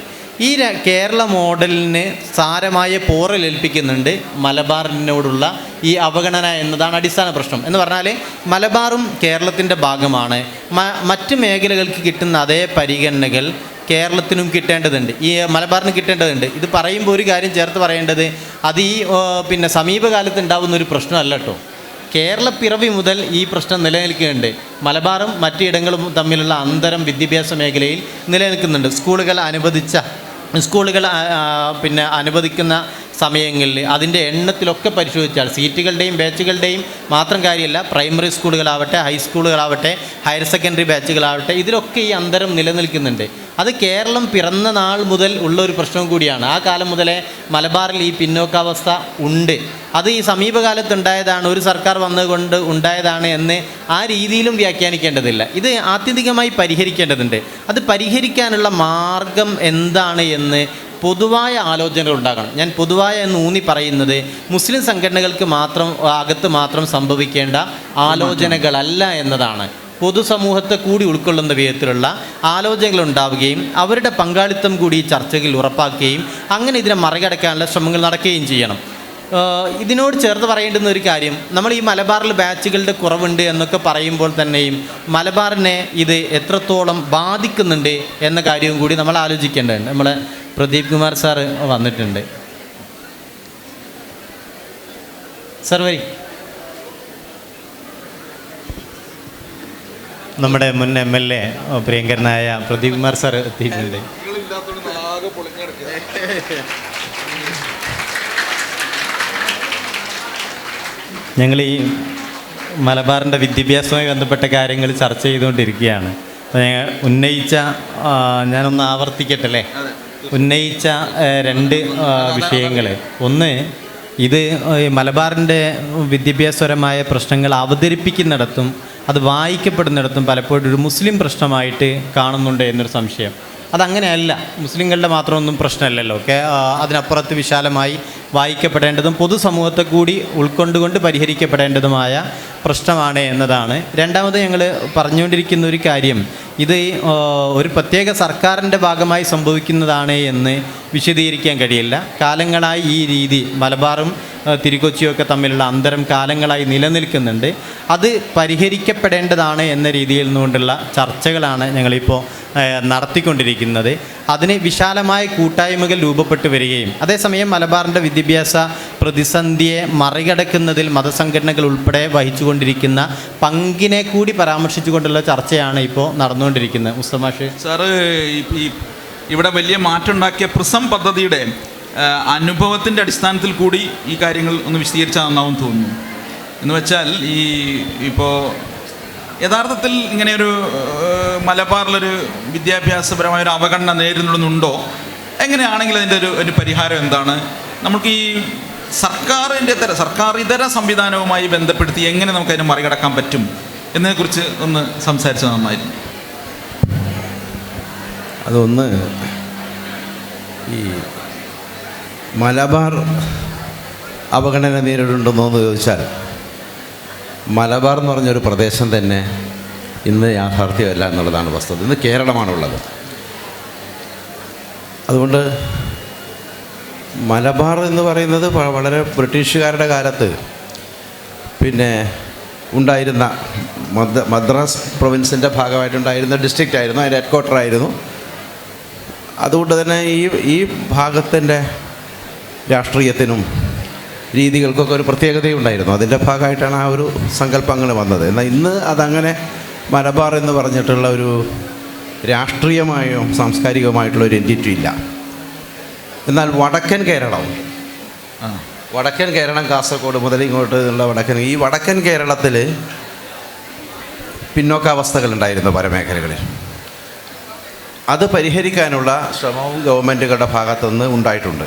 ഈ കേരള മോഡലിന് സാരമായ പോറലേൽപ്പിക്കുന്നുണ്ട് മലബാറിനോടുള്ള ഈ അവഗണന എന്നതാണ് അടിസ്ഥാന പ്രശ്നം. എന്ന് പറഞ്ഞാൽ മലബാറും കേരളത്തിൻ്റെ ഭാഗമാണ്. മറ്റ് മേഖലകൾക്ക് കിട്ടുന്ന അതേ പരിഗണനകൾ കേരളത്തിനും കിട്ടേണ്ടതുണ്ട്, ഈ മലബാറിന് കിട്ടേണ്ടതുണ്ട്. ഇത് പറയുമ്പോൾ ഒരു കാര്യം ചേർത്ത് പറയേണ്ടത്, അത് ഈ സമീപകാലത്ത് ഉണ്ടാകുന്ന ഒരു പ്രശ്നമല്ല കേട്ടോ. കേരള പിറവി മുതൽ ഈ പ്രശ്നം നിലനിൽക്കുന്നുണ്ട്. മലബാറും മറ്റിടങ്ങളും തമ്മിലുള്ള അന്തരം വിദ്യാഭ്യാസ മേഖലയിൽ നിലനിൽക്കുന്നുണ്ട്. സ്കൂളുകൾ അനുവദിക്കുന്ന സമയങ്ങളിൽ അതിൻ്റെ എണ്ണത്തിലൊക്കെ പരിശോധിച്ചാൽ സീറ്റുകളുടെയും ബാച്ചുകളുടെയും മാത്രം കാര്യമല്ല, പ്രൈമറി സ്കൂളുകളാവട്ടെ, ഹൈസ്കൂളുകളാവട്ടെ, ഹയർ സെക്കൻഡറി ബാച്ചുകളാവട്ടെ, ഇതിലൊക്കെ ഈ അന്തരം നിലനിൽക്കുന്നുണ്ട്. അത് കേരളം പിറന്ന നാൾ മുതൽ ഉള്ള ഒരു പ്രശ്നം കൂടിയാണ്. ആ കാലം മുതലേ മലബാറിൽ ഈ പിന്നോക്കാവസ്ഥ ഉണ്ട്. അത് ഈ സമീപകാലത്തുണ്ടായതാണ്, ഒരു സർക്കാർ വന്നുകൊണ്ട് ഉണ്ടായതാണ് എന്ന് ആ രീതിയിലും വ്യാഖ്യാനിക്കേണ്ടതില്ല. ഇത് ആത്യന്തികമായി പരിഹരിക്കേണ്ടതുണ്ട്. അത് പരിഹരിക്കാനുള്ള മാർഗം എന്താണ് എന്ന് പൊതുവായ ആലോചനകൾ ഉണ്ടാകണം. ഞാൻ പൊതുവായ എന്ന് ഊന്നി പറയുന്നത് മുസ്ലിം സംഘടനകൾക്ക് അകത്ത് മാത്രം സംഭവിക്കേണ്ട ആലോചനകളല്ല എന്നതാണ്. പൊതുസമൂഹത്തെ കൂടി ഉൾക്കൊള്ളുന്ന വിധത്തിലുള്ള ആലോചനകൾ ഉണ്ടാവുകയും അവരുടെ പങ്കാളിത്തം കൂടി ചർച്ചകളിൽ ഉറപ്പാക്കുകയും അങ്ങനെ ഇതിനെ മറികടക്കാനുള്ള ശ്രമങ്ങൾ നടക്കുകയും ചെയ്യണം. ഇതിനോട് ചേർത്ത് പറയേണ്ടുന്ന ഒരു കാര്യം, നമ്മൾ ഈ മലബാറിൽ ബാച്ചുകളുടെ കുറവുണ്ട് എന്നൊക്കെ പറയുമ്പോൾ തന്നെയും മലബാറിനെ ഇത് എത്രത്തോളം ബാധിക്കുന്നുണ്ട് എന്ന കാര്യവും കൂടി നമ്മൾ ആലോചിക്കേണ്ടതുണ്ട്. നമ്മളെ പ്രദീപ് കുമാർ സാറ് വന്നിട്ടുണ്ട്. സാർ വരി. നമ്മുടെ മുൻ MLA പ്രിയങ്കരനായ പ്രദീപ് കുമാർ സാർ എത്തിയിട്ടുണ്ട്. ഞങ്ങൾ ഈ മലബാറിൻ്റെ വിദ്യാഭ്യാസവുമായി ബന്ധപ്പെട്ട കാര്യങ്ങൾ ചർച്ച ചെയ്തുകൊണ്ടിരിക്കുകയാണ്. അപ്പോൾ ഞങ്ങൾ ഞാനൊന്ന് ആവർത്തിക്കട്ടല്ലേ, ഉന്നയിച്ച 2 വിഷയങ്ങൾ. ഒന്ന്, ഇത് മലബാറിൻ്റെ വിദ്യാഭ്യാസപരമായ പ്രശ്നങ്ങൾ അവതരിപ്പിക്കുന്നിടത്തും അത് വായിക്കപ്പെടുന്നിടത്തും പലപ്പോഴും ഒരു മുസ്ലിം പ്രശ്നമായിട്ട് കാണുന്നുണ്ട് എന്നൊരു സംശയം. അതങ്ങനെയല്ല, മുസ്ലിങ്ങളുടെ മാത്രമൊന്നും പ്രശ്നമല്ലല്ലോ. അതിനപ്പുറത്ത് വിശാലമായി വായിക്കപ്പെടേണ്ടതും പൊതുസമൂഹത്തെ കൂടി ഉൾക്കൊണ്ടുകൊണ്ട് പരിഹരിക്കപ്പെടേണ്ടതുമായ പ്രശ്നമാണ് എന്നതാണ്. രണ്ടാമത് ഞങ്ങൾ പറഞ്ഞുകൊണ്ടിരിക്കുന്ന ഒരു കാര്യം, ഇത് ഒരു പ്രത്യേക സർക്കാരിൻ്റെ ഭാഗമായി സംഭവിക്കുന്നതാണ് എന്ന് വിശദീകരിക്കാൻ കഴിയില്ല. കാലങ്ങളായി ഈ രീതി മലബാറും തിരുക്കൊച്ചിയൊക്കെ തമ്മിലുള്ള അന്തരം കാലങ്ങളായി നിലനിൽക്കുന്നുണ്ട്. അത് പരിഹരിക്കപ്പെടേണ്ടതാണ് എന്ന രീതിയിൽ നിന്നുകൊണ്ടുള്ള ചർച്ചകളാണ് ഞങ്ങളിപ്പോൾ നടത്തിക്കൊണ്ടിരിക്കുന്നത്. അതിന് വിശാലമായ കൂട്ടായ്മകൾ രൂപപ്പെട്ടു വരികയും അതേസമയം മലബാറിൻ്റെ വിദ്യാഭ്യാസ പ്രതിസന്ധിയെ മറികടക്കുന്നതിൽ മതസംഘടനകൾ ഉൾപ്പെടെ വഹിച്ചുകൊണ്ടിരിക്കുന്ന പങ്കിനെ കൂടി പരാമർശിച്ചുകൊണ്ടുള്ള ചർച്ചയാണ് ഇപ്പോൾ നടന്നുകൊണ്ടിരിക്കുന്നത്. മുസ്തമാഷ് സാറ് ഇവിടെ വലിയ മാറ്റം ഉണ്ടാക്കിയ പ്രിസം പദ്ധതിയുടെ അനുഭവത്തിൻ്റെ അടിസ്ഥാനത്തിൽ കൂടി ഈ കാര്യങ്ങൾ ഒന്ന് വിശദീകരിച്ചാൽ നന്നാവും തോന്നുന്നു. എന്ന് വെച്ചാൽ ഇപ്പോൾ യഥാർത്ഥത്തിൽ ഇങ്ങനെയൊരു മലബാറിലൊരു വിദ്യാഭ്യാസപരമായ ഒരു അവഗണന നേരിടുന്നുണ്ടോ, എങ്ങനെയാണെങ്കിൽ അതിൻ്റെ ഒരു പരിഹാരം എന്താണ്? നമുക്ക് ഈ സർക്കാർ ഇതര സംവിധാനവുമായി ബന്ധപ്പെടുത്തി എങ്ങനെ നമുക്കതിനെ മറികടക്കാൻ പറ്റും എന്നതിനെക്കുറിച്ച് ഒന്ന് സംസാരിച്ചാൽ നന്നായിരുന്നു. അതൊന്ന്, ഈ മലബാർ അവഗണന നേരിടുന്നുണ്ടോ എന്ന് ചോദിച്ചാൽ, മലബാർ എന്ന് പറഞ്ഞൊരു പ്രദേശം തന്നെ ഇന്ന് യാഥാർത്ഥ്യമല്ല എന്നുള്ളതാണ് വസ്തുത. ഇന്ന് കേരളമാണുള്ളത്. അതുകൊണ്ട് മലബാർ എന്ന് പറയുന്നത് വളരെ ബ്രിട്ടീഷുകാരുടെ കാലത്ത് ഉണ്ടായിരുന്ന മദ്രാസ് പ്രൊവിൻസിൻ്റെ ഭാഗമായിട്ടുണ്ടായിരുന്ന ഡിസ്ട്രിക്റ്റ് ആയിരുന്നു, അതിൻ്റെ ഹെഡ് ക്വാർട്ടർ ആയിരുന്നു. അതുകൊണ്ട് തന്നെ ഈ ഭാഗത്തിൻ്റെ രാഷ്ട്രീയത്തിനും രീതികൾക്കൊക്കെ ഒരു പ്രത്യേകതയുണ്ടായിരുന്നു. അതിൻ്റെ ഭാഗമായിട്ടാണ് ആ ഒരു സങ്കല്പങ്ങൾ വന്നത്. എന്നാൽ ഇന്ന് അതങ്ങനെ മലബാർ എന്ന് പറഞ്ഞിട്ടുള്ള ഒരു രാഷ്ട്രീയമായോ സാംസ്കാരികമായിട്ടുള്ള ഒരു എൻറ്റിറ്റി ഇല്ല. എന്നാൽ വടക്കൻ കേരളം കാസർഗോഡ് മുതൽ ഇങ്ങോട്ട് ഉള്ള ഈ വടക്കൻ കേരളത്തിൽ പിന്നോക്കാവസ്ഥകളുണ്ടായിരുന്നു പല മേഖലകളിൽ. അത് പരിഹരിക്കാനുള്ള ശ്രമവും ഗവൺമെൻറ്റുകളുടെ ഭാഗത്തുനിന്ന് ഉണ്ടായിട്ടുണ്ട്.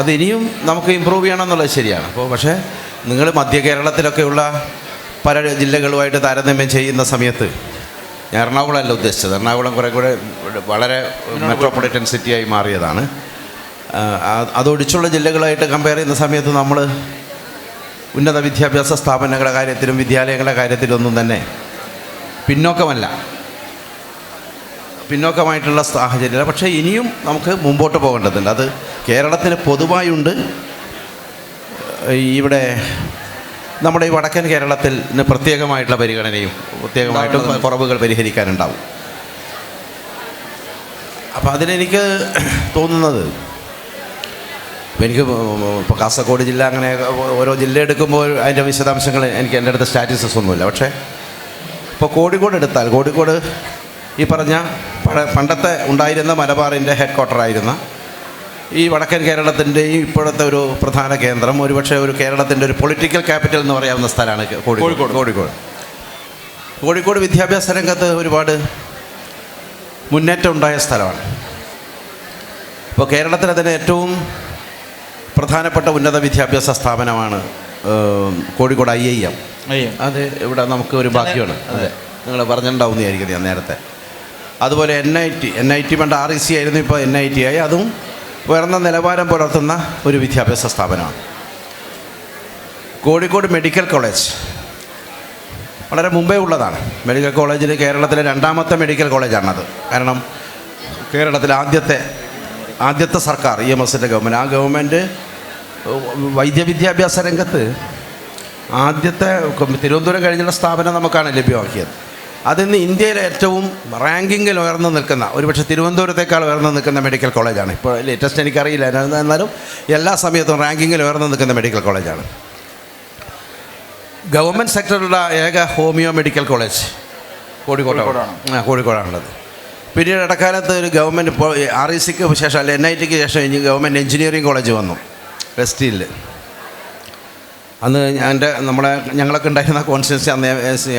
അത് ഇനിയും നമുക്ക് ഇമ്പ്രൂവ് ചെയ്യണം എന്നുള്ളത് ശരിയാണ്. അപ്പോൾ പക്ഷേ നിങ്ങൾ മധ്യ കേരളത്തിലൊക്കെയുള്ള പല ജില്ലകളുമായിട്ട് താരതമ്യം ചെയ്യുന്ന സമയത്ത്, ഞാൻ എറണാകുളമല്ല ഉദ്ദേശിച്ചത്, എറണാകുളം കുറേ കൂടെ വളരെ മെട്രോപൊളിറ്റൻ സിറ്റിയായി മാറിയതാണ്. അതൊഴിച്ചുള്ള ജില്ലകളായിട്ട് കമ്പയർ ചെയ്യുന്ന സമയത്ത് നമ്മൾ ഉന്നത വിദ്യാഭ്യാസ സ്ഥാപനങ്ങളുടെ കാര്യത്തിലും വിദ്യാലയങ്ങളുടെ കാര്യത്തിലൊന്നും തന്നെ പിന്നോക്കമായിട്ടുള്ള സാഹചര്യമില്ല. പക്ഷേ ഇനിയും നമുക്ക് മുമ്പോട്ട് പോകേണ്ടതുണ്ട്. അത് കേരളത്തിന് പൊതുവായുണ്ട്. ഇവിടെ നമ്മുടെ ഈ വടക്കൻ കേരളത്തിൽ പ്രത്യേകമായിട്ടുള്ള പരിഗണനയും പ്രത്യേകമായിട്ടും കുറവുകൾ പരിഹരിക്കാനുണ്ടാവും. അപ്പോൾ അതിനെനിക്ക് തോന്നുന്നത്, എനിക്ക് ഇപ്പോൾ കാസർഗോഡ് ജില്ല അങ്ങനെ ഓരോ ജില്ല എടുക്കുമ്പോൾ അതിൻ്റെ വിശദാംശങ്ങൾ എനിക്ക് എൻ്റെ അടുത്ത് സ്റ്റാറ്റിസ്റ്റിക്സ് ഒന്നുമില്ല. പക്ഷേ ഇപ്പോൾ കോഴിക്കോട് എടുത്താൽ, കോഴിക്കോട് ഈ പറഞ്ഞ പണ്ടത്തെ ഉണ്ടായിരുന്ന മലബാറിൻ്റെ ഹെഡ് ക്വാർട്ടറായിരുന്ന ഈ വടക്കൻ കേരളത്തിൻ്റെ ഈ ഇപ്പോഴത്തെ ഒരു പ്രധാന കേന്ദ്രം, ഒരുപക്ഷെ ഒരു കേരളത്തിൻ്റെ ഒരു പൊളിറ്റിക്കൽ ക്യാപിറ്റൽ എന്ന് പറയാവുന്ന സ്ഥലമാണ് കോഴിക്കോട് വിദ്യാഭ്യാസ രംഗത്ത് ഒരുപാട് മുന്നേറ്റം ഉണ്ടായ സ്ഥലമാണ്. ഇപ്പോൾ കേരളത്തിലെ തന്നെ ഏറ്റവും പ്രധാനപ്പെട്ട ഉന്നത വിദ്യാഭ്യാസ സ്ഥാപനമാണ് കോഴിക്കോട് IIM. അത് ഇവിടെ നമുക്ക് ഒരു ഭാഗ്യമാണ്. അതെ, നിങ്ങൾ പറഞ്ഞിട്ടുണ്ടാവുന്ന ആയിരിക്കും ഞാൻ നേരത്തെ. അതുപോലെ NIT പണ്ട് REC ആയിരുന്നു, ഇപ്പോൾ NIT ആയി. അതും ഉയർന്ന നിലവാരം പുലർത്തുന്ന ഒരു വിദ്യാഭ്യാസ സ്ഥാപനമാണ്. കോഴിക്കോട് മെഡിക്കൽ കോളേജ് വളരെ മുമ്പേ ഉള്ളതാണ്. മെഡിക്കൽ കോളേജിൽ കേരളത്തിലെ 2ാമത്തെ മെഡിക്കൽ കോളേജാണത്. കാരണം കേരളത്തിലെ ആദ്യത്തെ സർക്കാർ EMSൻ്റെ ഗവൺമെൻറ്, ആ ഗവൺമെൻറ് വൈദ്യവിദ്യാഭ്യാസ രംഗത്ത് ആദ്യത്തെ തിരുവനന്തപുരം കഴിഞ്ഞുള്ള സ്ഥാപനം നമുക്കാണ് ലഭ്യമാക്കിയത്. അതിന്ന് ഇന്ത്യയിലെ ഏറ്റവും റാങ്കിങ്ങിൽ ഉയർന്നു നിൽക്കുന്ന, ഒരുപക്ഷെ തിരുവനന്തപുരത്തേക്കാൾ ഉയർന്നു നിൽക്കുന്ന മെഡിക്കൽ കോളേജാണ്. ഇപ്പോൾ ലേറ്റസ്റ്റ് എനിക്കറിയില്ല, എന്നാലും എല്ലാ സമയത്തും റാങ്കിങ്ങിൽ ഉയർന്നു നിൽക്കുന്ന മെഡിക്കൽ കോളേജാണ്. ഗവൺമെൻറ് സെക്ടറിലുള്ള ഏക ഹോമിയോ മെഡിക്കൽ കോളേജ് കോഴിക്കോടാണുള്ളത്. പിന്നീട് ഇടക്കാലത്ത് ഒരു ഗവൺമെൻറ് ഇപ്പോൾ RECക്ക് ശേഷം, അല്ല NITക്ക് ശേഷം ഇനി ഗവൺമെൻറ് എഞ്ചിനീയറിംഗ് കോളേജ് വന്നു വെസ്റ്റിൽ. അന്ന് ഞങ്ങളൊക്കെ ഉണ്ടായിരുന്ന കോൺസ്റ്റിറ്റ്യുവൻസി അന്ന്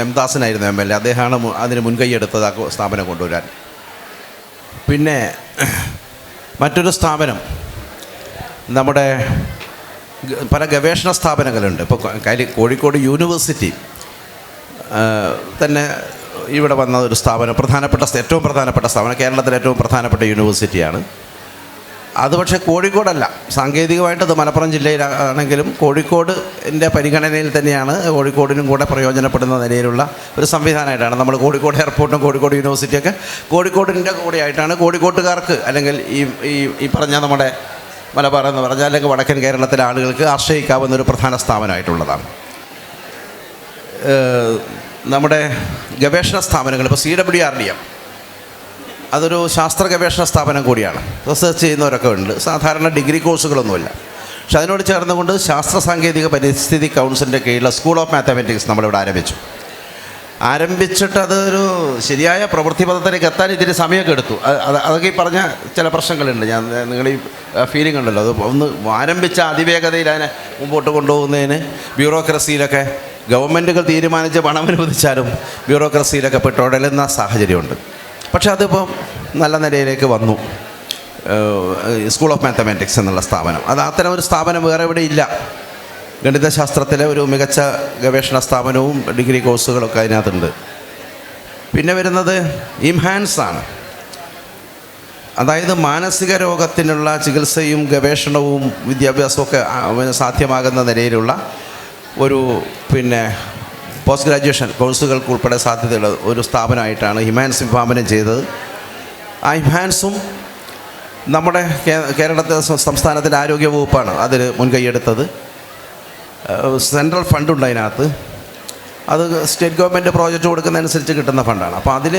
M. ദാസനായിരുന്നു MLA. അദ്ദേഹമാണ് അതിന് മുൻകൈയ്യെടുത്തത് ആ സ്ഥാപനം കൊണ്ടുവരാൻ. പിന്നെ മറ്റൊരു സ്ഥാപനം, നമ്മുടെ പല ഗവേഷണ സ്ഥാപനങ്ങളുണ്ട്. ഇപ്പോൾ കോഴിക്കോട് യൂണിവേഴ്സിറ്റി തന്നെ ഇവിടെ വന്ന ഒരു സ്ഥാപനം, ഏറ്റവും പ്രധാനപ്പെട്ട സ്ഥാപനം, കേരളത്തിലെ ഏറ്റവും പ്രധാനപ്പെട്ട യൂണിവേഴ്സിറ്റിയാണ് അത്. പക്ഷേ കോഴിക്കോടല്ല, സാങ്കേതികമായിട്ട് അത് മലപ്പുറം ജില്ലയിലാണെങ്കിലും കോഴിക്കോടിൻ്റെ പരിഗണനയിൽ തന്നെയാണ്. കോഴിക്കോടിനും കൂടെ പ്രയോജനപ്പെടുന്ന നിലയിലുള്ള ഒരു സംവിധാനമായിട്ടാണ് നമ്മൾ കോഴിക്കോട് എയർപോർട്ടും കോഴിക്കോട് യൂണിവേഴ്സിറ്റിയൊക്കെ കോഴിക്കോടിൻ്റെ കൂടെയായിട്ടാണ് കോഴിക്കോട്ടുകാർക്ക്, അല്ലെങ്കിൽ ഈ പറഞ്ഞ നമ്മുടെ മലബാർ എന്ന് പറഞ്ഞാൽ, അല്ലെങ്കിൽ വടക്കൻ കേരളത്തിലെ ആളുകൾക്ക് ആശ്രയിക്കാവുന്ന ഒരു പ്രധാന സ്ഥാപനമായിട്ടുള്ളതാണ്. നമ്മുടെ ഗവേഷണ സ്ഥാപനങ്ങൾ, ഇപ്പോൾ CWRDM അതൊരു ശാസ്ത്ര ഗവേഷണ സ്ഥാപനം കൂടിയാണ്. റിസർച്ച് ചെയ്യുന്നവരൊക്കെ ഉണ്ട്. സാധാരണ ഡിഗ്രി കോഴ്സുകളൊന്നുമില്ല. പക്ഷെ അതിനോട് ചേർന്നുകൊണ്ട് ശാസ്ത്ര സാങ്കേതിക പരിസ്ഥിതി കൗൺസിലിൻ്റെ കീഴിലുള്ള സ്കൂൾ ഓഫ് മാത്തമാറ്റിക്സ് നമ്മളിവിടെ ആരംഭിച്ചിട്ട് അതൊരു ശരിയായ പ്രവൃത്തിപഥത്തിലേക്ക് എത്താൻ ഇതിന് സമയമൊക്കെ എടുത്തു. അതൊക്കെ ഈ പറഞ്ഞ ചില പ്രശ്നങ്ങളുണ്ട്. നിങ്ങൾ ഈ ഫീലിംഗ് ഉണ്ടല്ലോ, അത് ഒന്ന് ആരംഭിച്ച അതിവേഗതയിൽ അതിനെ മുമ്പോട്ട് കൊണ്ടുപോകുന്നതിന് ബ്യൂറോക്രസിയിലൊക്കെ ഗവൺമെൻറ്റുകൾ തീരുമാനിച്ച് പണം അനുവദിച്ചാലും ബ്യൂറോക്രസിയിലൊക്കെ പെട്ടുടലുന്ന സാഹചര്യമുണ്ട്. പക്ഷേ അതിപ്പോൾ നല്ല നിലയിലേക്ക് വന്നു. സ്കൂൾ ഓഫ് മാത്തമാറ്റിക്സ് എന്നുള്ള സ്ഥാപനം, അത് അത്തരം ഒരു സ്ഥാപനം വേറെ ഇവിടെ ഇല്ല. ഗണിതശാസ്ത്രത്തിലെ ഒരു മികച്ച ഗവേഷണ സ്ഥാപനവും ഡിഗ്രി കോഴ്സുകളൊക്കെ അതിനകത്തുണ്ട്. പിന്നെ വരുന്നത് ഇംഹാൻസ് ആണ്. അതായത് മാനസിക രോഗത്തിനുള്ള ചികിത്സയും ഗവേഷണവും വിദ്യാഭ്യാസവും ഒക്കെ സാധ്യമാകുന്ന നിലയിലുള്ള ഒരു പോസ്റ്റ് ഗ്രാജുവേഷൻ കോഴ്സുകൾക്ക് ഉൾപ്പെടെ സാധ്യതയുള്ള ഒരു സ്ഥാപനമായിട്ടാണ് ഹിമാൻസ് വിഭാവനം ചെയ്തത്. ആ ഹിമാൻസും നമ്മുടെ കേരളത്തിലെ സംസ്ഥാനത്തിൻ്റെ ആരോഗ്യ വകുപ്പാണ് അതിൽ മുൻകൈയ്യെടുത്തത്. സെൻട്രൽ ഫണ്ടുണ്ട് അതിനകത്ത്. അത് സ്റ്റേറ്റ് ഗവൺമെൻറ് പ്രോജക്റ്റ് കൊടുക്കുന്നതനുസരിച്ച് കിട്ടുന്ന ഫണ്ടാണ്. അപ്പോൾ അതിൽ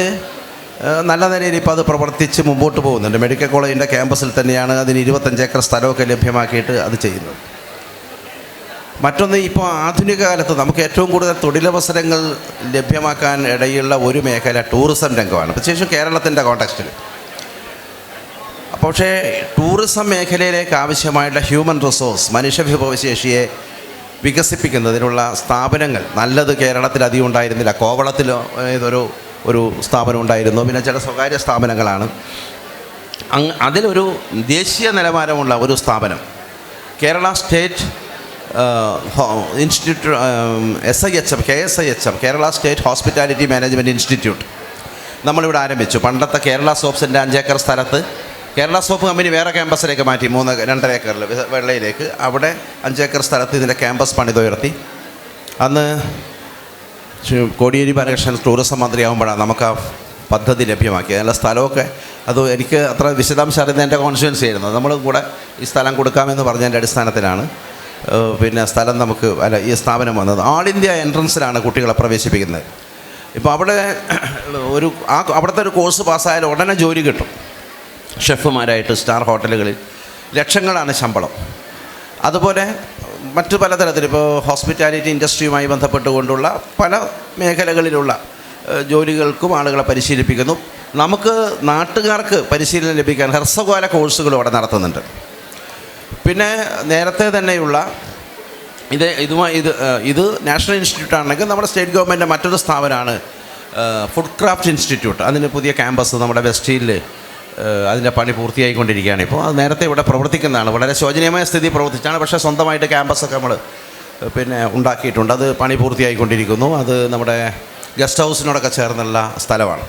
നല്ല നിലയിൽ ഇപ്പോൾ അത് പ്രവർത്തിച്ച് മുമ്പോട്ട് പോകുന്നുണ്ട്. മെഡിക്കൽ കോളേജിൻ്റെ ക്യാമ്പസിൽ തന്നെയാണ് അതിന് 25 ഏക്കർ സ്ഥലമൊക്കെ ലഭ്യമാക്കിയിട്ട് അത് ചെയ്യുന്നത്. മറ്റൊന്ന്, ഇപ്പോൾ ആധുനിക കാലത്ത് നമുക്ക് ഏറ്റവും കൂടുതൽ തൊഴിലവസരങ്ങൾ ലഭ്യമാക്കാൻ ഇടയുള്ള ഒരു മേഖല ടൂറിസം രംഗമാണ്, പ്രത്യേകിച്ചും കേരളത്തിൻ്റെ കോണ്ടെക്സ്റ്റിൽ. പക്ഷേ ടൂറിസം മേഖലയിലേക്ക് ആവശ്യമായിട്ടുള്ള ഹ്യൂമൻ റിസോഴ്സ്, മനുഷ്യവിഭവശേഷിയെ വികസിപ്പിക്കുന്നതിനുള്ള സ്ഥാപനങ്ങൾ നല്ലത് കേരളത്തിൽ അധികം ഉണ്ടായിരുന്നില്ല. കോവളത്തിൽ ഒരു സ്ഥാപനം ഉണ്ടായിരുന്നു, പിന്നെ ചില സ്വകാര്യ സ്ഥാപനങ്ങളാണ്. അതിലൊരു ദേശീയ നിലവാരമുള്ള ഒരു സ്ഥാപനം Kerala state institute SIHM KSIHM Kerala state hospitality management institute നമ്മളിവിടെ ആരംഭിച്ചു. പണ്ടത്തെ കേരള സോപ്സിൻ്റെ 5 ഏക്കർ സ്ഥലത്ത് കേരള സോപ്പ് കമ്പനി വേറെ ക്യാമ്പസിലേക്ക് മാറ്റി 2.5 ഏക്കറിൽ വെള്ളയിലേക്ക്. അവിടെ 5 ഏക്കർ സ്ഥലത്ത് ഇതിൻ്റെ ക്യാമ്പസ് പണിതുയർത്തി. അന്ന് കോടിയേരി ബാലകൃഷ്ണൻ ടൂറിസം മന്ത്രിയാകുമ്പോഴാണ് നമുക്ക് ആ പദ്ധതി ലഭ്യമാക്കി. നല്ല സ്ഥലമൊക്കെ അത് എനിക്ക് അത്ര വിശദാംശം അറിയുന്ന എൻ്റെ കോൺസ്റ്റിറ്റ്യുവൻസി ആയിരുന്നു. നമ്മൾ കൂടെ ഈ സ്ഥലം കൊടുക്കാമെന്ന് പറഞ്ഞതിൻ്റെ അടിസ്ഥാനത്തിലാണ് പിന്നെ സ്ഥലം നമുക്ക് ഈ സ്ഥാപനം വന്നത്. ആൾ ഇന്ത്യ എൻട്രൻസിലാണ് കുട്ടികളെ പ്രവേശിപ്പിക്കുന്നത്. ഇപ്പോൾ അവിടെ അവിടുത്തെ ഒരു കോഴ്സ് പാസ്സായാലും ഉടനെ ജോലി കിട്ടും. ഷെഫുമാരായിട്ട് സ്റ്റാർ ഹോട്ടലുകളിൽ ലക്ഷങ്ങളാണ് ശമ്പളം. അതുപോലെ മറ്റു പലതരത്തിൽ ഇപ്പോൾ ഹോസ്പിറ്റാലിറ്റി ഇൻഡസ്ട്രിയുമായി ബന്ധപ്പെട്ടുകൊണ്ടുള്ള പല മേഖലകളിലുള്ള ജോലികൾക്കും ആളുകളെ പരിശീലിപ്പിക്കുന്നു. നമുക്ക് നാട്ടുകാർക്ക് പരിശീലനം ലഭിക്കാൻ ഹ്രസ്വകാല കോഴ്സുകളും അവിടെ നടത്തുന്നുണ്ട്. പിന്നെ നേരത്തെ തന്നെയുള്ള ഇത് നാഷണൽ ഇൻസ്റ്റിറ്റ്യൂട്ട് ആണെങ്കിൽ നമ്മുടെ സ്റ്റേറ്റ് ഗവൺമെൻറ് മറ്റൊരു സ്ഥാപനമാണ് ഫുഡ് ക്രാഫ്റ്റ് ഇൻസ്റ്റിറ്റ്യൂട്ട്. അതിന് പുതിയ ക്യാമ്പസ് നമ്മുടെ വെസ്റ്റ് ഹില്ലിൽ അതിൻ്റെ പണി പൂർത്തിയായിക്കൊണ്ടിരിക്കുകയാണ്. ഇപ്പോൾ അത് നേരത്തെ ഇവിടെ പ്രവർത്തിക്കുന്നതാണ്. വളരെ ശോചനീയമായ സ്ഥിതി പ്രവർത്തിച്ചാണ്. പക്ഷേ സ്വന്തമായിട്ട് ക്യാമ്പസൊക്കെ നമ്മൾ ഉണ്ടാക്കിയിട്ടുണ്ട്. അത് പണി പൂർത്തിയായിക്കൊണ്ടിരിക്കുന്നു. അത് നമ്മുടെ ഗസ്റ്റ് ഹൗസിനോടൊക്കെ ചേർന്നുള്ള സ്ഥലമാണ്.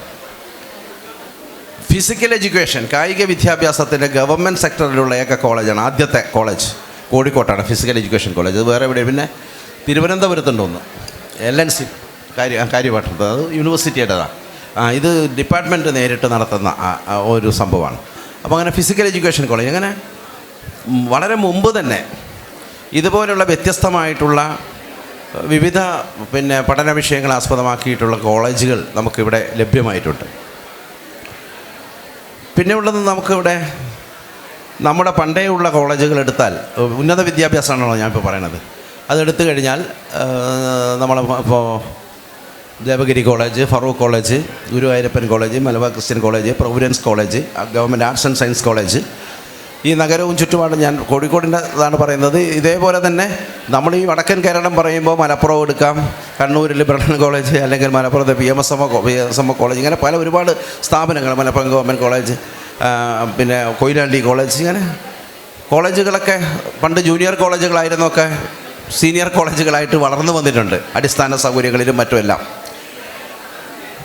ഫിസിക്കൽ എഡ്യൂക്കേഷൻ കായിക വിദ്യാഭ്യാസത്തിൻ്റെ ഗവൺമെൻറ് സെക്ടറിലുള്ള ഏക കോളേജാണ്. ആദ്യത്തെ കോളേജ് കോഴിക്കോട്ടാണ് ഫിസിക്കൽ എഡ്യൂക്കേഷൻ കോളേജ്. അത് വേറെ എവിടെ പിന്നെ തിരുവനന്തപുരത്തുണ്ടോന്ന് LNC കാര്യമായിട്ടുണ്ട്. അത് യൂണിവേഴ്സിറ്റിയുടേതാണ്. ഇത് ഡിപ്പാർട്ട്മെൻറ്റ് നേരിട്ട് നടത്തുന്ന ഒരു സംഭവമാണ്. അപ്പോൾ അങ്ങനെ ഫിസിക്കൽ എഡ്യൂക്കേഷൻ കോളേജ് അങ്ങനെ വളരെ മുമ്പ് തന്നെ ഇതുപോലുള്ള വ്യത്യസ്തമായിട്ടുള്ള വിവിധ പഠന വിഷയങ്ങൾ ആസ്പദമാക്കിയിട്ടുള്ള കോളേജുകൾ നമുക്കിവിടെ ലഭ്യമായിട്ടുണ്ട്. പിന്നെ ഉള്ളത് നമുക്കിവിടെ നമ്മുടെ പണ്ടേ ഉള്ള കോളേജുകൾ എടുത്താൽ ഉന്നത വിദ്യാഭ്യാസമാണല്ലോ ഞാനിപ്പോൾ പറയണത്. അതെടുത്തു കഴിഞ്ഞാൽ നമ്മൾ ഇപ്പോൾ Devagiri college, Farook college, Guruvayurappan college, Malabar Christian college, Providence college, government arts and science college, ഈ നഗരവും ചുറ്റുപാടും ഞാൻ കോഴിക്കോടിൻ്റെ ഇതാണ് പറയുന്നത്. ഇതേപോലെ തന്നെ നമ്മൾ ഈ വടക്കൻ കേരളം പറയുമ്പോൾ മലപ്പുറം എടുക്കാം, കണ്ണൂരിൽ ബ്രണ്ണൻ കോളേജ്, അല്ലെങ്കിൽ മലപ്പുറത്ത് PMSM കോളേജ്, ഇങ്ങനെ പല ഒരുപാട് സ്ഥാപനങ്ങൾ, മലപ്പുറം ഗവൺമെൻറ് കോളേജ്, പിന്നെ കൊയിലാണ്ടി കോളേജ്, ഇങ്ങനെ കോളേജുകളൊക്കെ പണ്ട് ജൂനിയർ കോളേജുകളായിരുന്നൊക്കെ സീനിയർ കോളേജുകളായിട്ട് വളർന്നു വന്നിട്ടുണ്ട് അടിസ്ഥാന സൗകര്യങ്ങളിലും മറ്റുമെല്ലാം.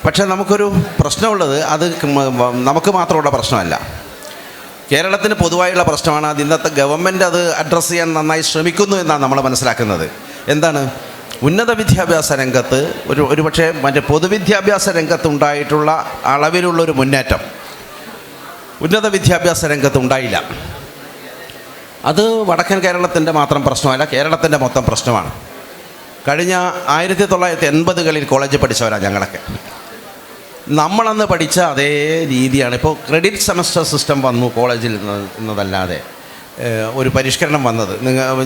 പക്ഷേ നമുക്കൊരു പ്രശ്നമുള്ളത് അത് നമുക്ക് മാത്രമുള്ള പ്രശ്നമല്ല, കേരളത്തിന് പൊതുവായുള്ള പ്രശ്നമാണ്. അത് ഇന്നത്തെ ഗവൺമെൻറ് അത് അഡ്രസ്സ് ചെയ്യാൻ നന്നായി ശ്രമിക്കുന്നു എന്നാണ് നമ്മൾ മനസ്സിലാക്കുന്നത്. എന്താണ്? ഉന്നത വിദ്യാഭ്യാസ രംഗത്ത് ഒരുപക്ഷെ പൊതുവിദ്യാഭ്യാസ രംഗത്തുണ്ടായിട്ടുള്ള അളവിലുള്ളൊരു മുന്നേറ്റം ഉന്നത വിദ്യാഭ്യാസ രംഗത്ത് ഉണ്ടായില്ല. അത് വടക്കൻ കേരളത്തിൻ്റെ മാത്രം പ്രശ്നമല്ല, കേരളത്തിൻ്റെ മൊത്തം പ്രശ്നമാണ്. കഴിഞ്ഞ 1980കളിൽ കോളേജ് പഠിച്ചവരാണ് ഞങ്ങളൊക്കെ. നമ്മളന്ന് പഠിച്ച അതേ രീതിയാണ്. ഇപ്പോൾ ക്രെഡിറ്റ് സെമസ്റ്റർ സിസ്റ്റം വന്നു കോളേജിൽ എന്നതല്ലാതെ ഒരു പരിഷ്കരണം വന്നത്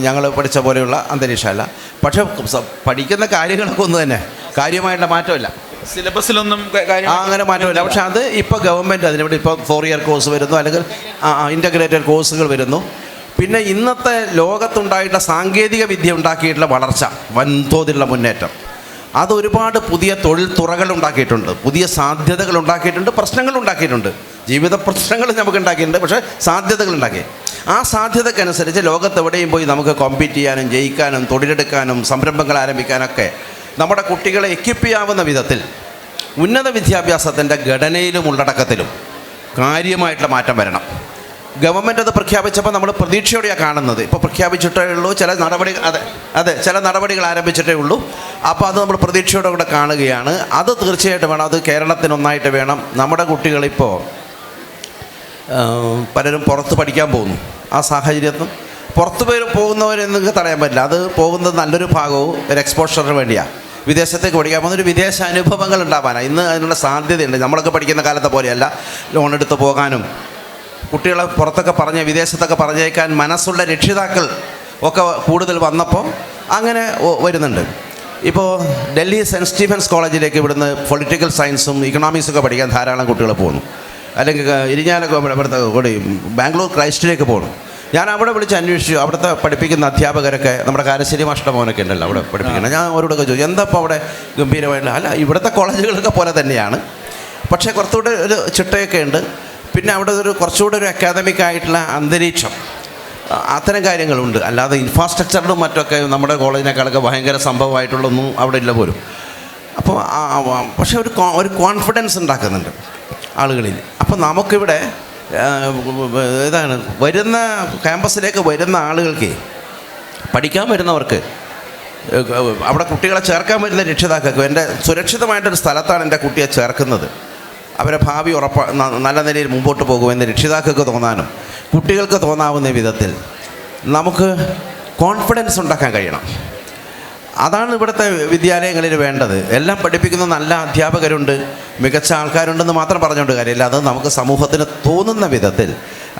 ഞങ്ങൾ പഠിച്ച പോലെയുള്ള അന്തരീക്ഷമല്ല. പക്ഷേ പഠിക്കുന്ന കാര്യങ്ങളൊക്കെ ഒന്ന് തന്നെ, കാര്യമായിട്ടുള്ള മാറ്റമില്ല. സിലബസിലൊന്നും അങ്ങനെ മാറ്റമില്ല. പക്ഷേ അത് ഇപ്പോൾ ഗവൺമെൻറ് അതിനുവേണ്ടി ഇപ്പോൾ 4 ഇയർ കോഴ്സ് വരുന്നു, അല്ലെങ്കിൽ ഇൻ്റഗ്രേറ്റഡ് കോഴ്സുകൾ വരുന്നു. പിന്നെ ഇന്നത്തെ ലോകത്തുണ്ടായിട്ടുള്ള സാങ്കേതിക വിദ്യ ഉണ്ടാക്കിയിട്ടുള്ള വളർച്ച, വൻതോതിലുള്ള മുന്നേറ്റം, അത് ഒരുപാട് പുതിയ തൊഴിൽ തുറകൾ ഉണ്ടാക്കിയിട്ടുണ്ട്, പുതിയ സാധ്യതകൾ ഉണ്ടാക്കിയിട്ടുണ്ട്, പ്രശ്നങ്ങൾ ഉണ്ടാക്കിയിട്ടുണ്ട്, ജീവിത പ്രശ്നങ്ങൾ നമുക്ക് ഉണ്ടാക്കിയിട്ടുണ്ട്. പക്ഷേ സാധ്യതകൾ ഉണ്ടാക്കി. ആ സാധ്യതക്കനുസരിച്ച് ലോകത്തെവിടെയും പോയി നമുക്ക് കോമ്പീറ്റ് ചെയ്യാനും ജയിക്കാനും തൊഴിലെടുക്കാനും സംരംഭങ്ങൾ ആരംഭിക്കാനൊക്കെ നമ്മുടെ കുട്ടികളെ എക്വിപ്പ് ചെയ്യാവുന്ന വിധത്തിൽ ഉന്നത വിദ്യാഭ്യാസത്തിൻ്റെ ഘടനയിലും ഉള്ളടക്കത്തിലും കാര്യമായിട്ടുള്ള മാറ്റം വരണം. ഗവൺമെൻറ് അത് പ്രഖ്യാപിച്ചപ്പോൾ നമ്മൾ പ്രതീക്ഷയോടെയാണ് കാണുന്നത്. ഇപ്പോൾ പ്രഖ്യാപിച്ചിട്ടേ ഉള്ളൂ, ചില നടപടികൾ ആരംഭിച്ചിട്ടേ ഉള്ളൂ. അപ്പോൾ അത് നമ്മൾ പ്രതീക്ഷയോടെ കൂടെ കാണുകയാണ്. അത് തീർച്ചയായിട്ടും വേണം, അത് കേരളത്തിനൊന്നായിട്ട് വേണം. നമ്മുടെ കുട്ടികളിപ്പോൾ പലരും പുറത്ത് പഠിക്കാൻ പോകുന്നു. ആ സാഹചര്യത്തിൽ പുറത്ത് പോകുന്നവരെന്നൊക്കെ തടയാൻ പറ്റില്ല. അത് പോകുന്നത് നല്ലൊരു ഭാഗവും ഒരു എക്സ്പോഷറിന് വേണ്ടിയാണ്. വിദേശത്തേക്ക് പഠിക്കാൻ പോകുന്നൊരു വിദേശ അനുഭവങ്ങൾ ഉണ്ടാവാനാണ്. ഇന്ന് അതിനുള്ള സാധ്യതയുണ്ട്. നമ്മളൊക്കെ പഠിക്കുന്ന കാലത്തെ പോലെയല്ല ലോൺ എടുത്ത് പോകാനും കുട്ടികളെ പുറത്തൊക്കെ വിദേശത്തൊക്കെ പറഞ്ഞേക്കാൻ മനസ്സുള്ള രക്ഷിതാക്കൾ ഒക്കെ കൂടുതൽ വന്നപ്പോൾ അങ്ങനെ വരുന്നുണ്ട്. ഇപ്പോൾ ഡൽഹി സെൻറ്റ് സ്റ്റീഫൻസ് കോളേജിലേക്ക് ഇവിടുന്ന് പൊളിറ്റിക്കൽ സയൻസും ഇക്കണോമിക്സൊക്കെ പഠിക്കാൻ ധാരാളം കുട്ടികൾ പോകുന്നു. അല്ലെങ്കിൽ ഇരിഞ്ഞാലൊക്കെ ഇവിടുത്തെ കൂടി ബാംഗ്ലൂർ ക്രൈസ്റ്റിലേക്ക് പോകുന്നു. ഞാൻ അവിടെ വിളിച്ച് അന്വേഷിച്ചു. അവിടുത്തെ പഠിപ്പിക്കുന്ന അധ്യാപകരൊക്കെ നമ്മുടെ കാരശ്ശേരി മാഷ്ട മോനൊക്കെ ഉണ്ടല്ലോ അവിടെ പഠിപ്പിക്കുന്നത്. ഞാൻ അവരോടൊക്കെ ചോദിച്ചു, എന്താ ഇപ്പോൾ അവിടെ ഗംഭീരമായിട്ടുള്ള? അല്ല, ഇവിടുത്തെ കോളേജുകളൊക്കെ പോലെ തന്നെയാണ്, പക്ഷേ കുറച്ചുകൂടെ ഒരു ചിട്ടയൊക്കെ ഉണ്ട്. പിന്നെ അവിടെ കുറച്ചുകൂടെ ഒരു അക്കാദമിക് ആയിട്ടുള്ള അന്തരീക്ഷം, അത്തരം കാര്യങ്ങളുണ്ട്. അല്ലാതെ ഇൻഫ്രാസ്ട്രക്ചറിലും മറ്റൊക്കെ നമ്മുടെ കോളേജിനേക്കാളൊക്കെ ഭയങ്കര സംഭവമായിട്ടുള്ളൊന്നും അവിടെ ഇല്ല പോലും. അപ്പോൾ പക്ഷേ ഒരു കോൺഫിഡൻസ് ഉണ്ടാക്കുന്നുണ്ട് ആളുകളിൽ. അപ്പോൾ നമുക്കിവിടെ വരുന്ന ക്യാമ്പസിലേക്ക് വരുന്ന ആളുകൾക്ക്, പഠിക്കാൻ വരുന്നവർക്ക്, അവിടെ കുട്ടികളെ ചേർക്കാൻ വരുന്ന രക്ഷിതാക്കൾക്ക് എൻ്റെ സുരക്ഷിതമായിട്ടൊരു സ്ഥലത്താണ് എൻ്റെ കുട്ടിയെ ചേർക്കുന്നത്, അവരെ ഭാവി നല്ല നിലയിൽ മുമ്പോട്ട് പോകുമെന്ന് രക്ഷിതാക്കൾക്ക് തോന്നാനും കുട്ടികൾക്ക് തോന്നാവുന്ന വിധത്തിൽ നമുക്ക് കോൺഫിഡൻസ് ഉണ്ടാക്കാൻ കഴിയണം. അതാണ് ഇവിടുത്തെ വിദ്യാലയങ്ങളിൽ വേണ്ടത്. എല്ലാം പഠിപ്പിക്കുന്ന നല്ല അധ്യാപകരുണ്ട്, മികച്ച ആൾക്കാരുണ്ടെന്ന് മാത്രം പറഞ്ഞുകൊണ്ട് കാര്യമില്ല. അത് നമുക്ക് സമൂഹത്തിന് തോന്നുന്ന വിധത്തിൽ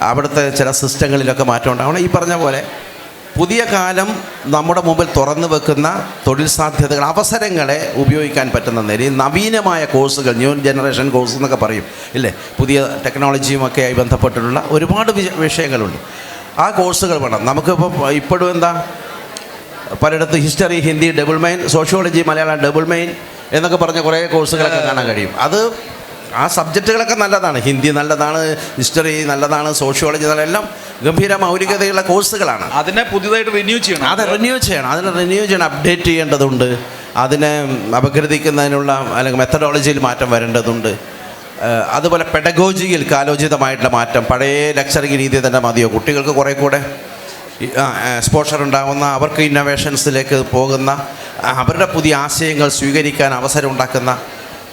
അവിടുത്തെ ചില സിസ്റ്റങ്ങളിലൊക്കെ മാറ്റം ഉണ്ടാവണം. ഈ പറഞ്ഞ പോലെ പുതിയ കാലം നമ്മുടെ മുമ്പിൽ തുറന്നു വെക്കുന്ന തൊഴിൽ സാധ്യതകൾ, അവസരങ്ങളെ ഉപയോഗിക്കാൻ പറ്റുന്ന നിലയിൽ നവീനമായ കോഴ്സുകൾ, ന്യൂ ജനറേഷൻ കോഴ്സ് എന്നൊക്കെ പറയും ഇല്ലേ, പുതിയ ടെക്നോളജിയുമൊക്കെയായി ബന്ധപ്പെട്ടിട്ടുള്ള ഒരുപാട് വിഷയങ്ങളുണ്ട്. ആ കോഴ്സുകൾ വേണം. നമുക്കിപ്പോൾ ഇപ്പോഴും എന്താ പലയിടത്ത് history Hindi double main, sociology Malayalam double main എന്നൊക്കെ പറഞ്ഞ കുറേ കോഴ്സുകളൊക്കെ കാണാൻ കഴിയും. അത് ആ സബ്ജക്റ്റുകളൊക്കെ നല്ലതാണ്, ഹിന്ദി നല്ലതാണ്, ഹിസ്റ്ററി നല്ലതാണ്, സോഷ്യോളജി നല്ല, എല്ലാം ഗംഭീര മൗലികതയുള്ള കോഴ്സുകളാണ്. അതിനെ പുതിയതായിട്ട് റിന്യൂ ചെയ്യണം. അതിനെ റിന്യൂ ചെയ്യണം, അപ്ഡേറ്റ് ചെയ്യേണ്ടതുണ്ട്. അതിനെ അപഗ്രഥിക്കുന്നതിനുള്ള അല്ലെങ്കിൽ മെത്തഡോളജിയിൽ മാറ്റം വരേണ്ടതുണ്ട്. അതുപോലെ പെഡഗോജിയിൽ കാലോചിതമായിട്ടുള്ള മാറ്റം. പഴയ ലെക്ചറിങ് രീതി തന്നെ മതിയോ? കുട്ടികൾക്ക് കുറേ കൂടെ എക്സ്പോഷർ ഉണ്ടാകുന്ന, അവർക്ക് ഇന്നോവേഷൻസിലേക്ക് പോകുന്ന, അവരുടെ പുതിയ ആശയങ്ങൾ സ്വീകരിക്കാൻ അവസരം ഉണ്ടാക്കുന്ന,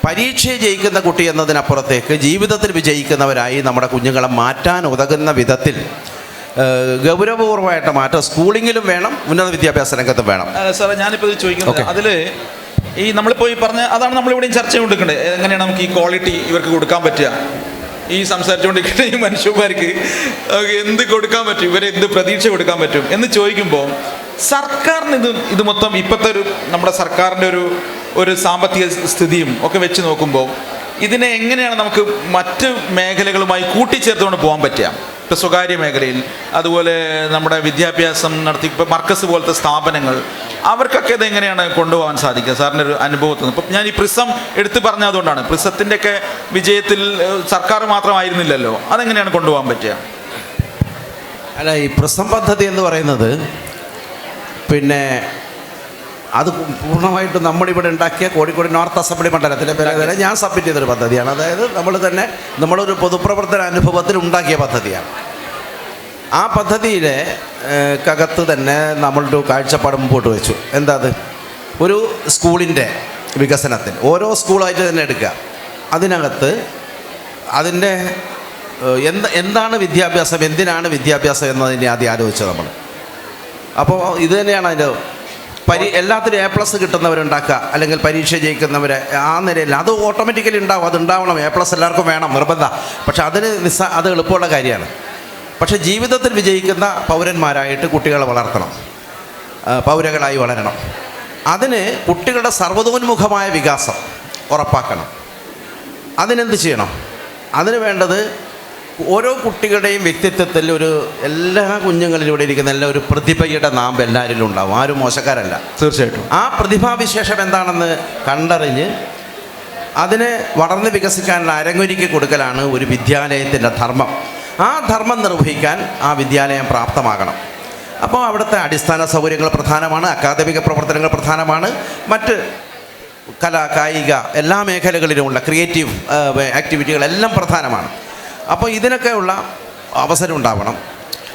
പരീക്ഷയെ ജയിക്കുന്ന കുട്ടി എന്നതിനപ്പുറത്തേക്ക് ജീവിതത്തിൽ വിജയിക്കുന്നവരായി നമ്മുടെ കുഞ്ഞുങ്ങളെ മാറ്റാൻ ഉതകുന്ന വിധത്തിൽ ഗൗരവപൂർവമായിട്ട് മാറ്റം സ്കൂളിങ്ങിലും വേണം, ഉന്നത വിദ്യാഭ്യാസ രംഗത്തും വേണം. സാറേ, ഞാനിപ്പോൾ ഇത് ചോദിക്കുന്നത് അതിൽ ഈ നമ്മളിപ്പോൾ ഈ പറഞ്ഞ അതാണ് നമ്മളിവിടെയും ചർച്ച കൊണ്ടിരിക്കേണ്ടത്. എങ്ങനെയാണ് നമുക്ക് ഈ ക്വാളിറ്റി ഇവർക്ക് കൊടുക്കാൻ പറ്റുക? ഈ സംസാരിച്ചുകൊണ്ടിരിക്കുന്ന ഈ മനുഷ്യന്മാർക്ക് എന്ത് കൊടുക്കാൻ പറ്റും, ഇവരെ എന്ത് പ്രതീക്ഷ കൊടുക്കാൻ പറ്റും എന്ന് ചോദിക്കുമ്പോൾ സർക്കാരിന് ഇത് മൊത്തം ഇപ്പോഴത്തെ നമ്മുടെ സർക്കാരിൻ്റെ ഒരു സാമ്പത്തിക സ്ഥിതിയും ഒക്കെ വെച്ച് നോക്കുമ്പോൾ ഇതിനെ എങ്ങനെയാണ് നമുക്ക് മറ്റ് മേഖലകളുമായി കൂട്ടിച്ചേർത്തുകൊണ്ട് പോകാൻ പറ്റുക? ഇപ്പോൾ സ്വകാര്യ മേഖലയിൽ, അതുപോലെ നമ്മുടെ വിദ്യാഭ്യാസം നടത്തി ഇപ്പോൾ മർക്കസ് പോലത്തെ സ്ഥാപനങ്ങൾ, അവർക്കൊക്കെ ഇതെങ്ങനെയാണ് കൊണ്ടുപോകാൻ സാധിക്കുക സാറിൻ്റെ ഒരു അനുഭവത്തിൽ നിന്ന്? ഇപ്പം ഞാൻ ഈ പ്രിസം എടുത്ത് പറഞ്ഞതുകൊണ്ടാണ്, പ്രിസത്തിൻ്റെയൊക്കെ വിജയത്തിൽ സർക്കാർ മാത്രമായിരുന്നില്ലല്ലോ, അതെങ്ങനെയാണ് കൊണ്ടുപോകാൻ പറ്റുക? അല്ല, ഈ പ്രിസം പദ്ധതി എന്ന് പറയുന്നത് പിന്നെ അത് പൂർണ്ണമായിട്ടും നമ്മളിവിടെ ഉണ്ടാക്കിയ കോഴിക്കോട് നോർത്ത് അസംബ്ലി മണ്ഡലത്തിലെ പേരെ ഞാൻ സബ്മിറ്റ് ചെയ്തൊരു പദ്ധതിയാണ്. അതായത് നമ്മളൊരു പൊതുപ്രവർത്തന അനുഭവത്തിൽ ഉണ്ടാക്കിയ പദ്ധതിയാണ്. ആ പദ്ധതിയിലെ കകത്ത് തന്നെ നമ്മളൊരു കാഴ്ചപ്പാട് മുമ്പോട്ട് വെച്ചു. എന്താ അത്? ഒരു സ്കൂളിൻ്റെ വികസനത്തിൽ ഓരോ സ്കൂളായിട്ട് തന്നെ എടുക്കുക. അതിനകത്ത് അതിൻ്റെ എന്താണ് വിദ്യാഭ്യാസം, എന്തിനാണ് വിദ്യാഭ്യാസം എന്നതിനെ ആദ്യം ആലോചിച്ചത് നമ്മൾ. അപ്പോൾ ഇത് തന്നെയാണ് അതിൻ്റെ എല്ലാത്തിനും A+ കിട്ടുന്നവരുണ്ടാക്കുക, അല്ലെങ്കിൽ പരീക്ഷ ജയിക്കുന്നവരെ ആ നിലയിൽ. അത് ഓട്ടോമാറ്റിക്കലി ഉണ്ടാവും, അതുണ്ടാവണം. A+ എല്ലാവർക്കും വേണം, നിർബന്ധം. പക്ഷെ അത് എളുപ്പമുള്ള കാര്യമാണ്. പക്ഷെ ജീവിതത്തിൽ വിജയിക്കുന്ന പൗരന്മാരായിട്ട് കുട്ടികളെ വളർത്തണം, പൗരകളായി വളരണം. അതിന് കുട്ടികളുടെ സർവ്വതോന്മുഖമായ വികാസം ഉറപ്പാക്കണം. അതിനെന്ത് ചെയ്യണം? അതിന് വേണ്ടത് ഓരോ കുട്ടികളുടെയും വ്യക്തിത്വത്തിൽ എല്ലാ കുഞ്ഞുങ്ങളിലും ഇവിടെ ഇരിക്കുന്ന ഒരു പ്രതിഭയുടെ നാമ്പ് എല്ലാവരിലും ഉണ്ടാവും. ആരും മോശക്കാരല്ല. തീർച്ചയായിട്ടും ആ പ്രതിഭാവിശേഷം എന്താണെന്ന് കണ്ടറിഞ്ഞ് അതിനെ വളർന്ന് വികസിക്കാനുള്ള അരങ്ങൊരുക്കി കൊടുക്കലാണ് ഒരു വിദ്യാലയത്തിൻ്റെ ധർമ്മം. ആ ധർമ്മം നിർവഹിക്കാൻ ആ വിദ്യാലയം പ്രാപ്തമാകണം. അപ്പോൾ അവിടുത്തെ അടിസ്ഥാന സൗകര്യങ്ങൾ പ്രധാനമാണ്, അക്കാദമിക പ്രവർത്തനങ്ങൾ പ്രധാനമാണ്, മറ്റ് കലാ കായിക എല്ലാ മേഖലകളിലുമുള്ള ക്രിയേറ്റീവ് ആക്ടിവിറ്റികളെല്ലാം പ്രധാനമാണ്. അപ്പോൾ ഇതിനൊക്കെയുള്ള അവസരം ഉണ്ടാവണം.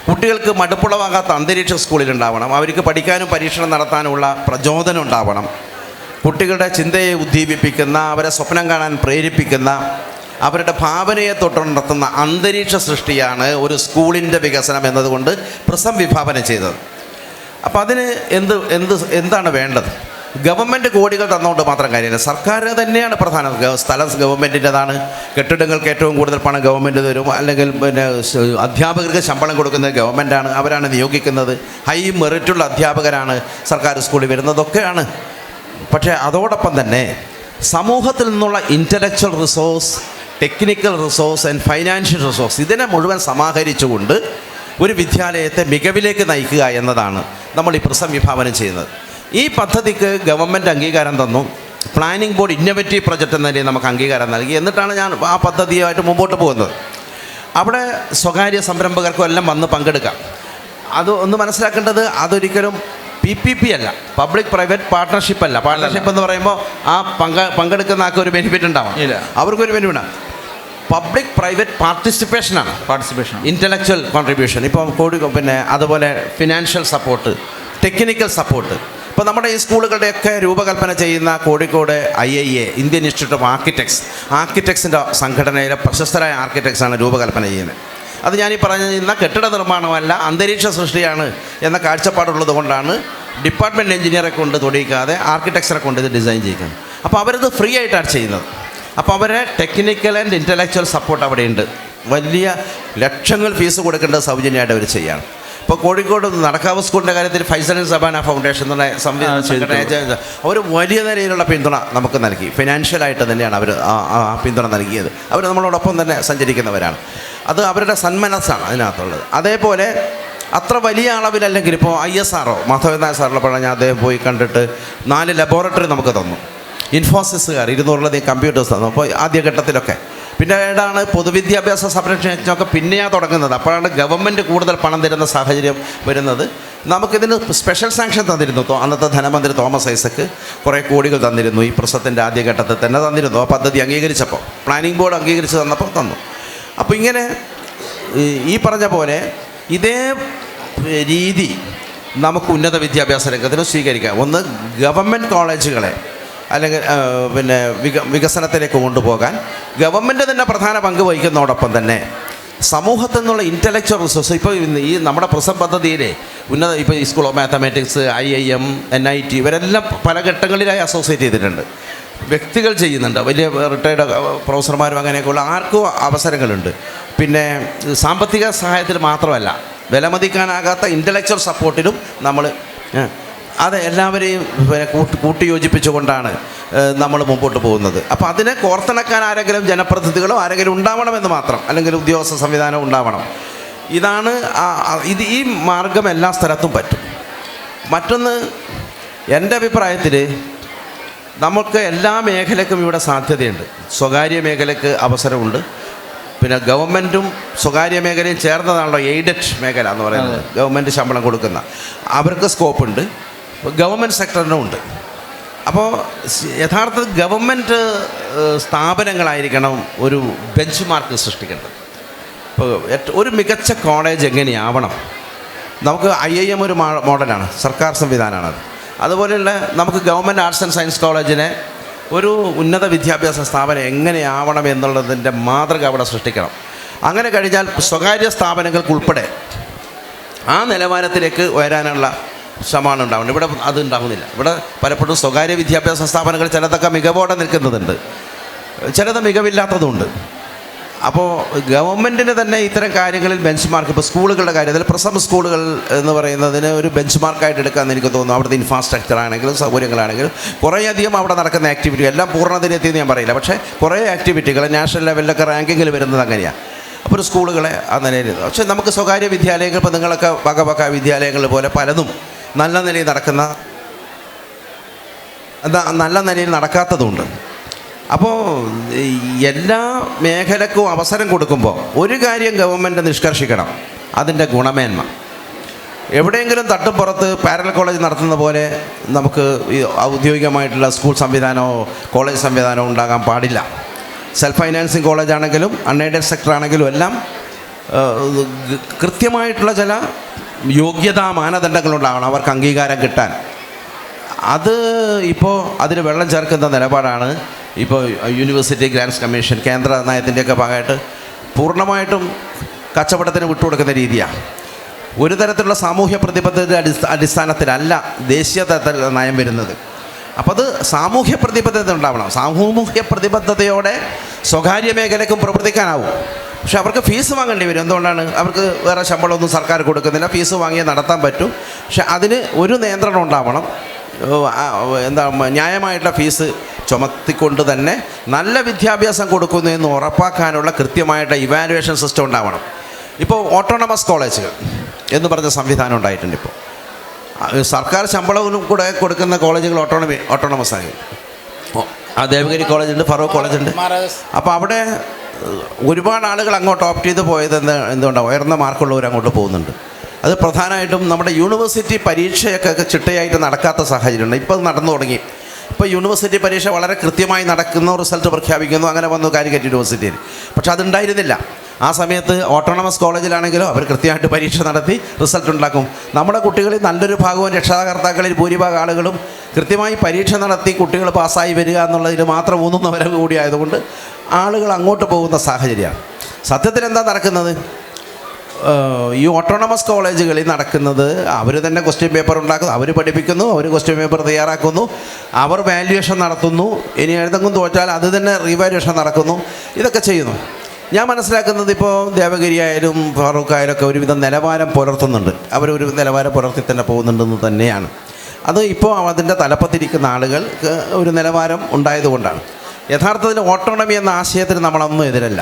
കുട്ടികൾക്ക് മടുപ്പുളവാകാത്ത അന്തരീക്ഷം സ്കൂളിലുണ്ടാവണം. അവർക്ക് പഠിക്കാനും പരീക്ഷണം നടത്താനുമുള്ള പ്രചോദനം ഉണ്ടാവണം. കുട്ടികളുടെ ചിന്തയെ ഉദ്ദീപിപ്പിക്കുന്ന, അവരെ സ്വപ്നം കാണാൻ പ്രേരിപ്പിക്കുന്ന, അവരുടെ ഭാവനയെ തൊട്ടുണർത്തുന്ന അന്തരീക്ഷ സൃഷ്ടിയാണ് ഒരു സ്കൂളിൻ്റെ വികസനം എന്നതുകൊണ്ട് പ്രിസം വിഭാവനം ചെയ്തത്. അപ്പോൾ അതിന് എന്താണ് വേണ്ടത്? ഗവൺമെൻറ് കോടികൾ തന്നുകൊണ്ട് മാത്രം കാര്യമില്ല, സർക്കാർ തന്നെയാണ് പ്രധാനം. സ്ഥലം ഗവൺമെൻറ്റിൻ്റെതാണ്, കെട്ടിടങ്ങൾക്ക് ഏറ്റവും കൂടുതൽ പണം ഗവൺമെൻറ് തരും, അല്ലെങ്കിൽ അധ്യാപകർക്ക് ശമ്പളം കൊടുക്കുന്നത് ഗവൺമെൻറ്റാണ്, അവരാണ് നിയോഗിക്കുന്നത്. ഹൈ മെറിറ്റുള്ള അധ്യാപകരാണ് സർക്കാർ സ്കൂളിൽ വരുന്നതൊക്കെയാണ്. പക്ഷേ അതോടൊപ്പം തന്നെ സമൂഹത്തിൽ നിന്നുള്ള intellectual resource, technical resource and financial resource, ഇതിനെ മുഴുവൻ സമാഹരിച്ചുകൊണ്ട് ഒരു വിദ്യാലയത്തെ മികവിലേക്ക് നയിക്കുക എന്നതാണ് നമ്മൾ ഈ പ്രിസം വിഭാവനം ചെയ്യുന്നത്. ഈ പദ്ധതിക്ക് ഗവൺമെൻറ് അംഗീകാരം തന്നു. പ്ലാനിംഗ് ബോർഡ് ഇന്നോവേറ്റീവ് പ്രൊജക്റ്റ് എന്ന നിലയിൽ നമുക്ക് അംഗീകാരം നൽകി. എന്നിട്ടാണ് ഞാൻ ആ പദ്ധതിയായിട്ട് മുമ്പോട്ട് പോകുന്നത്. അവിടെ സ്വകാര്യ സംരംഭകർക്കും എല്ലാം വന്ന് പങ്കെടുക്കാം. അത് ഒന്ന് മനസ്സിലാക്കേണ്ടത്, അതൊരിക്കലും PPP അല്ല, പബ്ലിക് പ്രൈവറ്റ് പാർട്ട്ണർഷിപ്പ് അല്ല. പാർട്ട്ണർഷിപ്പ് എന്ന് പറയുമ്പോൾ ആ പങ്കെടുക്കുന്ന ആൾക്ക് ഒരു ബെനിഫിറ്റ് ഉണ്ടാവാം, ഇല്ല, അവർക്കൊരു ബെനിഫിറ്റ്. പബ്ലിക് പ്രൈവറ്റ് പാർട്ടിസിപ്പേഷനാണ്, ഇൻ്റലക്ച്വൽ കോൺട്രിബ്യൂഷൻ. ഇപ്പം പിന്നെ അതുപോലെ ഫിനാൻഷ്യൽ സപ്പോർട്ട്, ടെക്നിക്കൽ സപ്പോർട്ട്. ഇപ്പോൾ നമ്മുടെ ഈ സ്കൂളുകളുടെയൊക്കെ രൂപകൽപ്പന ചെയ്യുന്ന Kozhikode IIA, Indian institute of ആർക്കിടെക്ട്സിൻ്റെ സംഘടനയിലെ പ്രശസ്തരായ ആർക്കിടെക്ട്സാണ് രൂപകൽപ്പന ചെയ്യുന്നത്. അത് ഞാനീ പറഞ്ഞിരുന്ന കെട്ടിട നിർമ്മാണമല്ല, അന്തരീക്ഷ സൃഷ്ടിയാണ് എന്ന കാഴ്ചപ്പാടുള്ളത് കൊണ്ടാണ് ഡിപ്പാർട്ട്മെൻറ്റ് എഞ്ചിനീയറെ കൊണ്ട് തൊടിയിക്കാതെ ആർക്കിടെക്ചറെ കൊണ്ട് ഇത് ഡിസൈൻ ചെയ്യുന്നത്. അപ്പോൾ അവരത് ഫ്രീ ആയിട്ടാണ് ചെയ്യുന്നത്. അപ്പോൾ അവരെ ടെക്നിക്കൽ ആൻഡ് ഇൻ്റലക്ച്വൽ സപ്പോർട്ട് അവിടെയുണ്ട്. വലിയ ലക്ഷങ്ങൾ ഫീസ് കൊടുക്കേണ്ടത് സൗജന്യമായിട്ട് അവർ ചെയ്യാണ്. ഇപ്പോൾ കോഴിക്കോട് നടക്കാവ് സ്കൂളിൻ്റെ കാര്യത്തിൽ ഫൈസൽ സബാന ഫൗണ്ടേഷൻ എന്നുള്ള സംവിധാനം അവർ വലിയ നിലയിലുള്ള പിന്തുണ നമുക്ക് നൽകി. ഫിനാൻഷ്യലായിട്ട് തന്നെയാണ് അവർ ആ പിന്തുണ നൽകിയത്. അവർ നമ്മളോടൊപ്പം തന്നെ സഞ്ചരിക്കുന്നവരാണ്. അത് അവരുടെ സന്മനസ്സാണ് അതിനകത്തുള്ളത്. അതേപോലെ അത്ര വലിയ അളവിലല്ലെങ്കിൽ ഇപ്പോൾ ISRO മാധവൻ നായർ സാറിനെ പറഞ്ഞാൽ അദ്ദേഹം പോയി കണ്ടിട്ട് 4 ലബോറട്ടറി നമുക്ക് തന്നു. ഇൻഫോസിസുകാർ 200ലധികം കമ്പ്യൂട്ടേഴ്സ് തന്നു. അപ്പോൾ ആദ്യഘട്ടത്തിലൊക്കെ. പിന്നീടാണ് പൊതുവിദ്യാഭ്യാസ സംരക്ഷണമൊക്കെ പിന്നെയാണ് തുടങ്ങുന്നത്. അപ്പോഴാണ് ഗവൺമെൻറ് കൂടുതൽ പണം തരുന്ന സാഹചര്യം വരുന്നത്. നമുക്കിതിന് സ്പെഷ്യൽ സാങ്ഷൻ തന്നിരുന്നു. അന്നത്തെ ധനമന്ത്രി തോമസ് ഐസക്ക് കുറേ കോടികൾ തന്നിരുന്നു. ഈ പ്രസവത്തിൻ്റെ ആദ്യഘട്ടത്തിൽ തന്നെ തന്നിരുന്നു. ആ പദ്ധതി അംഗീകരിച്ചപ്പോൾ, പ്ലാനിംഗ് ബോർഡ് അംഗീകരിച്ച് തന്നപ്പോൾ തന്നു. അപ്പോൾ ഇങ്ങനെ ഈ പറഞ്ഞ പോലെ ഇതേ രീതി നമുക്ക് ഉന്നത വിദ്യാഭ്യാസ രംഗത്തിന് സ്വീകരിക്കാം. ഒന്ന്, ഗവൺമെൻറ് കോളേജുകളെ അല്ലെങ്കിൽ പിന്നെ വികസനത്തിലേക്ക് കൊണ്ടുപോകാൻ ഗവൺമെൻറ് തന്നെ പ്രധാന പങ്ക് വഹിക്കുന്നതോടൊപ്പം തന്നെ സമൂഹത്തിൽ നിന്നുള്ള ഇൻ്റലക്ച്വൽ റിസോഴ്സ്. ഇപ്പോൾ ഈ നമ്മുടെ പ്രിസം പദ്ധതിയിലെ ഇപ്പോൾ ഈ school of mathematics, IIM, NIT ഇവരെല്ലാം പല ഘട്ടങ്ങളിലായി അസോസിയേറ്റ് ചെയ്തിട്ടുണ്ട്. വ്യക്തികൾ ചെയ്യുന്നുണ്ട്, വലിയ റിട്ടയർഡ് പ്രൊഫസർമാരും അങ്ങനെയൊക്കെയുള്ള ആർക്കും അവസരങ്ങളുണ്ട്. പിന്നെ സാമ്പത്തിക സഹായത്തിൽ മാത്രമല്ല, വിലമതിക്കാനാകാത്ത ഇൻ്റലക്ച്വൽ സപ്പോർട്ടിലും നമ്മൾ അത് എല്ലാവരെയും കൂട്ടിയോജിപ്പിച്ചുകൊണ്ടാണ് നമ്മൾ മുമ്പോട്ട് പോകുന്നത്. അപ്പോൾ അതിനെ കോർത്തിണക്കാൻ ആരെങ്കിലും ജനപ്രതിനിധികളോ ആരെങ്കിലും ഉണ്ടാവണമെന്ന് മാത്രം, അല്ലെങ്കിൽ ഉദ്യോഗസ്ഥ സംവിധാനം ഉണ്ടാവണം. ഇതാണ് ഈ മാർഗം എല്ലാ സ്ഥലത്തും പറ്റും. മറ്റൊന്ന്, എൻ്റെ അഭിപ്രായത്തിൽ നമുക്ക് എല്ലാ മേഖലയ്ക്കും ഇവിടെ സാധ്യതയുണ്ട്. സ്വകാര്യ മേഖലയ്ക്ക് അവസരമുണ്ട്. പിന്നെ ഗവൺമെൻറ്റും സ്വകാര്യ മേഖലയും ചേർന്നതാണല്ലോ എയ്ഡഡ് മേഖല എന്ന് പറയുന്നത്. ഗവൺമെൻറ് ശമ്പളം കൊടുക്കുന്ന അവർക്ക് സ്കോപ്പുണ്ട്, ഗവൺമെൻറ് സെക്ടറിനും ഉണ്ട്. അപ്പോൾ യഥാർത്ഥത്തിൽ ഗവൺമെൻറ് സ്ഥാപനങ്ങളായിരിക്കണം ഒരു ബെഞ്ച് മാർക്ക് സൃഷ്ടിക്കേണ്ടത്. ഇപ്പോൾ ഒരു മികച്ച കോളേജ് എങ്ങനെയാവണം? നമുക്ക് IIM ഒരു മോഡലാണ്, സർക്കാർ സംവിധാനമാണത്. അതുപോലെയുള്ള നമുക്ക് ഗവൺമെൻറ് ആർട്സ് ആൻഡ് സയൻസ് കോളേജിനെ ഒരു ഉന്നത വിദ്യാഭ്യാസ സ്ഥാപനം എങ്ങനെയാവണം എന്നുള്ളതിൻ്റെ മാതൃക അവിടെ സൃഷ്ടിക്കണം. അങ്ങനെ കഴിഞ്ഞാൽ സ്വകാര്യ സ്ഥാപനങ്ങൾക്കുൾപ്പെടെ ആ നിലവാരത്തിലേക്ക് ഉയരാനുള്ള ശ്രമമാണ് ഉണ്ടാവുന്നത്. ഇവിടെ അത് ഉണ്ടാകുന്നില്ല. ഇവിടെ പലപ്പോഴും സ്വകാര്യ വിദ്യാഭ്യാസ സ്ഥാപനങ്ങൾ ചിലതൊക്കെ മികവോടെ നിൽക്കുന്നതുണ്ട്, ചിലത് മികവില്ലാത്തതുണ്ട്. അപ്പോൾ ഗവൺമെൻറ്റിന് തന്നെ ഇത്തരം കാര്യങ്ങളിൽ ബെഞ്ച് മാർക്ക്, ഇപ്പോൾ സ്കൂളുകളുടെ കാര്യത്തിൽ പ്രസം സ്കൂളുകൾ എന്ന് പറയുന്നതിന് ഒരു ബെഞ്ച് മാർക്കായിട്ട് എടുക്കാമെന്ന് എനിക്ക് തോന്നുന്നു. അവിടുത്തെ ഇൻഫ്രാസ്ട്രക്ചർ ആണെങ്കിലും സൗകര്യങ്ങളാണെങ്കിലും കുറേയധികം അവിടെ നടക്കുന്ന ആക്ടിവിറ്റി, എല്ലാം പൂർണ്ണതയിലെത്തിയെന്ന് ഞാൻ പറയില്ല, പക്ഷേ കുറേ ആക്ടിവിറ്റികൾ നാഷണൽ ലെവലിലൊക്കെ റാങ്കിങ്ങിൽ വരുന്നത് അങ്ങനെയാണ്. അപ്പോൾ ഒരു സ്കൂളുകളെ ആ നിലയിൽ, പക്ഷേ നമുക്ക് സ്വകാര്യ വിദ്യാലയങ്ങൾ, ഇപ്പോൾ നിങ്ങളൊക്കെ വക വിദ്യാലയങ്ങൾ പോലെ പലതും നല്ല നിലയിൽ നടക്കുന്ന, നല്ല നിലയിൽ നടക്കാത്തതുണ്ട്. അപ്പോൾ എല്ലാ മേഖലക്കും അവസരം കൊടുക്കുമ്പോൾ ഒരു കാര്യം ഗവൺമെൻറ് നിഷ്കർഷിക്കണം, അതിൻ്റെ ഗുണമേന്മ. എവിടെയെങ്കിലും തട്ടുപുറത്ത് പാരലൽ കോളേജ് നടത്തുന്ന പോലെ നമുക്ക് ഈ ഔദ്യോഗികമായിട്ടുള്ള സ്കൂൾ സംവിധാനമോ കോളേജ് സംവിധാനമോ ഉണ്ടാകാൻ പാടില്ല. സെൽഫ് ഫൈനാൻസിങ് കോളേജ് ആണെങ്കിലും അൺഎയ്ഡഡ് സെക്ടർ ആണെങ്കിലും എല്ലാം കൃത്യമായിട്ടുള്ള ചില യോഗ്യതാ മാനദണ്ഡങ്ങളുണ്ടാകണം അവർക്ക് അംഗീകാരം കിട്ടാൻ. അത് ഇപ്പോൾ അതിന് വെള്ളം ചേർക്കുന്ന നിലപാടാണ് ഇപ്പോൾ യൂണിവേഴ്സിറ്റി ഗ്രാൻസ് കമ്മീഷൻ കേന്ദ്ര നയത്തിൻ്റെയൊക്കെ ഭാഗമായിട്ട് പൂർണ്ണമായിട്ടും കച്ചവടത്തിന് വിട്ടുകൊടുക്കുന്ന രീതിയാണ്. ഒരു തരത്തിലുള്ള സാമൂഹ്യ പ്രതിബദ്ധതയുടെ അടിസ്ഥാനത്തിലല്ല ദേശീയ തലത്തിലുള്ള നയം വരുന്നത്. അപ്പോൾ അത് സാമൂഹ്യ പ്രതിബദ്ധത ഉണ്ടാവണം. സാമൂഹ്യ പ്രതിബദ്ധതയോടെ സ്വകാര്യ മേഖലയ്ക്കും പ്രവർത്തിക്കാനാവും. പക്ഷെ അവർക്ക് ഫീസ് വാങ്ങേണ്ടി വരും. എന്തുകൊണ്ടാണ്? അവർക്ക് വേറെ ശമ്പളമൊന്നും സർക്കാർ കൊടുക്കുന്നില്ല, ഫീസ് വാങ്ങിയേ നടത്താൻ പറ്റും. പക്ഷെ അതിന് ഒരു നിയന്ത്രണം ഉണ്ടാവണം. ന്യായമായിട്ടുള്ള ഫീസ് ചുമത്തിക്കൊണ്ട് തന്നെ നല്ല വിദ്യാഭ്യാസം കൊടുക്കുന്നു എന്ന് ഉറപ്പാക്കാനുള്ള കൃത്യമായിട്ട് ഇവാലുവേഷൻ സിസ്റ്റം ഉണ്ടാവണം. ഇപ്പോൾ ഓട്ടോണമസ് കോളേജുകൾ എന്ന് പറഞ്ഞ സംവിധാനം ഉണ്ടായിട്ടുണ്ട്. ഇപ്പോൾ സർക്കാർ ശമ്പളവും കൂടെ കൊടുക്കുന്ന കോളേജുകൾ ഓട്ടോണമസ് ആയി. ദേവഗിരി കോളേജുണ്ട്, ഫറൂഖ് കോളേജുണ്ട്. അപ്പോൾ അവിടെ ഒരുപാട് ആളുകൾ അങ്ങോട്ട് ഓപ്റ്റ് ചെയ്ത് പോയത് എന്തുകൊണ്ടാണ്? ഉയർന്ന മാർക്കുള്ളവർ അങ്ങോട്ട് പോകുന്നുണ്ട്. അത് പ്രധാനമായിട്ടും നമ്മുടെ യൂണിവേഴ്സിറ്റി പരീക്ഷയൊക്കെ ചിട്ടയായിട്ട് നടക്കാത്ത സാഹചര്യമുണ്ട്. ഇപ്പോൾ നടന്നു തുടങ്ങി. ഇപ്പോൾ യൂണിവേഴ്സിറ്റി പരീക്ഷ വളരെ കൃത്യമായി നടക്കുന്നു, റിസൾട്ട് പ്രഖ്യാപിക്കുന്നു, അങ്ങനെ വന്നു കാലിക്കറ്റ് യൂണിവേഴ്സിറ്റിയിൽ. പക്ഷെ അതുണ്ടായിരുന്നില്ല. ആ സമയത്ത് ഓട്ടോണമസ് കോളേജിലാണെങ്കിലും അവർ കൃത്യമായിട്ട് പരീക്ഷ നടത്തി റിസൾട്ട് ഉണ്ടാക്കും. നമ്മുടെ കുട്ടികളിൽ നല്ലൊരു ഭാഗവും രക്ഷാകർത്താക്കളിൽ ഭൂരിഭാഗം ആളുകളും കൃത്യമായി പരീക്ഷ നടത്തി കുട്ടികൾ പാസ്സായി വരിക എന്നുള്ളതിൽ മാത്രം ഊന്നുന്നവരെ കൂടി ആയതുകൊണ്ട് ആളുകൾ അങ്ങോട്ട് പോകുന്ന സാഹചര്യമാണ്. സത്യത്തിൽ എന്താ നടക്കുന്നത്? ഈ ഓട്ടോണമസ് കോളേജുകളിൽ നടക്കുന്നത് അവർ തന്നെ ക്വസ്റ്റ്യൻ പേപ്പർ ഉണ്ടാക്കുന്നു, അവർ പഠിപ്പിക്കുന്നു, അവർ ക്വസ്റ്റ്യൻ പേപ്പർ തയ്യാറാക്കുന്നു, അവർ വാല്യുവേഷൻ നടത്തുന്നു. ഇനി ഏതെങ്കിലും തോറ്റാൽ അത് തന്നെ റീവാല്യുവേഷൻ നടക്കുന്നു. ഇതൊക്കെ ചെയ്യുന്നു. ഞാൻ മനസ്സിലാക്കുന്നത് ഇപ്പോൾ ദേവഗിരി ആയാലും ഫാറൂഖ് ആയാലും ഒക്കെ ഒരുവിധം നിലവാരം പുലർത്തുന്നുണ്ട്. അവരൊരു നിലവാരം പുലർത്തി തന്നെ പോകുന്നുണ്ടെന്ന് തന്നെയാണ്. അത് ഇപ്പോൾ അതിൻ്റെ തലപ്പത്തിരിക്കുന്ന ആളുകൾക്ക് ഒരു നിലവാരം ഉണ്ടായതുകൊണ്ടാണ്. യഥാർത്ഥത്തിൽ ഓട്ടോണമി എന്ന ആശയത്തിന് നമ്മളൊന്നും എതിരല്ല.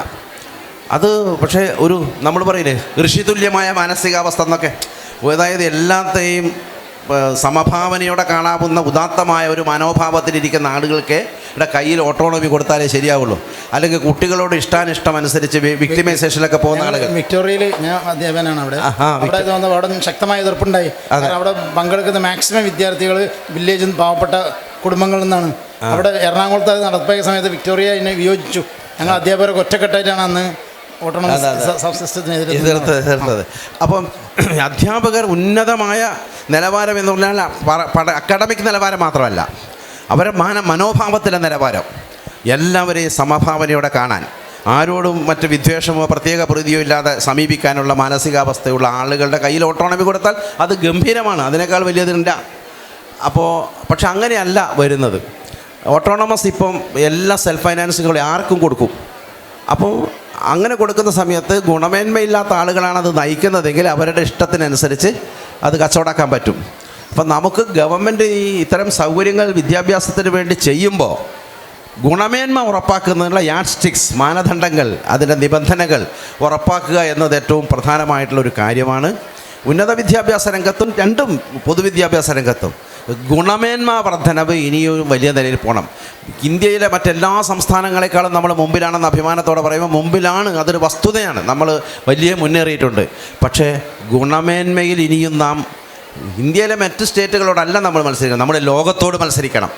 അത് പക്ഷേ ഒരു നമ്മൾ പറയില്ലേ ഋഷിതുല്യമായ മാനസികാവസ്ഥ എന്നൊക്കെ, അതായത് എല്ലാത്തെയും സമഭാവനയോടെ കാണാവുന്ന ഉദാത്തമായ ഒരു മനോഭാവത്തിലിരിക്കുന്ന ആളുകൾക്ക് ഇവിടെ കയ്യിൽ ഓട്ടോണമി കൊടുത്താലേ ശരിയാവുള്ളൂ. അല്ലെങ്കിൽ കുട്ടികളോട് ഇഷ്ടാനിഷ്ടം അനുസരിച്ച് വിക്ടിമൈസേഷനിലൊക്കെ പോകുന്ന ആളുകൾ. വിക്ടോറിയയിൽ ഞാൻ അധ്യാപകനാണ്. അവിടെ ശക്തമായ എതിർപ്പുണ്ടായി. അവിടെ പങ്കെടുക്കുന്ന മാക്സിമം വിദ്യാർത്ഥികൾ വില്ലേജിൽ നിന്ന് പാവപ്പെട്ട കുടുംബങ്ങളിൽ നിന്നാണ്. അവിടെ എറണാകുളത്ത് അത് നടപ്പാക്കിയ സമയത്ത് വിക്ടോറിയ ഇതിനെ വിയോജിച്ചു. ഞങ്ങൾ അധ്യാപകരൊക്കെ ഒറ്റക്കെട്ടായിട്ടാണ് അന്ന് എതിർത്തത്. അപ്പം അധ്യാപകർ ഉന്നതമായ നിലവാരം എന്ന് പറഞ്ഞാൽ അക്കാഡമിക് നിലവാരം മാത്രമല്ല, അവരെ മനോഭാവത്തിലെ നിലവാരം, എല്ലാവരെയും സമഭാവനയോടെ കാണാൻ, ആരോടും മറ്റ് വിദ്വേഷമോ പ്രത്യേക പ്രീതിയോ ഇല്ലാതെ സമീപിക്കാനുള്ള മാനസികാവസ്ഥയുള്ള ആളുകളുടെ കയ്യിൽ ഓട്ടോണമി കൊടുത്താൽ അത് ഗംഭീരമാണ്. അതിനേക്കാൾ വലിയതില്ല. അപ്പോൾ പക്ഷെ അങ്ങനെയല്ല വരുന്നത്. ഓട്ടോണമസ് ഇപ്പം എല്ലാ സെൽഫ് ഫൈനാൻസുകളും ആർക്കും കൊടുക്കും. അപ്പോൾ അങ്ങനെ കൊടുക്കുന്ന സമയത്ത് ഗുണമേന്മയില്ലാത്ത ആളുകളാണ് അത് നയിക്കുന്നതെങ്കിൽ അവരുടെ ഇഷ്ടത്തിനനുസരിച്ച് അത് കച്ചവടാക്കാൻ പറ്റും. അപ്പം നമുക്ക് ഗവൺമെൻറ് ഈ ഇത്തരം സൗകര്യങ്ങൾ വിദ്യാഭ്യാസത്തിന് വേണ്ടി ചെയ്യുമ്പോൾ ഗുണമേന്മ ഉറപ്പാക്കുന്നതിനുള്ള യാഡ് സ്റ്റിക്സ്, മാനദണ്ഡങ്ങൾ, അതിൻ്റെ നിബന്ധനകൾ ഉറപ്പാക്കുക എന്നത് ഏറ്റവും പ്രധാനമായിട്ടുള്ളൊരു കാര്യമാണ്. ഉന്നത വിദ്യാഭ്യാസ രംഗത്തും രണ്ടും പൊതുവിദ്യാഭ്യാസ രംഗത്തും ഗുണമേന്മ വർധനവ് ഇനിയും വലിയ നിലയിൽ പോകണം. ഇന്ത്യയിലെ മറ്റെല്ലാ സംസ്ഥാനങ്ങളെക്കാളും നമ്മൾ മുമ്പിലാണെന്ന് അഭിമാനത്തോടെ പറയുമ്പോൾ മുമ്പിലാണ്, അതൊരു വസ്തുതയാണ്. നമ്മൾ വലിയ മുന്നേറിയിട്ടുണ്ട്. പക്ഷേ ഗുണമേന്മയിൽ ഇനിയും നാം ഇന്ത്യയിലെ മറ്റ് സ്റ്റേറ്റുകളോടല്ല നമ്മൾ മത്സരിക്കണം. നമ്മൾ ലോകത്തോട് മത്സരിക്കണം.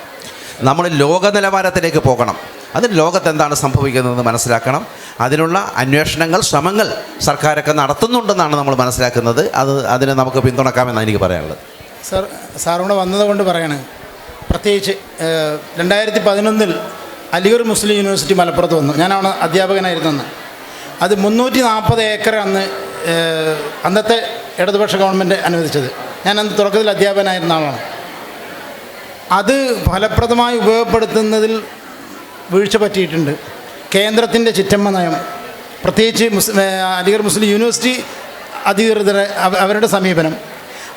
നമ്മൾ ലോക നിലവാരത്തിലേക്ക് പോകണം. അതിന് ലോകത്ത് എന്താണ് സംഭവിക്കുന്നതെന്ന് മനസ്സിലാക്കണം. അതിനുള്ള അന്വേഷണങ്ങൾ, ശ്രമങ്ങൾ സർക്കാരൊക്കെ നടത്തുന്നുണ്ടെന്നാണ് നമ്മൾ മനസ്സിലാക്കുന്നത്. അതിനെ നമുക്ക് പിന്തുണക്കാമെന്നാണ് എനിക്ക് പറയാനുള്ളത്. സാറുകൂടെ വന്നതുകൊണ്ട് പറയാണ്. പ്രത്യേകിച്ച് 2011 അലിഗർ മുസ്ലിം യൂണിവേഴ്സിറ്റി മലപ്പുറത്ത് വന്നു. ഞാനവിടെ അധ്യാപകനായിരുന്നു അന്ന്. അത് 340 ഏക്കർ അന്നത്തെ ഇടതുപക്ഷ ഗവൺമെൻറ് അനുവദിച്ചത്. ഞാൻ അന്ന് തുടക്കത്തിൽ അധ്യാപകനായിരുന്ന ആളാണ്. അത് ഫലപ്രദമായി ഉപയോഗപ്പെടുത്തുന്നതിൽ വീഴ്ച പറ്റിയിട്ടുണ്ട്. കേന്ദ്രത്തിൻ്റെ ചിറ്റമ്മ നയം, പ്രത്യേകിച്ച് അലിഗർ മുസ്ലിം യൂണിവേഴ്സിറ്റി അധികൃതരെ അവരുടെ സമീപനം.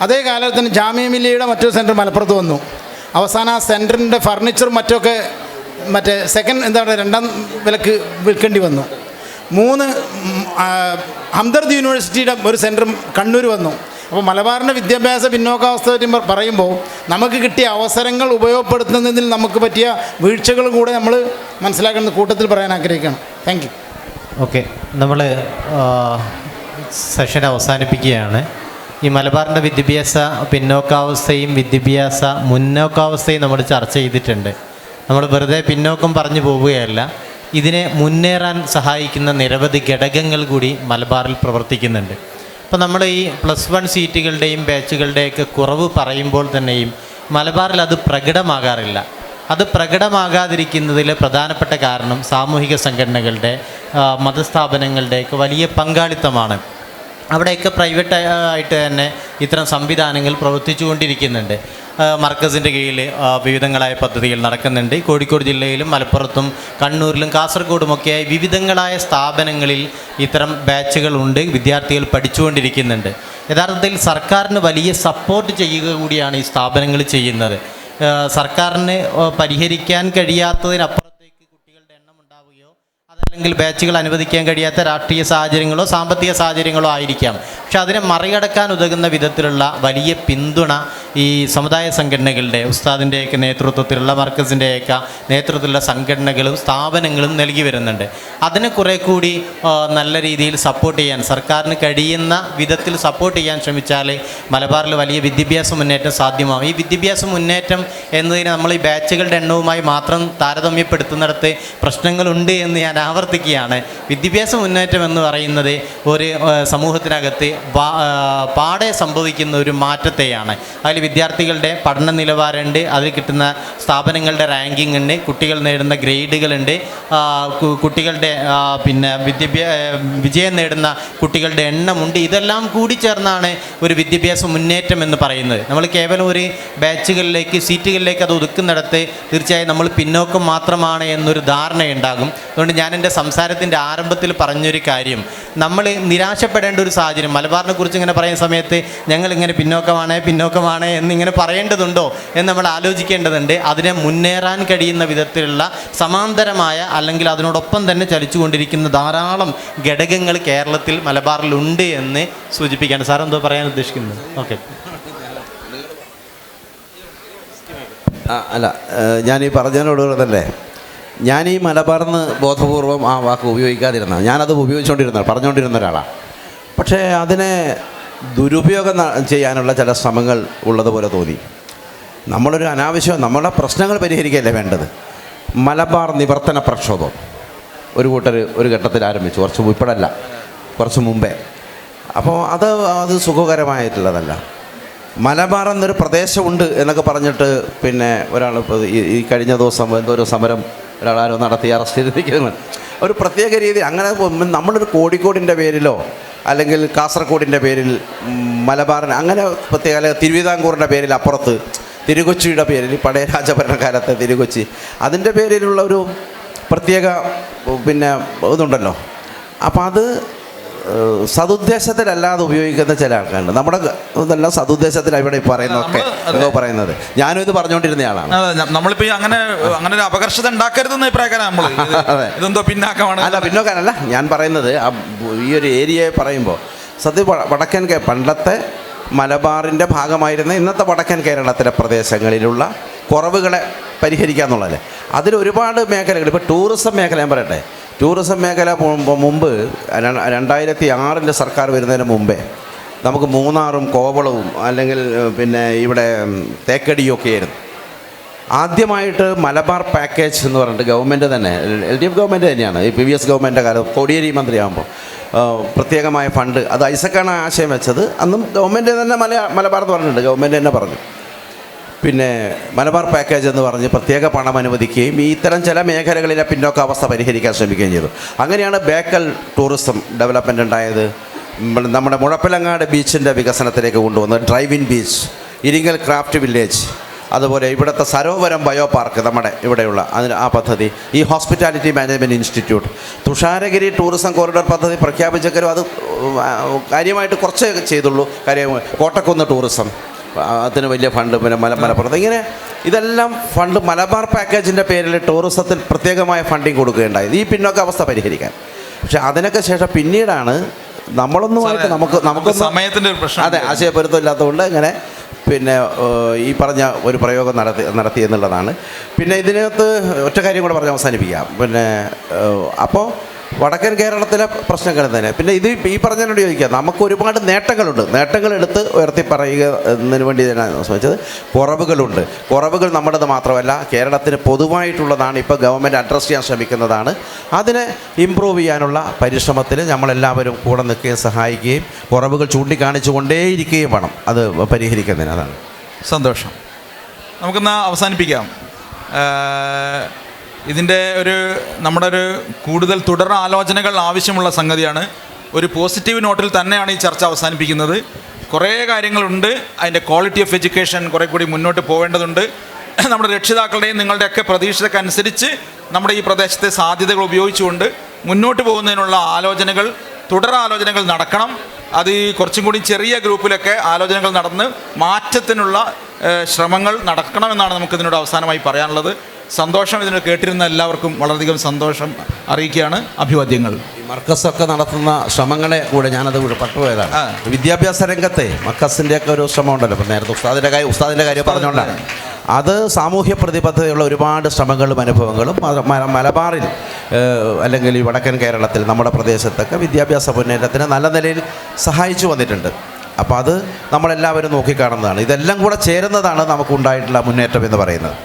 അതേ കാലത്തിന് ജാമിയ മില്ലിയയുടെ മറ്റൊരു സെൻറ്റർ മലപ്പുറത്ത് വന്നു. അവസാനം ആ സെൻറ്ററിൻ്റെ ഫർണിച്ചറും മറ്റൊക്കെ രണ്ടാം വിലക്ക് വിൽക്കേണ്ടി വന്നു. 3 ഹംദർദ് യൂണിവേഴ്സിറ്റിയുടെ ഒരു സെൻറ്ററും കണ്ണൂർ വന്നു. അപ്പോൾ മലബാറിൻ്റെ വിദ്യാഭ്യാസ പിന്നോക്കാവസ്ഥ പറയുമ്പോൾ നമുക്ക് കിട്ടിയ അവസരങ്ങൾ ഉപയോഗപ്പെടുത്തുന്നതിൽ നമുക്ക് പറ്റിയ വീഴ്ചകൾ കൂടെ നമ്മൾ മനസ്സിലാക്കുന്ന കൂട്ടത്തിൽ പറയാൻ ആഗ്രഹിക്കണം. Thank you. ഓക്കെ, നമ്മൾ സെഷൻ അവസാനിപ്പിക്കുകയാണ്. ഈ മലബാറിൻ്റെ വിദ്യാഭ്യാസ പിന്നോക്കാവസ്ഥയും വിദ്യാഭ്യാസ മുന്നോക്കാവസ്ഥയും നമ്മൾ ചർച്ച ചെയ്തിട്ടുണ്ട്. നമ്മൾ വെറുതെ പിന്നോക്കം പറഞ്ഞു പോവുകയല്ല. ഇതിനെ മുന്നേറാൻ സഹായിക്കുന്ന നിരവധി ഘടകങ്ങൾ കൂടി മലബാറിൽ പ്രവർത്തിക്കുന്നുണ്ട്. അപ്പോൾ നമ്മൾ ഈ +1 സീറ്റുകളുടെയും ബാച്ചുകളുടെയൊക്കെ കുറവ് പറയുമ്പോൾ തന്നെയും മലബാറിൽ അത് പ്രകടമാകാറില്ല. അത് പ്രകടമാകാതിരിക്കുന്നതിൽ പ്രധാനപ്പെട്ട കാരണം സാമൂഹിക സംഘടനകളുടെ, മതസ്ഥാപനങ്ങളുടെയൊക്കെ വലിയ പങ്കാളിത്തമാണ്. അവിടെയൊക്കെ പ്രൈവറ്റ് ആയിട്ട് തന്നെ ഇത്തരം സംവിധാനങ്ങൾ പ്രവർത്തിച്ചു കൊണ്ടിരിക്കുന്നുണ്ട്. മർക്കസിൻ്റെ കീഴിൽ വിവിധങ്ങളായ പദ്ധതികൾ നടക്കുന്നുണ്ട്. കോഴിക്കോട് ജില്ലയിലും മലപ്പുറത്തും കണ്ണൂരിലും കാസർഗോഡുമൊക്കെയായി വിവിധങ്ങളായ സ്ഥാപനങ്ങളിൽ ഇത്തരം ബാച്ചുകളുണ്ട്. വിദ്യാർത്ഥികൾ പഠിച്ചുകൊണ്ടിരിക്കുന്നുണ്ട്. യഥാർത്ഥത്തിൽ സർക്കാരിന് വലിയ സപ്പോർട്ട് ചെയ്യുക കൂടിയാണ് ഈ സ്ഥാപനങ്ങൾ ചെയ്യുന്നത്. സർക്കാരിന് പരിഹരിക്കാൻ കഴിയാത്തതിനപ്പുറത്തേക്ക് കുട്ടികളുടെ എണ്ണം ഉണ്ടാവുകയോ അതല്ലെങ്കിൽ ബാച്ചുകൾ അനുവദിക്കാൻ കഴിയാത്ത രാഷ്ട്രീയ സാഹചര്യങ്ങളോ സാമ്പത്തിക സാഹചര്യങ്ങളോ ആയിരിക്കാം. പക്ഷെ അതിനെ മറികടക്കാൻ ഉതകുന്ന വിധത്തിലുള്ള വലിയ പിന്തുണ ഈ സമുദായ സംഘടനകളുടെ ഉസ്താദിൻ്റെയൊക്കെ നേതൃത്വത്തിലുള്ള മർക്കസിൻ്റെയൊക്കെ നേതൃത്വത്തിലുള്ള സംഘടനകളും സ്ഥാപനങ്ങളും നൽകി വരുന്നുണ്ട്. അതിനെ കുറേ കൂടി നല്ല രീതിയിൽ സപ്പോർട്ട് ചെയ്യാൻ സർക്കാരിന് കഴിയുന്ന വിധത്തിൽ സപ്പോർട്ട് ചെയ്യാൻ ശ്രമിച്ചാൽ മലബാറിൽ വലിയ വിദ്യാഭ്യാസ മുന്നേറ്റം സാധ്യമാവും. ഈ വിദ്യാഭ്യാസ മുന്നേറ്റം എന്നതിന് നമ്മൾ ഈ ബാച്ചുകളുടെ എണ്ണവുമായി മാത്രം താരതമ്യപ്പെടുത്തുന്നിടത്ത് പ്രശ്നങ്ങളുണ്ട് എന്ന് ഞാൻ ആവർത്തിക്കുകയാണ്. വിദ്യാഭ്യാസ മുന്നേറ്റം എന്ന് പറയുന്നത് ഒരു സമൂഹത്തിനകത്ത് പാടെ സംഭവിക്കുന്ന ഒരു മാറ്റത്തെയാണ്. അതിൽ വിദ്യാർത്ഥികളുടെ പഠന നിലവാരമുണ്ട്, അതിൽ കിട്ടുന്ന സ്ഥാപനങ്ങളുടെ റാങ്കിങ് ഉണ്ട്, കുട്ടികൾ നേടുന്ന ഗ്രേഡുകളുണ്ട്, കുട്ടികളുടെ പിന്നെ വിജയം നേടുന്ന കുട്ടികളുടെ എണ്ണമുണ്ട്. ഇതെല്ലാം കൂടി ചേർന്നാണ് ഒരു വിദ്യാഭ്യാസ മുന്നേറ്റം എന്ന് പറയുന്നത്. നമ്മൾ കേവലം ഒരു ബാച്ചുകളിലേക്ക് സീറ്റുകളിലേക്ക് അത് ഒതുക്കുന്നിടത്ത് തീർച്ചയായും നമ്മൾ പിന്നോക്കം മാത്രമാണ് എന്നൊരു ധാരണയുണ്ടാകും. അതുകൊണ്ട് ഞാൻ എൻ്റെ സംസാരത്തിൻ്റെ ആരംഭത്തിൽ പറഞ്ഞൊരു കാര്യം, നമ്മൾ നിരാശപ്പെടേണ്ട ഒരു സാഹചര്യം മലബാറിനെ കുറിച്ച് ഇങ്ങനെ പറയുന്ന സമയത്ത് ഞങ്ങളിങ്ങനെ പിന്നോക്കമാണ് എന്നിങ്ങനെ പറയേണ്ടതുണ്ടോ എന്ന് നമ്മൾ ആലോചിക്കേണ്ടതുണ്ട്. അതിനെ മുന്നേറാൻ കഴിയുന്ന വിധത്തിലുള്ള സമാന്തരമായ അല്ലെങ്കിൽ അതിനോടൊപ്പം തന്നെ ചലിച്ചുകൊണ്ടിരിക്കുന്ന ധാരാളം ഘടകങ്ങൾ കേരളത്തിൽ മലബാറിലുണ്ട് എന്ന് സൂചിപ്പിക്കുകയാണ്. സാർ എന്തോ പറയാൻ ഉദ്ദേശിക്കുന്നത്? ഓക്കെ. അല്ല, ഞാൻ ഈ പറഞ്ഞതിനോട് തന്നെ ഞാൻ ഈ മലബാറിന്ന് ബോധപൂർവം ആ വാക്ക് ഉപയോഗിക്കാതിരുന്ന, ഞാനത് പറഞ്ഞുകൊണ്ടിരുന്ന ഒരാളാണ്. പക്ഷേ അതിനെ ദുരുപയോഗം ചെയ്യാനുള്ള ചില ശ്രമങ്ങൾ ഉള്ളതുപോലെ തോന്നി. നമ്മളൊരു അനാവശ്യം നമ്മുടെ പ്രശ്നങ്ങൾ പരിഹരിക്കുകയല്ലേ വേണ്ടത്. മലബാർ നിവർത്തന പ്രക്ഷോഭം ഒരു കൂട്ടർ ഒരു ഘട്ടത്തിൽ ആരംഭിച്ചു, ഇപ്പോഴല്ല, കുറച്ച് മുമ്പേ. അപ്പോൾ അത് സുഖകരമായിട്ടുള്ളതല്ല. മലബാർ എന്നൊരു പ്രദേശമുണ്ട് എന്നൊക്കെ പറഞ്ഞിട്ട് പിന്നെ ഒരാൾ ഈ കഴിഞ്ഞ ദിവസം എന്തോ ഒരു സമരം ഒരാളാരോ നടത്തി അറസ്റ്റ് ചെയ്തിരിക്കുന്നത് ഒരു പ്രത്യേക രീതി. അങ്ങനെ നമ്മളൊരു കോഴിക്കോടിൻ്റെ പേരിലോ അല്ലെങ്കിൽ കാസർഗോഡിൻ്റെ പേരിൽ മലബാറിന് അങ്ങനെ പ്രത്യേക, അല്ലെങ്കിൽ തിരുവിതാംകൂറിൻ്റെ പേരിൽ അപ്പുറത്ത് തിരുകൊച്ചിയുടെ പേരിൽ പഴയ രാജഭരണകാലത്തെ തിരുകൊച്ചി, അതിൻ്റെ പേരിലുള്ള ഒരു പ്രത്യേക പിന്നെ ഇതുണ്ടല്ലോ. അപ്പോൾ അത് സതുദ്ദേശത്തിലല്ലാതെ ഉപയോഗിക്കുന്ന ചില ആൾക്കാരുണ്ട്. നമ്മുടെ ഇതെല്ലാം സതുദ്ദേശത്തിലാണ് ഇവിടെ പറയുന്നതൊക്കെ പറയുന്നത്. ഞാനും ഇത് പറഞ്ഞുകൊണ്ടിരുന്ന ആളാണ്. നമ്മളിപ്പോ അങ്ങനെ ഒരു അപകർഷത ഉണ്ടാക്കരുതെന്ന് അഭിപ്രായക്കാരാണ് നമ്മൾ. ഇതെന്തോ പിന്നാക്കമാണ്. അല്ല, പിന്നോക്കാനല്ല ഞാൻ പറയുന്നത്. ഈ ഒരു ഏരിയയെ പറയുമ്പോൾ വടക്കൻ പണ്ടത്തെ മലബാറിൻ്റെ ഭാഗമായിരുന്ന ഇന്നത്തെ വടക്കൻ കേരളത്തിലെ പ്രദേശങ്ങളിലുള്ള കുറവുകളെ പരിഹരിക്കുക എന്നുള്ളതല്ലേ. അതിലൊരുപാട് മേഖലകൾ, ഇപ്പോൾ ടൂറിസം മേഖല ഞാൻ പറയട്ടെ. ടൂറിസം മേഖല മുമ്പ് 2006 സർക്കാർ വരുന്നതിന് മുമ്പേ നമുക്ക് മൂന്നാറും കോവളവും അല്ലെങ്കിൽ പിന്നെ ഇവിടെ തേക്കടിയൊക്കെ ആയിരുന്നു. ആദ്യമായിട്ട് മലബാർ പാക്കേജ് എന്ന് പറഞ്ഞിട്ട് ഗവൺമെൻറ് തന്നെ, LDF ഗവൺമെൻറ് തന്നെയാണ്, ഈ previous ഗവൺമെൻറ് കാലത്ത് കോടിയേരി മന്ത്രിയാകുമ്പോൾ പ്രത്യേകമായ ഫണ്ട്, അത് ഐസക്കാണ് ആശയം വെച്ചത്. അന്നും ഗവൺമെൻറ് തന്നെ മലബാർ എന്ന് പറഞ്ഞിട്ടുണ്ട്, ഗവൺമെൻറ് തന്നെ പറഞ്ഞു. പിന്നെ മലബാർ പാക്കേജ് എന്ന് പറഞ്ഞ് പ്രത്യേക പണം അനുവദിക്കുകയും ഇത്തരം ചില മേഖലകളിലെ പിന്നോക്കാവസ്ഥ പരിഹരിക്കാൻ ശ്രമിക്കുകയും ചെയ്തു. അങ്ങനെയാണ് ബേക്കൽ ടൂറിസം ഡെവലപ്മെൻ്റ് ഉണ്ടായത്. നമ്മുടെ മുഴപ്പിലങ്ങാട് ബീച്ചിൻ്റെ വികസനത്തിലേക്ക് കൊണ്ടുവന്നത്, drive-in beach, Iringal craft village, അതുപോലെ ഇവിടുത്തെ സരോവരം ബയോ പാർക്ക് നമ്മുടെ ഇവിടെയുള്ള അതിന് ആ പദ്ധതി, ഈ hospitality management institute, Thusharagiri tourism corridor പദ്ധതി പ്രഖ്യാപിച്ചെങ്കിലും അത് കാര്യമായിട്ട് കുറച്ചേ ചെയ്തുള്ളൂ. കാര്യമായി കോട്ടക്കുന്ന് ടൂറിസം, അതിന് വലിയ ഫണ്ട്, പിന്നെ മലപ്പുറത്ത്, ഇങ്ങനെ ഇതെല്ലാം ഫണ്ട് മലബാർ പാക്കേജിൻ്റെ പേരിൽ ടൂറിസത്തിൽ പ്രത്യേകമായ ഫണ്ടിങ് കൊടുക്കുകയുണ്ടായത് ഈ പിന്നോക്കാവസ്ഥ പരിഹരിക്കാൻ. പക്ഷെ അതിനൊക്കെ ശേഷം പിന്നീടാണ് നമ്മളൊന്നുമായിട്ട് നമുക്ക് സമയത്തിൻ്റെ ഒരു പ്രശ്നം, അതെ, ആശയപ്പൊരുത്തം ഇല്ലാത്തതുകൊണ്ട് ഇങ്ങനെ പിന്നെ ഈ പറഞ്ഞ ഒരു പ്രയോഗം നടത്തി എന്നുള്ളതാണ്. പിന്നെ ഇതിനകത്ത് ഒറ്റ കാര്യം കൂടെ പറഞ്ഞ് അവസാനിപ്പിക്കാം. പിന്നെ അപ്പോൾ വടക്കൻ കേരളത്തിലെ പ്രശ്നങ്ങൾ തന്നെ. പിന്നെ ഇത് ഈ പറഞ്ഞതിനോട് ചോദിക്കുക, നമുക്ക് ഒരുപാട് നേട്ടങ്ങളുണ്ട്. നേട്ടങ്ങളെടുത്ത് ഉയർത്തി പറയുക എന്നതിന് വേണ്ടി തന്നെയാണ് ശ്രമിച്ചത്. കുറവുകളുണ്ട്. കുറവുകൾ നമ്മുടേത് മാത്രമല്ല, കേരളത്തിന് പൊതുവായിട്ടുള്ളതാണ്. ഇപ്പോൾ ഗവൺമെൻറ് അഡ്രസ്സ് ചെയ്യാൻ ശ്രമിക്കുന്നതാണ്. അതിനെ ഇമ്പ്രൂവ് ചെയ്യാനുള്ള പരിശ്രമത്തിൽ നമ്മളെല്ലാവരും കൂടെ നിൽക്കുകയും സഹായിക്കുകയും കുറവുകൾ ചൂണ്ടിക്കാണിച്ചു കൊണ്ടേയിരിക്കുകയും വേണം അത് പരിഹരിക്കുന്നതിന്. അതാണ്. സന്തോഷം. നമുക്കിന്ന് അവസാനിപ്പിക്കാം. ഇതിൻ്റെ നമ്മുടെ ഒരു കൂടുതൽ തുടർ ആലോചനകൾ ആവശ്യമുള്ള സംഗതിയാണ്. ഒരു പോസിറ്റീവ് നോട്ടിൽ തന്നെയാണ് ഈ ചർച്ച അവസാനിപ്പിക്കുന്നത്. കുറേ കാര്യങ്ങളുണ്ട്. അതിൻ്റെ ക്വാളിറ്റി ഓഫ് എഡ്യൂക്കേഷൻ കുറേ കൂടി മുന്നോട്ട് പോകേണ്ടതുണ്ട്. നമ്മുടെ രക്ഷിതാക്കളുടെയും നിങ്ങളുടെയൊക്കെ പ്രതീക്ഷയ്ക്കനുസരിച്ച് നമ്മുടെ ഈ പ്രദേശത്തെ സാധ്യതകൾ ഉപയോഗിച്ചുകൊണ്ട് മുന്നോട്ട് പോകുന്നതിനുള്ള തുടരാലോചനകൾ നടക്കണം. അത് കുറച്ചും കൂടി ചെറിയ ഗ്രൂപ്പിലൊക്കെ ആലോചനകൾ നടന്ന് മാറ്റത്തിനുള്ള ശ്രമങ്ങൾ നടക്കണമെന്നാണ് നമുക്കിതിനോട് അവസാനമായി പറയാനുള്ളത്. സന്തോഷം. ഇതിനെ കേട്ടിരുന്ന എല്ലാവർക്കും വളരെയധികം സന്തോഷം അറിയിക്കുകയാണ്. അഭിവാദ്യങ്ങൾ. ഈ മർക്കസൊക്കെ നടത്തുന്ന ശ്രമങ്ങളെ കൂടെ ഞാനത് കൂടെ പട്ടുപോയതാണ്. വിദ്യാഭ്യാസ രംഗത്തെ മർക്കസിൻ്റെയൊക്കെ ഒരു ശ്രമം ഉണ്ടല്ലോ. ഇപ്പം നേരത്തെ ഉസ്താദിൻ്റെ കാര്യം പറഞ്ഞുകൊണ്ടാണ്. അത് സാമൂഹ്യ പ്രതിബദ്ധതയുള്ള ഒരുപാട് ശ്രമങ്ങളും അനുഭവങ്ങളും മലബാറിൽ അല്ലെങ്കിൽ ഈ വടക്കൻ കേരളത്തിൽ നമ്മുടെ പ്രദേശത്തൊക്കെ വിദ്യാഭ്യാസ മുന്നേറ്റത്തിന് നല്ല നിലയിൽ സഹായിച്ചു വന്നിട്ടുണ്ട്. അപ്പോൾ അത് നമ്മളെല്ലാവരും നോക്കിക്കാണുന്നതാണ്. ഇതെല്ലാം കൂടെ ചേരുന്നതാണ് നമുക്കുണ്ടായിട്ടുള്ള മുന്നേറ്റം എന്ന് പറയുന്നത്.